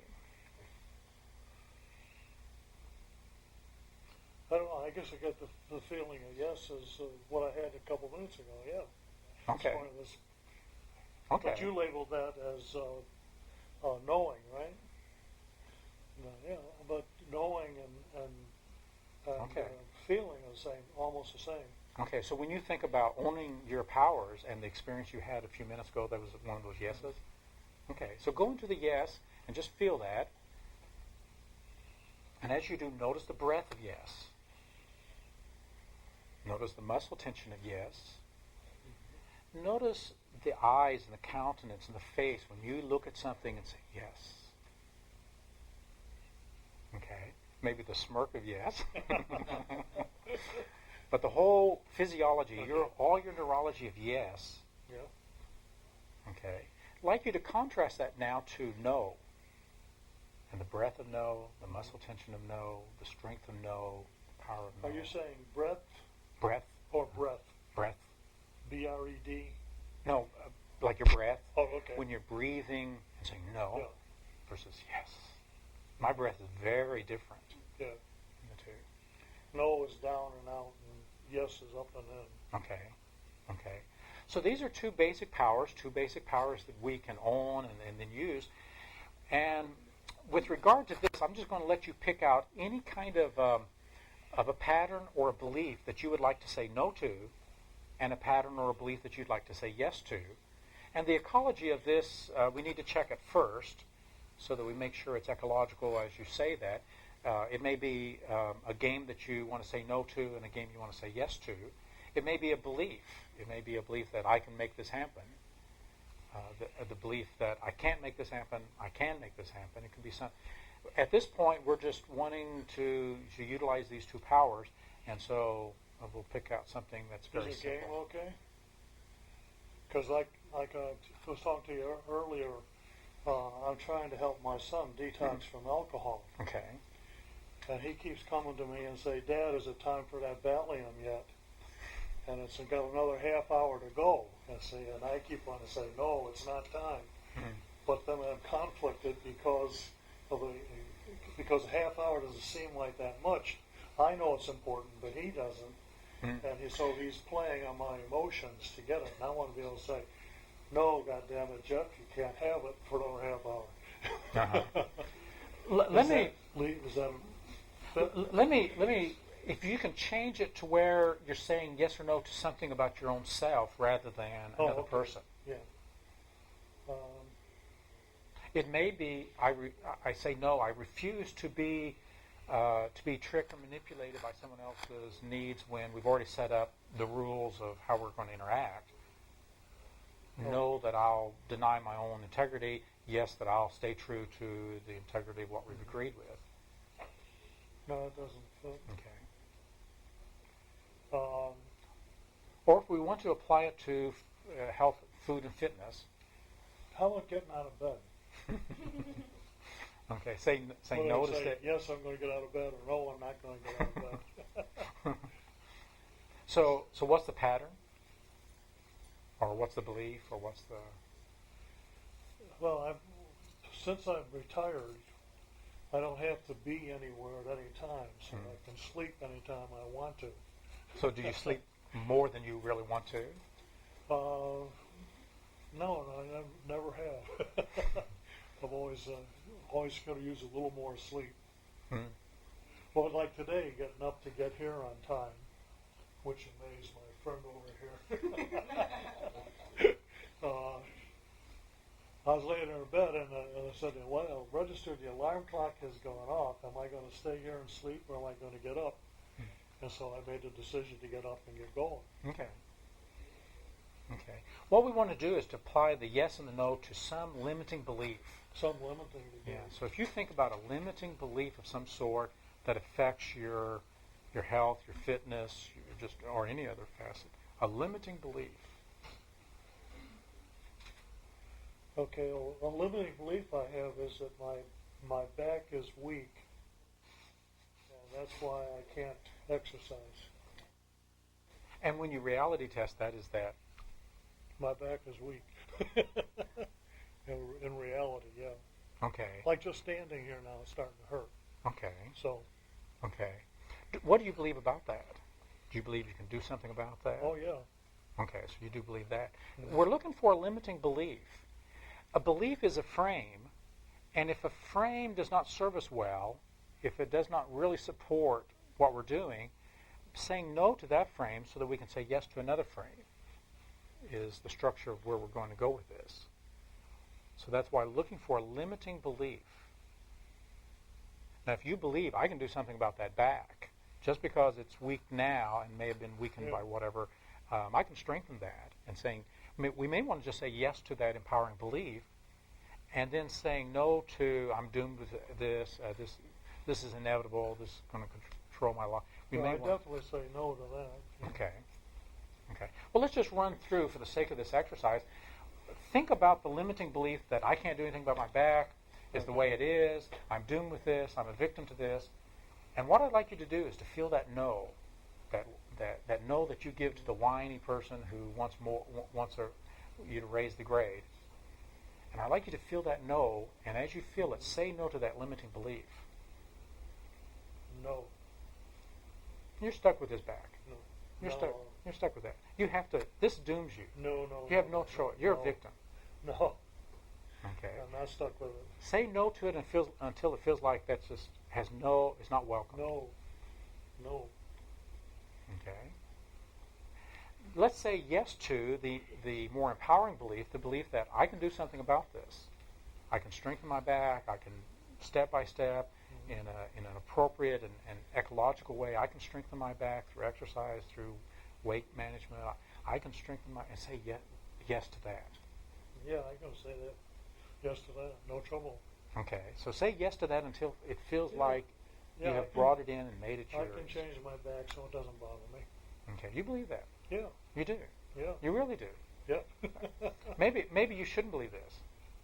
I don't know. I guess I get the feeling of yes is what I had a couple minutes ago. Yeah. Okay. Pointless. Okay. But you labeled that as knowing, right? No, yeah. But knowing and Okay. feeling are the same, almost the same. Okay, so when you think about owning your powers and the experience you had a few minutes ago, that was one of those yeses? Okay, so go into the yes and just feel that. And as you do, notice the breath of yes. Notice the muscle tension of yes. Notice the eyes and the countenance and the face when you look at something and say yes. Okay, maybe the smirk of yes. But the whole physiology, all your neurology of yes. Yeah. Okay. I'd like you to contrast that now to no. And the breath of no, the muscle tension of no, the strength of no, the power of no. Are you saying breath Breath. or breath? Breath. B-R-E-D? No, like your breath. Oh, okay. When you're breathing and saying no Yeah. versus yes. My breath is very different Yeah. in the two. No is down and out, and yes is up and in. Okay. Okay. So these are two basic powers that we can own and then use. And with regard to this, I'm just going to let you pick out any kind of a pattern or a belief that you would like to say no to and a pattern or a belief that you'd like to say yes to. And the ecology of this, we need to check it first so that we make sure it's ecological as you say that. It may be a game that you want to say no to and a game you want to say yes to. It may be a belief. It may be a belief that I can make this happen. The belief that I can't make this happen, I can make this happen. It can be some. At this point, we're just wanting to utilize these two powers, and so we'll pick out something that's very Is the game simple. okay? Because like I was talking to you earlier, I'm trying to help my son detox from alcohol. Okay. And he keeps coming to me and say, Dad, is it time for that Valium yet? And it's got another half hour to go. And I keep on to say, no, it's not time. But then I'm conflicted because because a half hour doesn't seem like that much. I know it's important, but he doesn't. And so he's playing on my emotions to get it. And I want to be able to say, no, goddammit, Jeff, you can't have it for another half hour. Let me, if you can change it to where you're saying yes or no to something about your own self rather than another person. Yeah. It may be I say no. I refuse to be tricked or manipulated by someone else's needs when we've already set up the rules of how we're going to interact. No, that I'll deny my own integrity. Yes, that I'll stay true to the integrity of what we've agreed with. No, it doesn't fit. Okay. Or if we want to apply it to health, food, and fitness. How about getting out of bed? Okay, say Whether no I to say, stay. yes, I'm going to get out of bed, or no, I'm not going to get out of bed. So what's the pattern? Or what's the belief? Or what's the... Well, since I've retired, I don't have to be anywhere at any time, so I can sleep anytime I want to. So do you sleep more than you really want to? No, I never have. I've always going to use a little more sleep. Well, like today, getting up to get here on time, which amazed my friend over here. I was laying in bed and I said, well, registered the alarm clock has gone off. Am I going to stay here and sleep or am I going to get up? And so I made the decision to get up and get going. Okay. What we want to do is to apply the yes and the no to some limiting belief. Some limiting belief. Yeah. So if you think about a limiting belief of some sort that affects your health, your fitness, or any other facet, a limiting belief. Okay, well, a limiting belief I have is that my back is weak, and that's why I can't exercise. And when you reality test that, is that? My back is weak. In reality, yeah. Okay. Like just standing here now is starting to hurt. Okay. So. Okay. What do you believe about that? Do you believe you can do something about that? Oh, yeah. Okay, so you do believe that. We're looking for a limiting belief. A belief is a frame, and if a frame does not serve us well, if it does not really support what we're doing, saying no to that frame so that we can say yes to another frame is the structure of where we're going to go with this. So that's why looking for a limiting belief. Now, if you believe I can do something about that back, just because it's weak now and may have been weakened by whatever, I can strengthen that. And saying, we may want to just say yes to that empowering belief, and then saying no to I'm doomed with this. This is inevitable. This is going to control my life. I definitely say no to that. Okay. Well, let's just run through, for the sake of this exercise, think about the limiting belief that I can't do anything about my back, is the way it is, I'm doomed with this, I'm a victim to this. And what I'd like you to do is to feel that no, that no that you give to the whiny person who wants you to raise the grade. And I'd like you to feel that no, and as you feel it, say no to that limiting belief. No. You're stuck with his back. No. You're stuck with that. You have to. This dooms you. No. You have no choice. You're a victim. No. Okay. I'm not stuck with it. Say no to it until it feels like that's just it's not welcome. No. Okay. let's say yes to the more empowering belief, the belief that I can do something about this. I can strengthen my back. I can step by step in an appropriate and ecological way. I can strengthen my back through exercise, through weight management. I can strengthen and say yes to that. Yeah, I'm going to say that. Yes to that. No trouble. Okay, so say yes to that until it feels like Yeah, you I have can- brought it in and made it I yours. can change my back so it doesn't bother me. Okay, you believe that? Yeah, You do. yeah, You really do. yeah. Maybe you shouldn't believe this.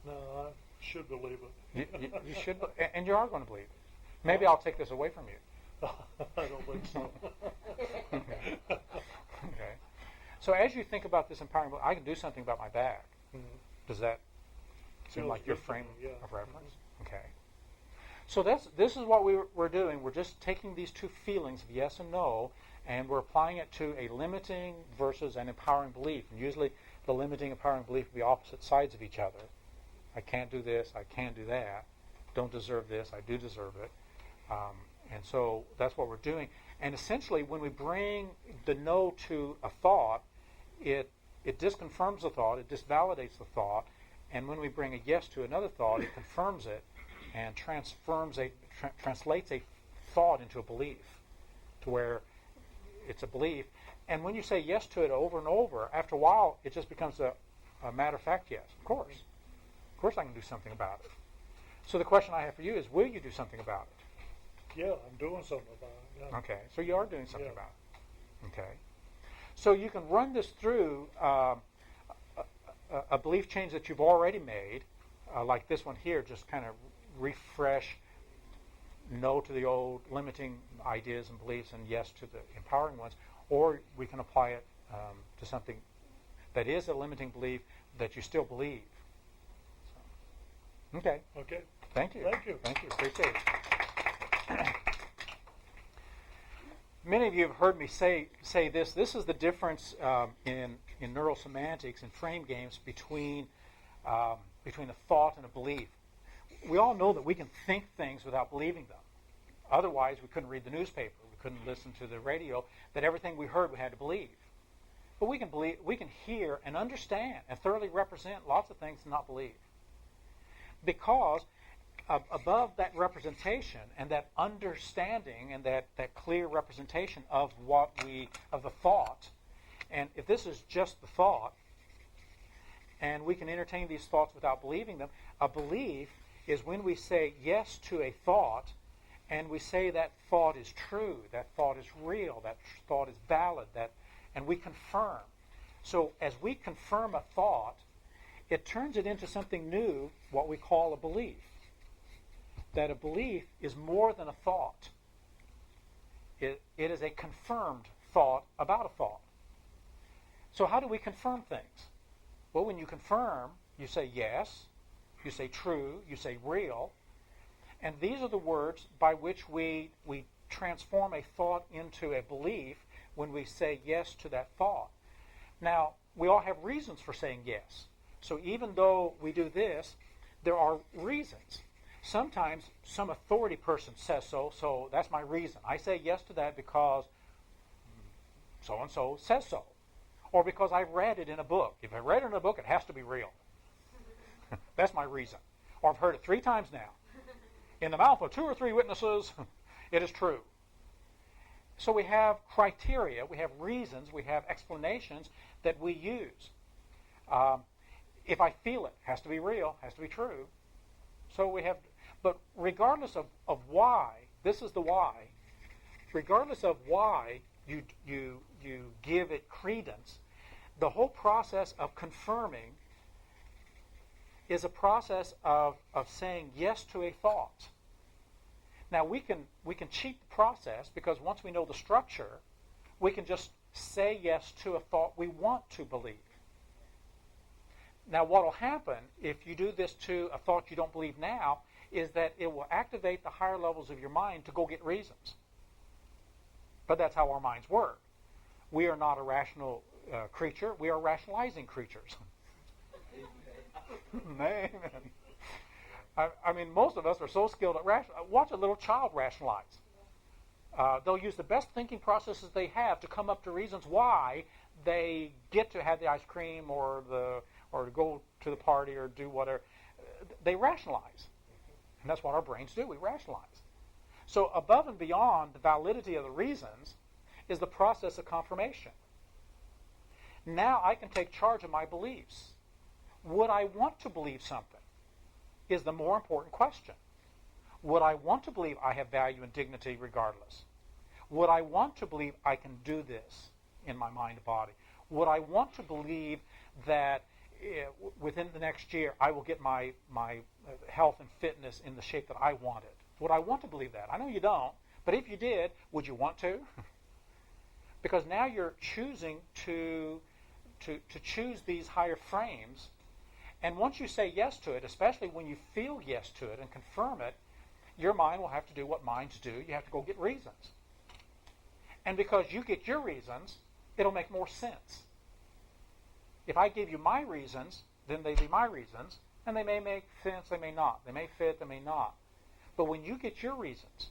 No, I should believe it. You should, and you are going to believe it. Maybe I'll take this away from you. I don't think so. Okay. So as you think about this empowering, I can do something about my back. Mhm. Does that seem Feels like your good to frame me, yeah. of reference? Okay. So this is what we're doing. We're just taking these two feelings of yes and no, and we're applying it to a limiting versus an empowering belief. And usually the limiting empowering belief will be opposite sides of each other. I can't do this. I can do that. Don't deserve this. I do deserve it. And so that's what we're doing. And essentially, when we bring the no to a thought, it disconfirms the thought. It disvalidates the thought. And when we bring a yes to another thought, it confirms it and translates a thought into a belief, to where it's a belief. And when you say yes to it over and over, after a while, it just becomes a matter of fact yes. Of course I can do something about it. So the question I have for you is, will you do something about it? Yeah, I'm doing something about it. Yeah. Okay, so you are doing something Yeah. about it. Okay. So you can run this through a belief change that you've already made, like this one here, just kind of refresh no to the old limiting ideas and beliefs and yes to the empowering ones, or we can apply it to something that is a limiting belief that you still believe. So, okay. Okay. Thank you. Thank you. Thank you. Appreciate it. Many of you have heard me say this. This is the difference in neurosemantics and frame games between a thought and a belief. We all know that we can think things without believing them. Otherwise, we couldn't read the newspaper. We couldn't listen to the radio. That everything we heard we had to believe. But we can hear and understand and thoroughly represent lots of things and not believe. Because above that representation and that understanding and that clear representation of the thought, and if this is just the thought, and we can entertain these thoughts without believing them, a belief is when we say yes to a thought, and we say that thought is true, that thought is real, that thought is valid, and we confirm. So as we confirm a thought, it turns it into something new, what we call a belief. That a belief is more than a thought. It is a confirmed thought about a thought. So how do we confirm things? Well, when you confirm, you say yes, you say true, you say real, and these are the words by which we transform a thought into a belief when we say yes to that thought. Now, we all have reasons for saying yes. So even though we do this, there are reasons. Sometimes some authority person says so that's my reason. I say yes to that because so-and-so says so. Or because I read it in a book. If I read it in a book, it has to be real. That's my reason. Or I've heard it 3 times now. In the mouth of 2 or 3 witnesses, it is true. So we have criteria, we have reasons, we have explanations that we use. If I feel it, has to be real, has to be true. So we have, but regardless of why, this is the why, regardless of why you give it credence, the whole process of confirming is a process of saying yes to a thought. Now we can cheat the process because once we know the structure, we can just say yes to a thought we want to believe. Now what will happen if you do this to a thought you don't believe now is that it will activate the higher levels of your mind to go get reasons. But that's how our minds work. We are not a rational creature. We are rationalizing creatures. Amen. I mean, most of us are so skilled at watch a little child rationalize. They'll use the best thinking processes they have to come up to reasons why they get to have the ice cream or to go to the party or do whatever, they rationalize. And that's what our brains do. We rationalize. So above and beyond the validity of the reasons is the process of confirmation. Now I can take charge of my beliefs. Would I want to believe something is the more important question. Would I want to believe I have value and dignity regardless? Would I want to believe I can do this in my mind and body? Would I want to believe that within the next year I will get my health and fitness in the shape that I want it? Would I want to believe that? I know you don't, but if you did, would you want to? Because now you're choosing to choose these higher frames, and once you say yes to it, especially when you feel yes to it and confirm it, your mind will have to do what minds do. You have to go get reasons. And because you get your reasons, it'll make more sense. If I give you my reasons, then they be my reasons, and they may make sense, they may not. They may fit, they may not. But when you get your reasons,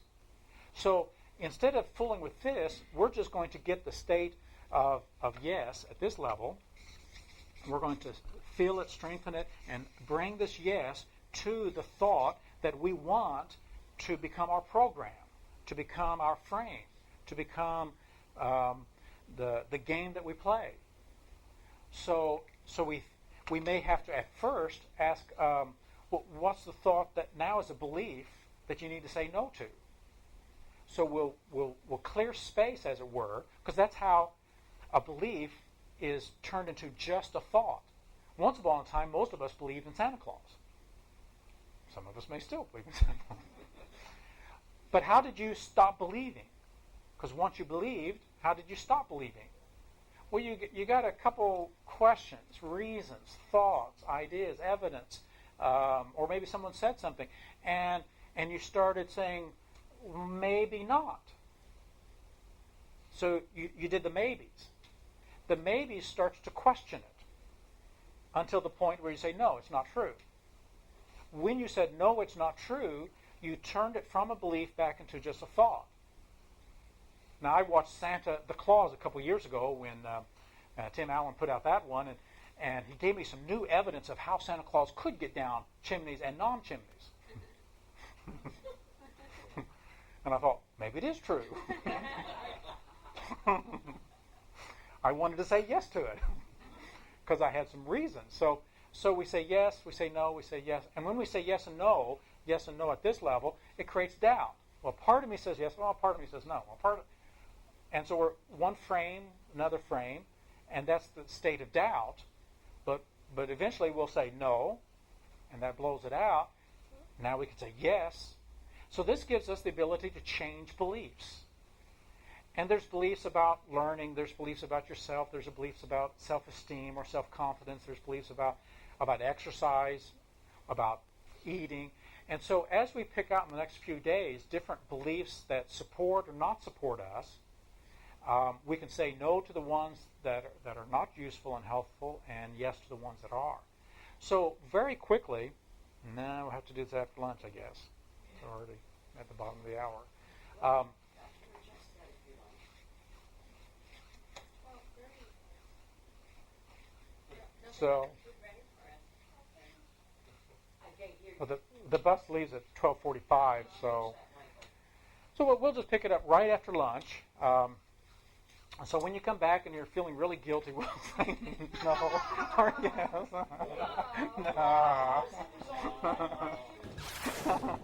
so instead of fooling with this, we're just going to get the state of yes at this level. We're going to feel it, strengthen it, and bring this yes to the thought that we want to become our program, to become our frame, to become the game that we play. So we may have to at first ask, what's the thought that now is a belief that you need to say no to? So we'll clear space, as it were, because that's how a belief is turned into just a thought. Once upon a time, most of us believed in Santa Claus. Some of us may still believe in Santa Claus. But how did you stop believing? Because once you believed, how did you stop believing? Well, you got a couple questions, reasons, thoughts, ideas, evidence, or maybe someone said something, and you started saying, maybe not. So you did the maybes. The maybes starts to question it until the point where you say, no, it's not true. When you said, no, it's not true, you turned it from a belief back into just a thought. Now, I watched Santa the Claus a couple years ago when Tim Allen put out that one, and he gave me some new evidence of how Santa Claus could get down chimneys and non-chimneys. And I thought, maybe it is true. I wanted to say yes to it because I had some reasons. So we say yes, we say no, we say yes. And when we say yes and no at this level, it creates doubt. Well, part of me says yes, well, part of me says no. And so we're one frame, another frame, and that's the state of doubt. But eventually we'll say no, and that blows it out. Now we can say yes. So this gives us the ability to change beliefs. And there's beliefs about learning, there's beliefs about yourself, there's beliefs about self-esteem or self-confidence, there's beliefs about exercise, about eating. And so as we pick out in the next few days different beliefs that support or not support us, we can say no to the ones that are not useful and helpful and yes to the ones that are. So very quickly, now we'll have to do this after lunch, I guess. It's already at the bottom of the hour. So well, the bus leaves at 12:45, so we'll just pick it up right after lunch. So when you come back and you're feeling really guilty, we'll say no or yes. No.